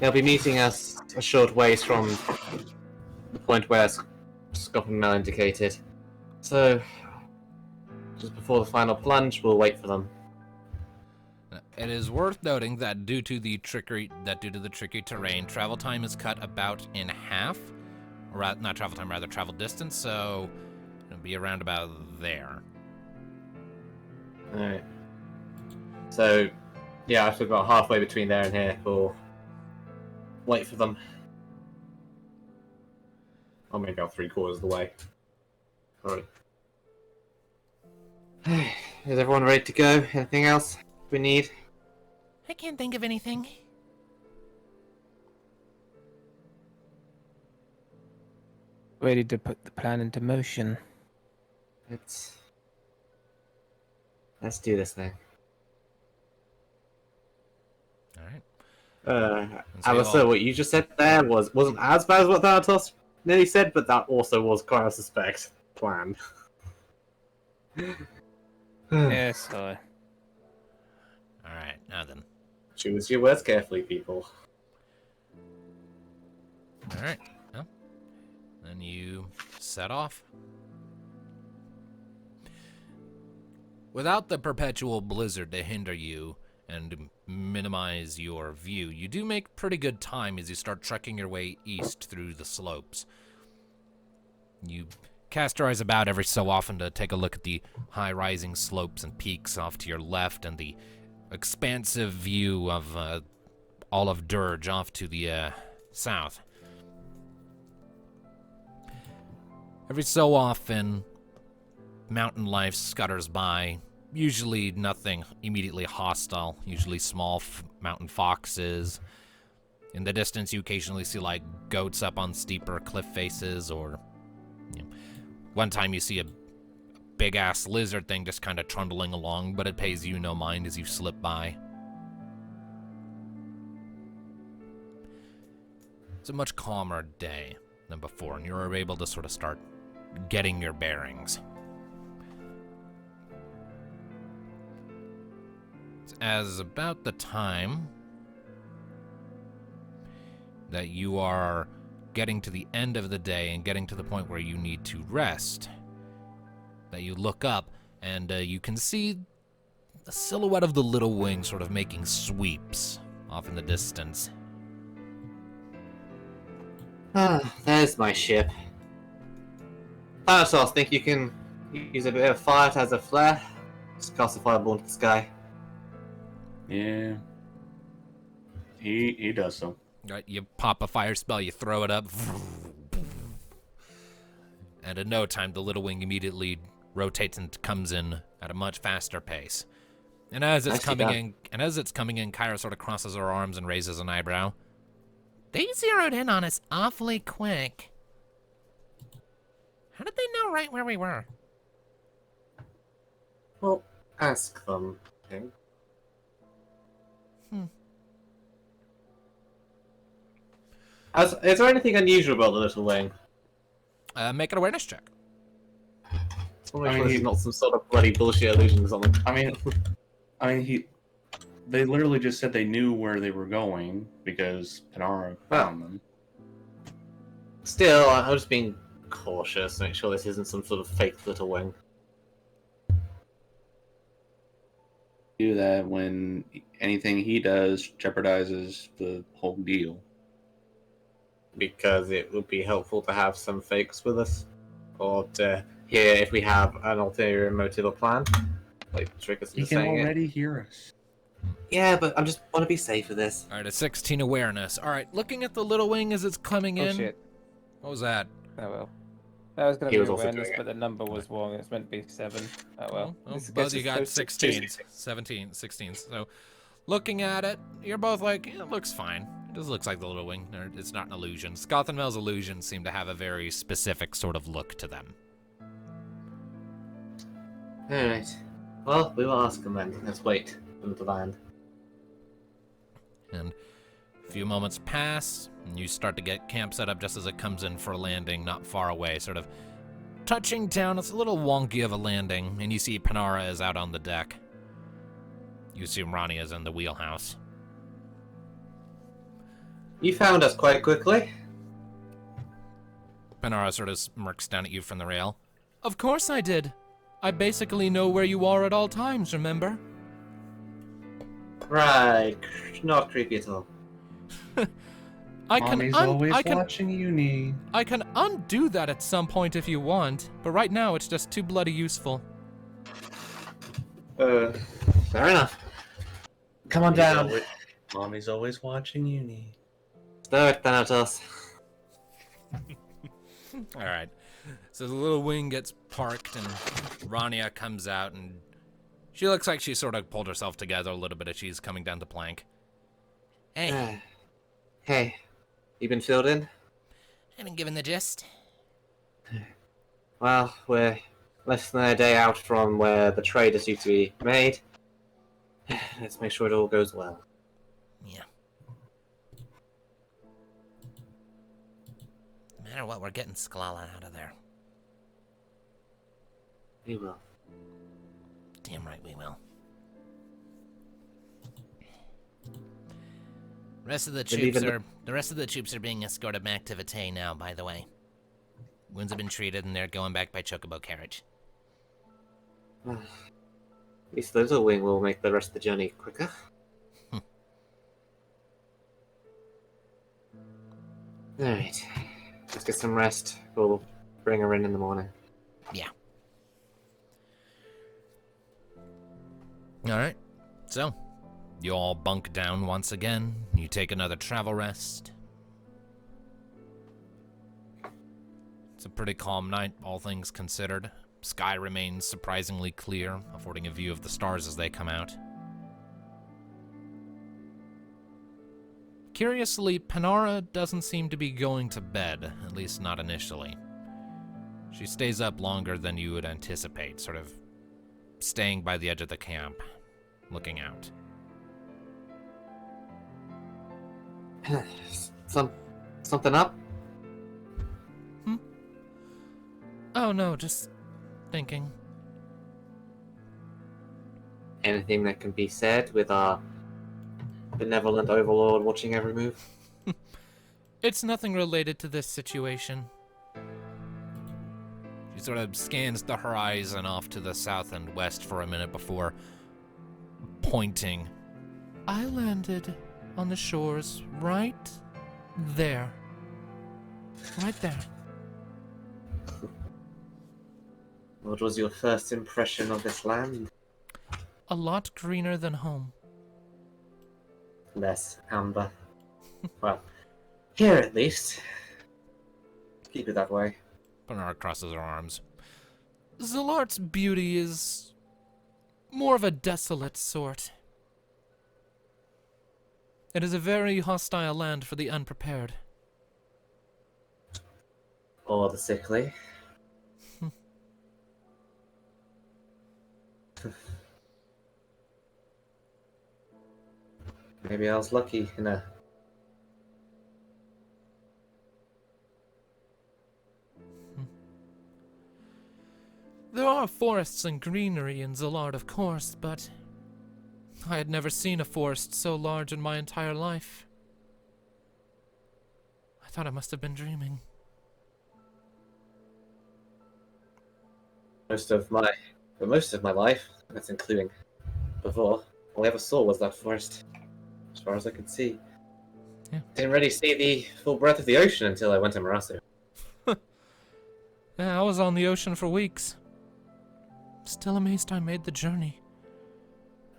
They'll be meeting us a short ways from the point where Scotland Mel indicated. So, just before the final plunge, we'll wait for them. It is worth noting that due to the tricky terrain, travel time is cut about in half. Or not travel time, rather travel distance, so it'll be around about there. Alright. So, yeah, I've got halfway between there and here. We'll wait for them. I'll make out 3/4 of the way. Alright. Is everyone ready to go? Anything else we need? I can't think of anything. ready to put the plan into motion. Let's do this thing. All right. And so you Alistair, all- what you just said there wasn't as bad as what Thanatos nearly said, but that also was quite a suspect plan. Yes, I. All right. Now then. Choose your words carefully, people. All right. Well, then you set off. Without the perpetual blizzard to hinder you and minimize your view, you do make pretty good time as you start trekking your way east through the slopes. You cast your eyes about every so often to take a look at the high-rising slopes and peaks off to your left and the expansive view of all of Dirge off to the south. Every so often, mountain life scutters by, usually nothing immediately hostile, usually small mountain foxes. In the distance, you occasionally see like goats up on steeper cliff faces, or one time you see a big-ass lizard thing just kind of trundling along, but it pays you no mind as you slip by. It's a much calmer day than before, and you're able to sort of start getting your bearings. It's as about the time that you are getting to the end of the day and getting to the point where you need to rest, that you look up and you can see the silhouette of the Little Wing sort of making sweeps off in the distance. There's my ship. Thanatos, think you can use a bit of fire as a flare? Just cast a fireball into the sky. Yeah. He does so. Right, you pop a fire spell, you throw it up, and in no time the Little Wing immediately rotates and comes in at a much faster pace. And as it's coming in, Kyra sort of crosses her arms and raises an eyebrow. They zeroed in on us awfully quick. How did they know right where we were? Well, ask them. Okay. Is there anything unusual about the Little Wing? Make an awareness check. He's not some sort of bloody bullshit illusion or something. They literally just said they knew where they were going because Panara found them. Still, I'm just being cautious to make sure this isn't some sort of fake Little Wing. Do that when anything he does jeopardizes the whole deal. Because it would be helpful to have some fakes with us, or to hear if we have an ulterior motive or plan. Like trick us He into can saying already hear us. Yeah, but I just want to be safe with this. All right, a 16 awareness. All right, looking at the Little Wing as it's coming in. Oh shit. What was that? Oh well. That was going He to was be also awareness, doing it. but the number was wrong. It's meant to be 7. Oh well. This Both gets you us got close to 16s, 17, 16s. So, looking at it, you're both like, it looks fine. It just looks like the Little Wing. It's not an illusion. Scothenmel's illusions seem to have a very specific sort of look to them. Alright. Well, we will ask them then. Let's wait for them to land. And a few moments pass, and you start to get camp set up just as it comes in for a landing not far away, sort of touching down. It's a little wonky of a landing, and you see Panara is out on the deck. You assume Ronnie is in the wheelhouse. You found us quite quickly. Panara sort of smirks down at you from the rail. Of course I did. I basically know where you are at all times, remember? Right. Not creepy at all. Mommy's always watching uni. I can undo that at some point if you want, but right now it's just too bloody useful. Fair enough. Come on down. Mommy's always watching uni. Start, Thanatos. All right. So the Little Wing gets parked, and Rania comes out, and she looks like she sort of pulled herself together a little bit as she's coming down the plank. Hey, Hey. You been filled in? I've been given the gist. Well, we're less than a day out from where the trade is due to be made. Let's make sure it all goes well. Yeah. No matter what, we're getting Sclala out of there. We will. Damn right we will. The rest of the troops are being escorted back to Vitae now, by the way. Wounds have been treated and they're going back by chocobo carriage. At least the little wing will make the rest of the journey quicker. Alright. Let's get some rest. We'll bring her in the morning. Yeah. Alright. So, you all bunk down once again. You take another travel rest. It's a pretty calm night, all things considered. Sky remains surprisingly clear, affording a view of the stars as they come out. Curiously, Panara doesn't seem to be going to bed, at least not initially. She stays up longer than you would anticipate, sort of staying by the edge of the camp, looking out. Something up? Oh no, just thinking. Anything that can be said with our benevolent overlord watching every move? It's nothing related to this situation. She sort of scans the horizon off to the south and west for a minute before pointing. I landed on the shores right there. Right there. What was your first impression of this land? A lot greener than home. Less amber. Well, here at least. Keep it that way. Bernard crosses her arms. Zalart's beauty is more of a desolate sort. It is a very hostile land for the unprepared. Or the sickly. Maybe I was lucky in a... There are forests and greenery in Zalard, of course, but I had never seen a forest so large in my entire life. I thought I must have been dreaming. Most of my life, that's including before, all I ever saw was that forest. As far as I could see. Yeah. Didn't really see the full breadth of the ocean until I went to Marasu. Yeah, I was on the ocean for weeks. Still amazed I made the journey.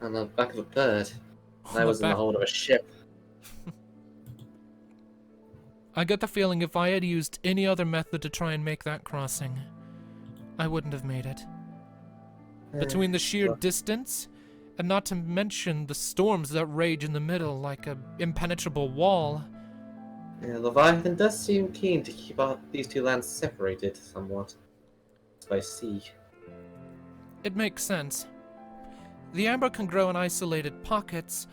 On the back of a bird. On I the was in the back- hold of a ship. I get the feeling if I had used any other method to try and make that crossing, I wouldn't have made it. Between the sheer well- distance, and not to mention the storms that rage in the middle like a impenetrable wall. Yeah, Leviathan does seem keen to keep these two lands separated somewhat. By sea. It makes sense. The amber can grow in isolated pockets,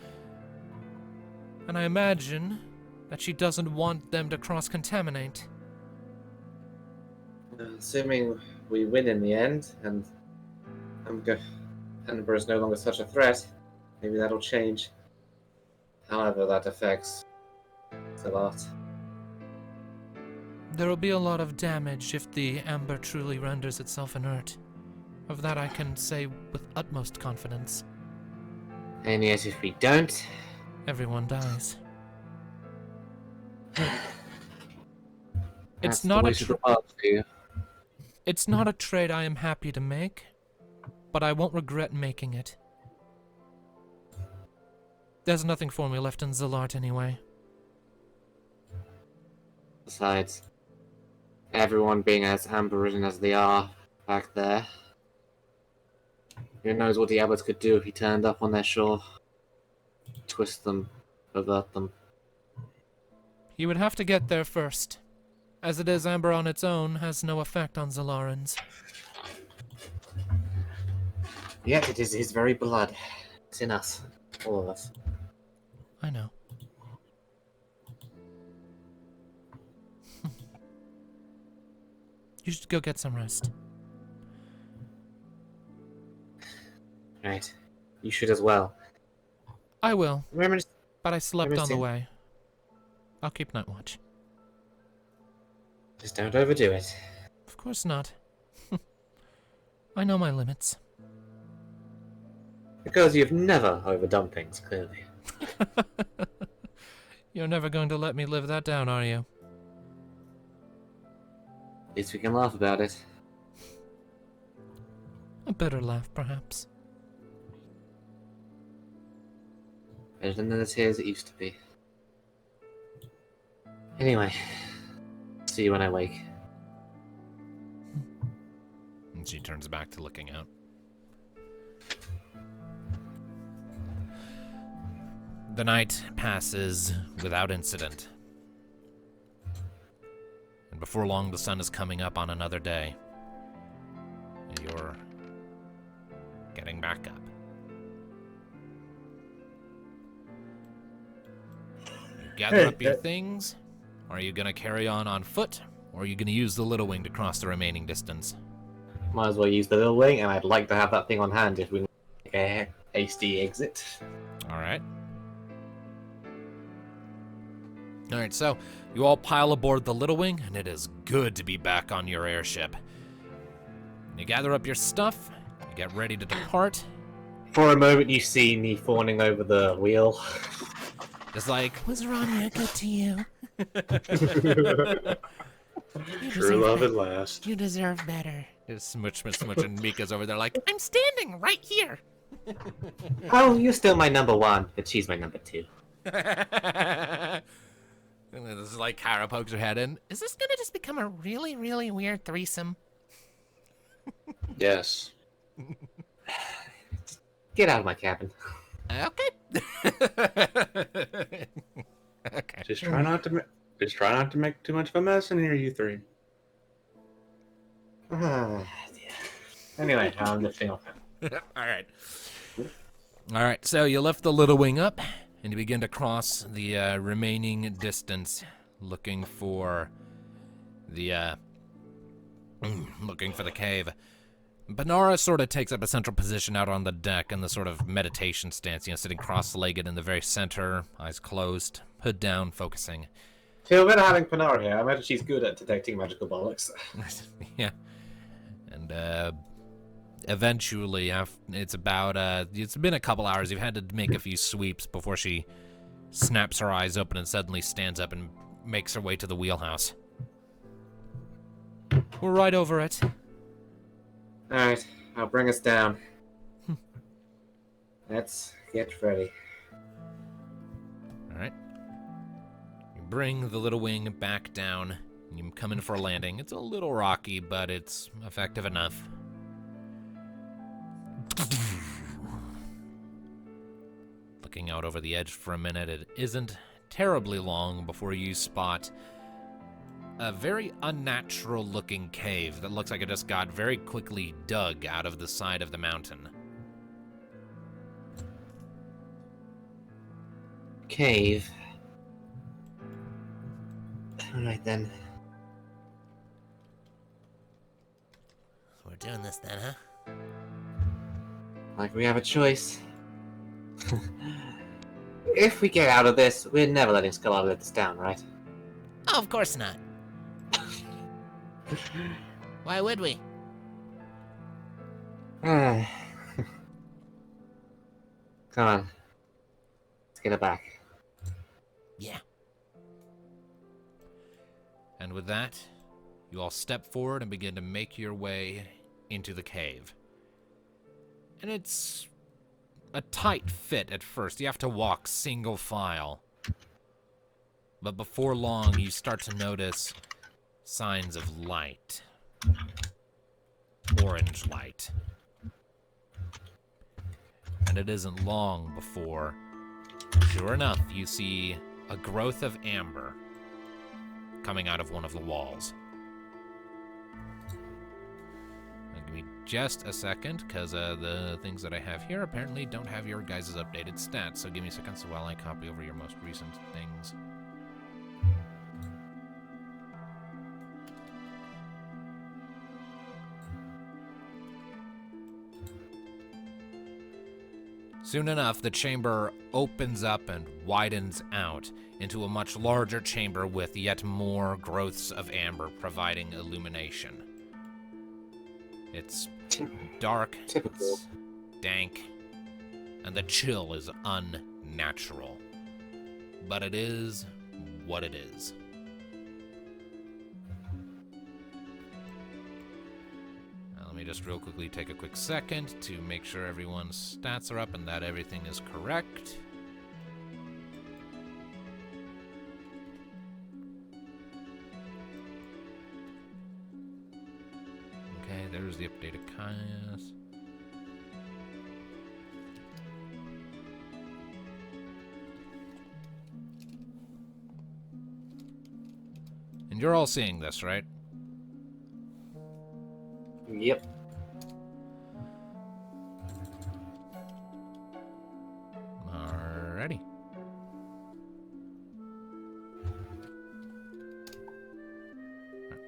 and I imagine that she doesn't want them to cross-contaminate. Assuming we win in the end, and Amber is no longer such a threat, maybe that'll change. However, that affects a lot. There will be a lot of damage if the amber truly renders itself inert. Of that I can say with utmost confidence. And yet, if we don't, Everyone dies. that's It's not the a way to the path for you. It's not a trade I am happy to make, but I won't regret making it. There's nothing for me left in Zalart anyway. Besides, everyone being as amber-ridden as they are back there, who knows what the Abbots could do if he turned up on their shore? Twist them, pervert them. He would have to get there first. As it is, amber on its own has no effect on Zalarans. Yet it is his very blood. It's in us. All of us. I know. You should go get some rest. Right. You should as well. I will, Remember to... but I slept on the Everything- way. I'll keep night watch. Just don't overdo it. Of course not. I know my limits. Because you've never overdone things, clearly. You're never going to let me live that down, are you? At least we can laugh about it. A bitter laugh, perhaps. Better than the tears it used to be. Anyway. See you when I wake. And she turns back to looking out. The night passes without incident. And before long, the sun is coming up on another day. And you're getting back up. You gather up your things. Are you going to carry on foot? Or are you going to use the Little Wing to cross the remaining distance? Might as well use the little wing, and I'd like to have that thing on hand if we make a hasty exit. Alright. Alright, so you all pile aboard the Little Wing, and it is good to be back on your airship. You gather up your stuff, you get ready to depart. For a moment, you see me fawning over the wheel. Just like, was Rania good to you? You True deserve love better. at last. You deserve better. Just smooch, and Mika's over there like, I'm standing right here. Oh, you're still my number one, but she's my number two. And this is like Kara pokes her head in. Is this gonna just become a really, really weird threesome? Yes. Get out of my cabin. Okay. Okay. Just try not to make too much of a mess in here, you three. Anyway, I'm lifting off. All right. So you lift the Little Wing up, and you begin to cross the remaining distance, looking for the cave. Banara sort of takes up a central position out on the deck in the sort of meditation stance, sitting cross-legged in the very center, eyes closed, hood down, focusing. Feel better having Panara here. I imagine she's good at detecting magical bollocks. Yeah. And eventually, it's been a couple hours. You've had to make a few sweeps before she snaps her eyes open and suddenly stands up and makes her way to the wheelhouse. We're right over it. Alright, I'll bring us down. Let's get ready. All right. You bring the Little Wing back down. And you come in for a landing. It's a little rocky, but it's effective enough. Looking out over the edge for a minute, it isn't terribly long before you spot a very unnatural-looking cave that looks like it just got very quickly dug out of the side of the mountain. Cave. Alright then. We're doing this then, huh? Like we have a choice. If we get out of this, we're never letting Sclala let us down, right? Oh, of course not. Why would we? Come on. Let's get it back. Yeah. And with that, you all step forward and begin to make your way into the cave. And it's a tight fit at first. You have to walk single file. But before long, you start to notice signs of light. Orange light. And it isn't long before, sure enough, you see a growth of amber coming out of one of the walls. Give me just a second, because the things that I have here apparently don't have your guys' updated stats, so give me a second while I copy over your most recent things. Soon enough, the chamber opens up and widens out into a much larger chamber with yet more growths of amber providing illumination. It's dark, it's dank, and the chill is unnatural. But it is what it is. Let me just real quickly take a quick second to make sure everyone's stats are up and that everything is correct. Okay, there's the updated Caius. And you're all seeing this, right? Yep. Alrighty.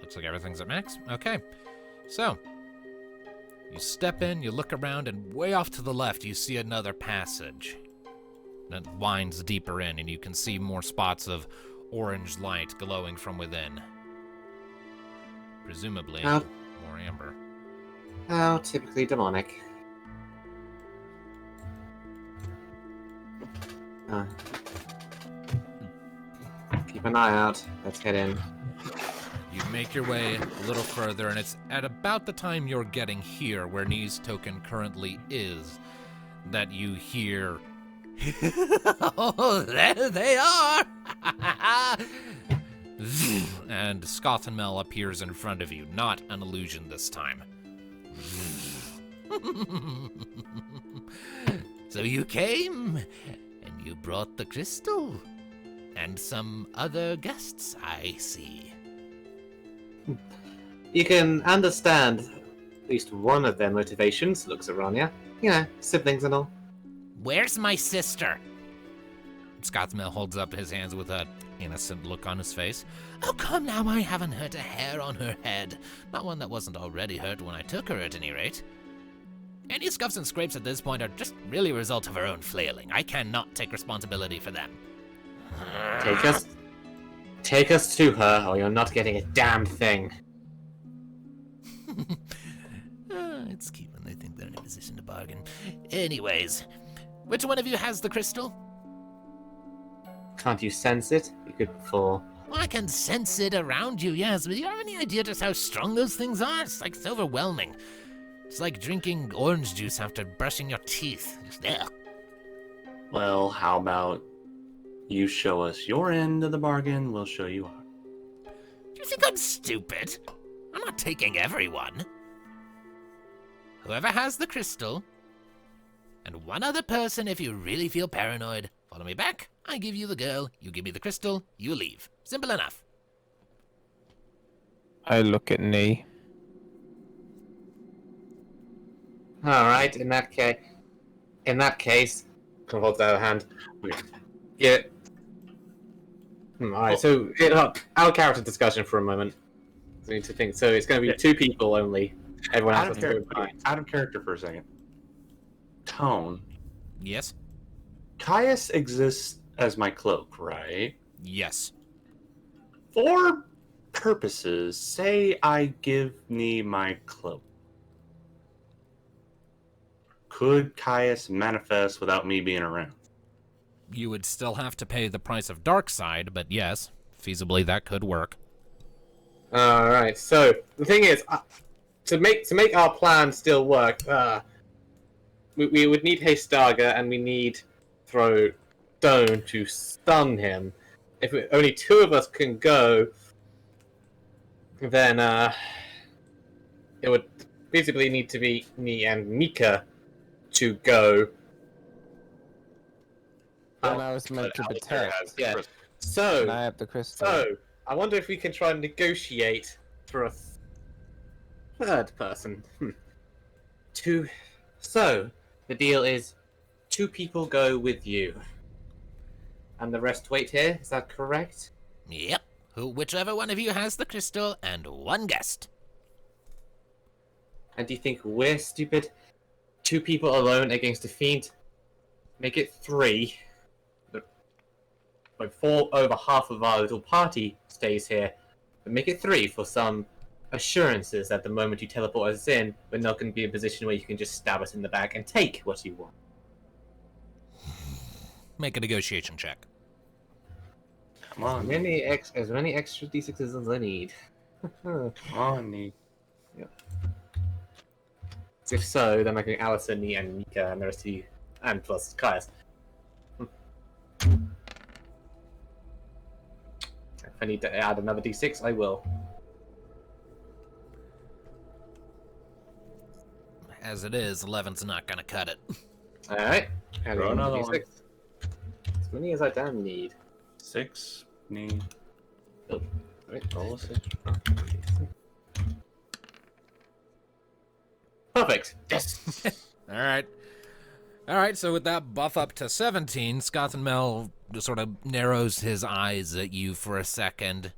Looks like everything's at max. Okay. So, you step in, you look around, and way off to the left, you see another passage that winds deeper in, and you can see more spots of orange light glowing from within. Presumably, more amber. How typically demonic. Keep an eye out. Let's head in. You make your way a little further, and it's at about the time you're getting here, where Nee's token currently is, that you hear... Oh, there they are! And Scothenmel appears in front of you, not an illusion this time. So you came, and you brought the crystal, and some other guests, I see. You can understand at least one of their motivations, looks at Rania. You know, siblings and all. Where's my sister? Scothenmel holds up his hands with an innocent look on his face. Oh, come now, I haven't hurt a hair on her head. Not one that wasn't already hurt when I took her, at any rate. Any scuffs and scrapes at this point are just really a result of her own flailing. I cannot take responsibility for them. Take us to her, or you're not getting a damn thing. It's cute when they think they're in a position to bargain. Anyways, which one of you has the crystal? Can't you sense it? You could before. Well, I can sense it around you, yes, but do you have any idea just how strong those things are? It's like it's overwhelming. It's like drinking orange juice after brushing your teeth. Ugh. Well, how about you show us your end of the bargain, we'll show you ours. Do you think I'm stupid? I'm not taking everyone. Whoever has the crystal, and one other person if you really feel paranoid. Follow me back, I give you the girl, you give me the crystal, you leave. Simple enough. I look at Nee. Alright, in that case, holds out a hand. Yeah. Alright, so our character discussion for a moment. We need to think. So it's going to be two people only. Everyone else has to go behind. Out of character for a second. Tone. Yes? Caius exists as my cloak, right? Yes. For purposes, say I give me my cloak. Could Caius manifest without me being around? You would still have to pay the price of Darkseid, but yes, feasibly that could work. Alright, so the thing is, to make our plan still work, we would need Hastaga and we need Throw Stone to stun him. If only two of us can go, then it would basically need to be me and Mika to go. And I was meant to protect. Yeah. So And I have the crystal. So I wonder if we can try and negotiate for a third person. So, the deal is 2 people go with you. And the rest wait here, is that correct? Yep. Whichever one of you has the crystal, and 1 guest. And do you think we're stupid? 2 people alone against a fiend? Make it 3. But 4 over half of our little party stays here. But make it 3 for some assurances that the moment you teleport us in, we're not going to be in a position where you can just stab us in the back and take what you want. Make a negotiation check. Come on, As many extra d6s as I need. come on, Nick. If so, then I can Allison, me, and Mika, and the rest of you, and plus Kaius. If I need to add another d6, I will. As it is, 11's not gonna cut it. Alright. Throw another one. As many as I damn need. 6. Need. Oh, right. Roll a 6. Perfect. Yes. All right, so with that buff up to 17, Scott and Mel just sort of narrows his eyes at you for a second.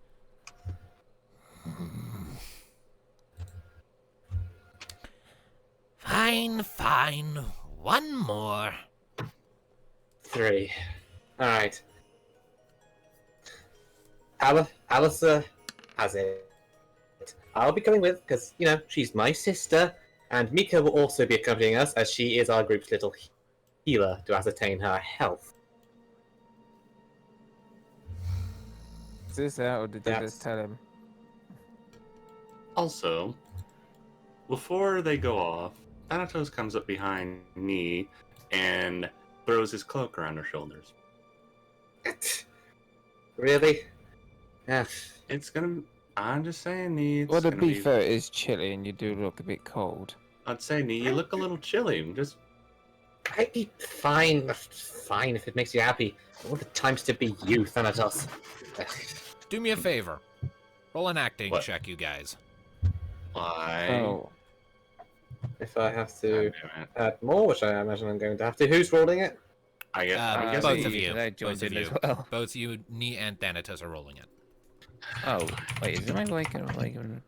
Fine. 1 more. 3. Alright. Alistair has it. I'll be coming with, because, she's my sister, and Mika will also be accompanying us, as she is our group's little healer to ascertain her health. Is this out, or did you That's- just tell him? Also, before they go off, Thanatos comes up behind me and throws his cloak around her shoulders. Really? Yeah. It's gonna. I'm just saying, Nee. It's Well, to gonna be fair, it is chilly and you do look a bit cold. I'd say, Nee, you look a little chilly. Just I'd be fine if it makes you happy. I want the times to be you, Thanatos. Do me a favor. Roll an acting What? check, you guys. why? Oh, If I have to God damn it. add more, which I imagine I'm going to have to. Who's rolling it? I guess. I'm both guessing of you. I joined Both of in as you. well. Both you, Nee, and Thanatos are rolling it. Oh, wait, is it my waking or waking?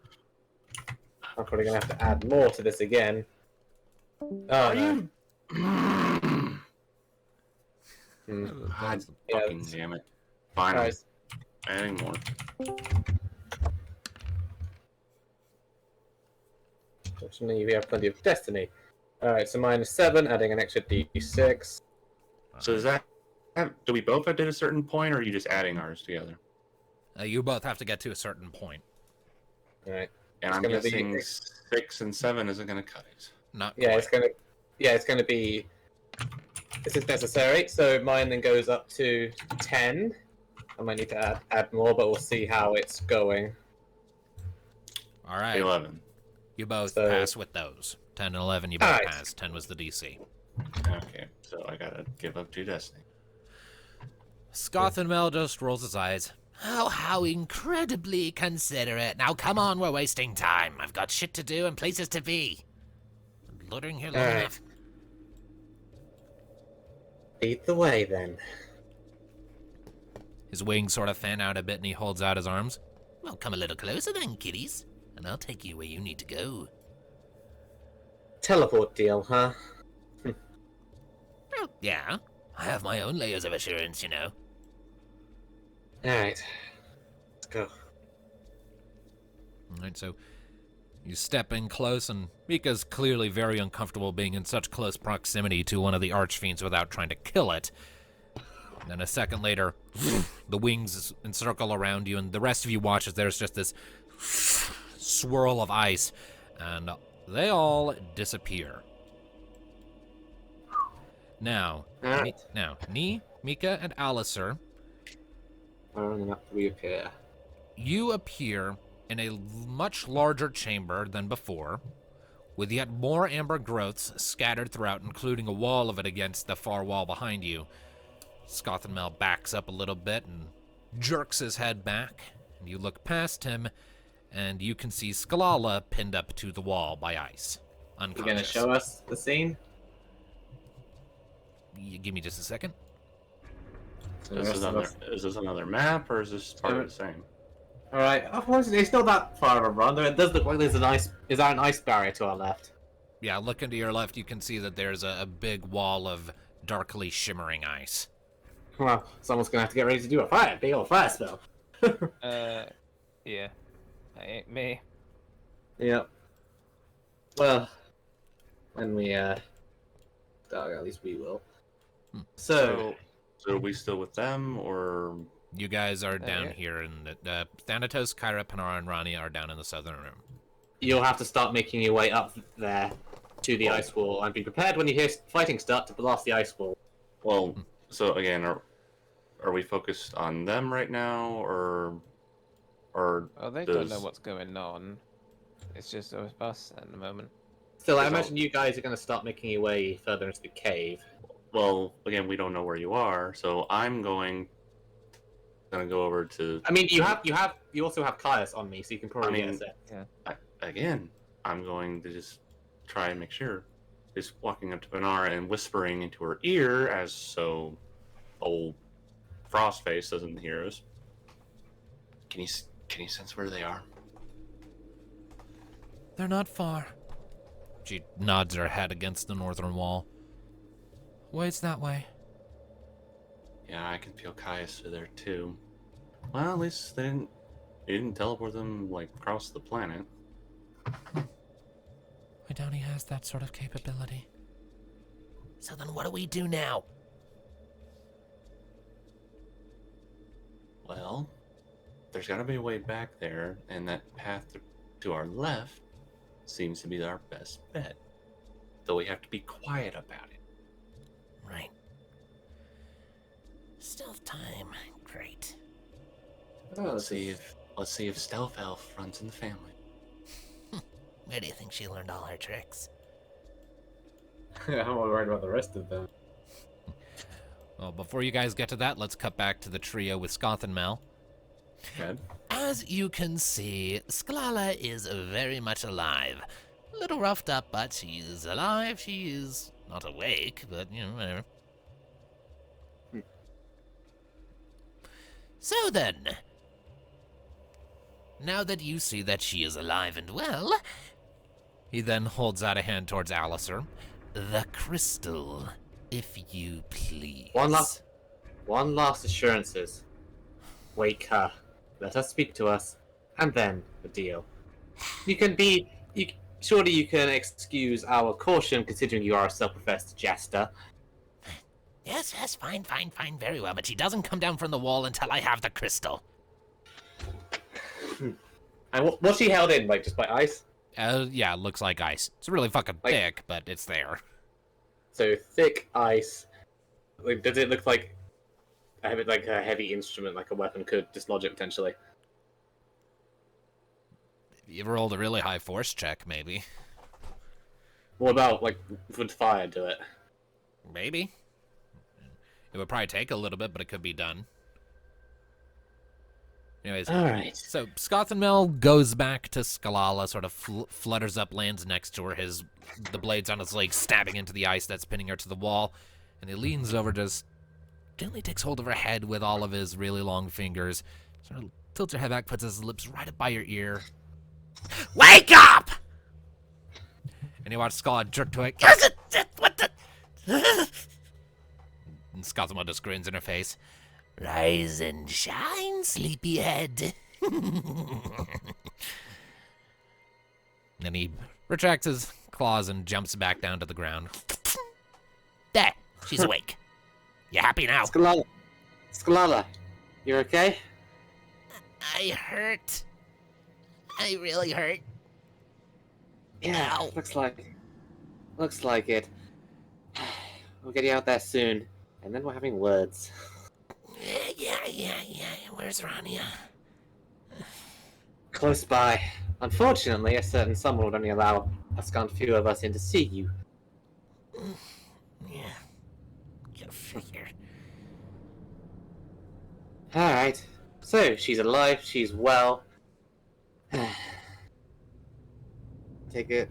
I'm probably going to have to add more to this again. Oh, no. God Yeah, fucking it's- damn it. Fine. Alright. Adding more. Fortunately, we have plenty of destiny. Alright, so -7, adding an extra d6. So is that? Do we both have to hit a certain point, or are you just adding ours together? You both have to get to a certain point. Alright. And It's I'm gonna be- guessing 6 and 7 isn't going to cut it. Not Yeah, quite. it's gonna be. This is necessary, so mine then goes up to 10. I might need to add more, but we'll see how it's going. All right. 11. You both So- pass with those. 10 and 11, you both Alright. pass. 10 was the DC. Okay, so I gotta give up 2 destiny. Scoth and Mel just rolls his eyes. Oh, how incredibly considerate. Now, come on, we're wasting time. I've got shit to do and places to be. I'm loitering here long Alright. enough. Lead the way then. His wings sort of fan out a bit and he holds out his arms. Well, come a little closer then, kiddies, and I'll take you where you need to go. Teleport deal, huh? Well, yeah. I have my own layers of assurance, you know. Alright. Let's go. All right, so you step in close, and Mika's clearly very uncomfortable being in such close proximity to one of the archfiends without trying to kill it. And then a second later, the wings encircle around you, and the rest of you watch as there's just this swirl of ice, and they all disappear. Now, Alright. Nee, Mika, and Alistair, Where on the map do we appear? you appear in a much larger chamber than before, with yet more amber growths scattered throughout, including a wall of it against the far wall behind you. Scothenmel backs up a little bit and jerks his head back, And you look past him, and you can see Sclala pinned up to the wall by ice, You unconscious. gonna show us the scene? Give me just a second. Is this another map, or is this part of the same? Alright, unfortunately, it's not that far of a run. It does look like there's an ice. Is there an ice barrier to our left? Yeah, looking to your left, you can see that there's a big wall of darkly shimmering ice. Well, someone's gonna have to get ready to do a big old fire spell. Yeah. That ain't me. Yep. Well, when we at least we will. So are we still with them, or You guys are down yeah. here in the Thanatos, Kyra, Panara, and Rani are down in the southern room. you'll have to start making your way up there to the ice wall, and be prepared when you hear fighting start to blast the ice wall. well? So again, are we focused on them right now, or Well, they don't know what's going on. It's just us at the moment. Still, I Is all- imagine you guys are going to start making your way further into the cave. Well, again, we don't know where you are, so I'm gonna go over to. I mean, you also have Caius on me, so you can probably get a set. Again, I'm going to just try and make sure. Just walking up to Panara and whispering into her ear, as so old Frostface doesn't hear us. Can you sense where they are? They're not far. She nods her head against the northern wall. Waits that way. Yeah, I can feel Caius there too. Well, at least they didn't teleport them like across the planet. I doubt he has that sort of capability. So then what do we do now? Well, there's got to be a way back there, and that path to our left seems to be our best bet. Though we have to be quiet about it. Right. Stealth time. Great. Let's see if Stealth Elf runs in the family. Where do you think she learned all her tricks? I'm all worried about the rest of them. Well, before you guys get to that, let's cut back to the trio with Scoth and Mel. Good. As you can see, Sclala is very much alive. A little roughed up, but she is alive. She is not awake, but, whatever. So then, now that you see that she is alive and well, he then holds out a hand towards Alistair. The crystal, if you please. One last assurances. Wake her. Let her speak to us, and then the deal. Surely you can excuse our caution, considering you are a self-professed jester. Yes, fine, very well, but she doesn't come down from the wall until I have the crystal. And was she held in, just by ice? Yeah, it looks like ice. It's really fucking thick, but it's there. So thick ice. Does it look like a heavy instrument, like a weapon could dislodge it potentially? You rolled a really high force check, maybe. What about would fire do it? Maybe. It would probably take a little bit, but it could be done. Anyways, All right. so Scoth and Mel goes back to Sclala, sort of flutters up, lands next to her, the blades on his legs stabbing into the ice that's pinning her to the wall, and he leans over, just gently takes hold of her head with all of his really long fingers, sort of tilts her head back, puts his lips right up by your ear. Wake up! And you watch Scala jerk to it. What the? And Scothamo just grins in her face. Rise and shine, sleepyhead. Then he retracts his claws and jumps back down to the ground. There, she's awake. You happy now? Sclala, you okay? I hurt. I really hurt. Yeah, Ow. looks like it. We'll get you out there soon, and then we're having words. Yeah. Where's Rania? Close by. Unfortunately, a certain someone would only allow a scant few of us in to see you. Yeah. Go figure. Alright. So, she's alive, she's well. Take it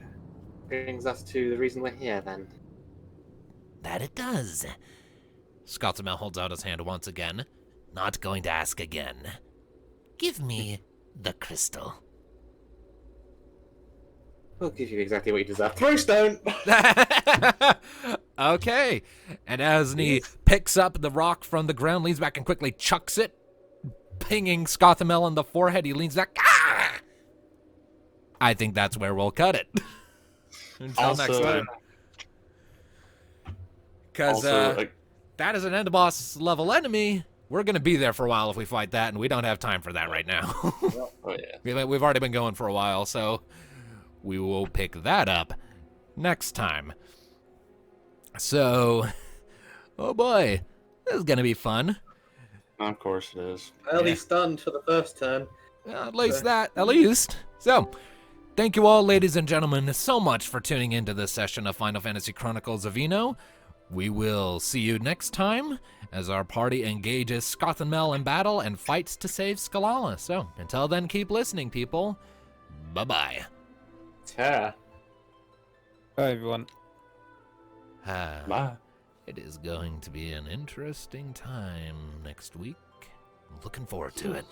brings us to the reason we're here, then. That it does. Scottamel holds out his hand once again. Not going to ask again. Give me the crystal. We'll give you exactly what you deserve. Throw stone! Okay. And Asney picks up the rock from the ground, leans back and quickly chucks it, pinging Scothamel on the forehead. He leans back. Ah! I think that's where we'll cut it. Until next time. Because that is an end boss level enemy. We're going to be there for a while if we fight that, and we don't have time for that right now. Oh, yeah. We've already been going for a while, so we will pick that up next time. So, oh boy, this is going to be fun. Of course it is. Well, he's stunned for the first turn. At least. So, thank you all, ladies and gentlemen, so much for tuning into this session of Final Fantasy Chronicles of Eno. We will see you next time as our party engages Scothamel in battle and fights to save Sclala. So, until then, keep listening, people. Bye-bye. Tara. Bye, everyone. Bye. It is going to be an interesting time next week. Looking forward to it.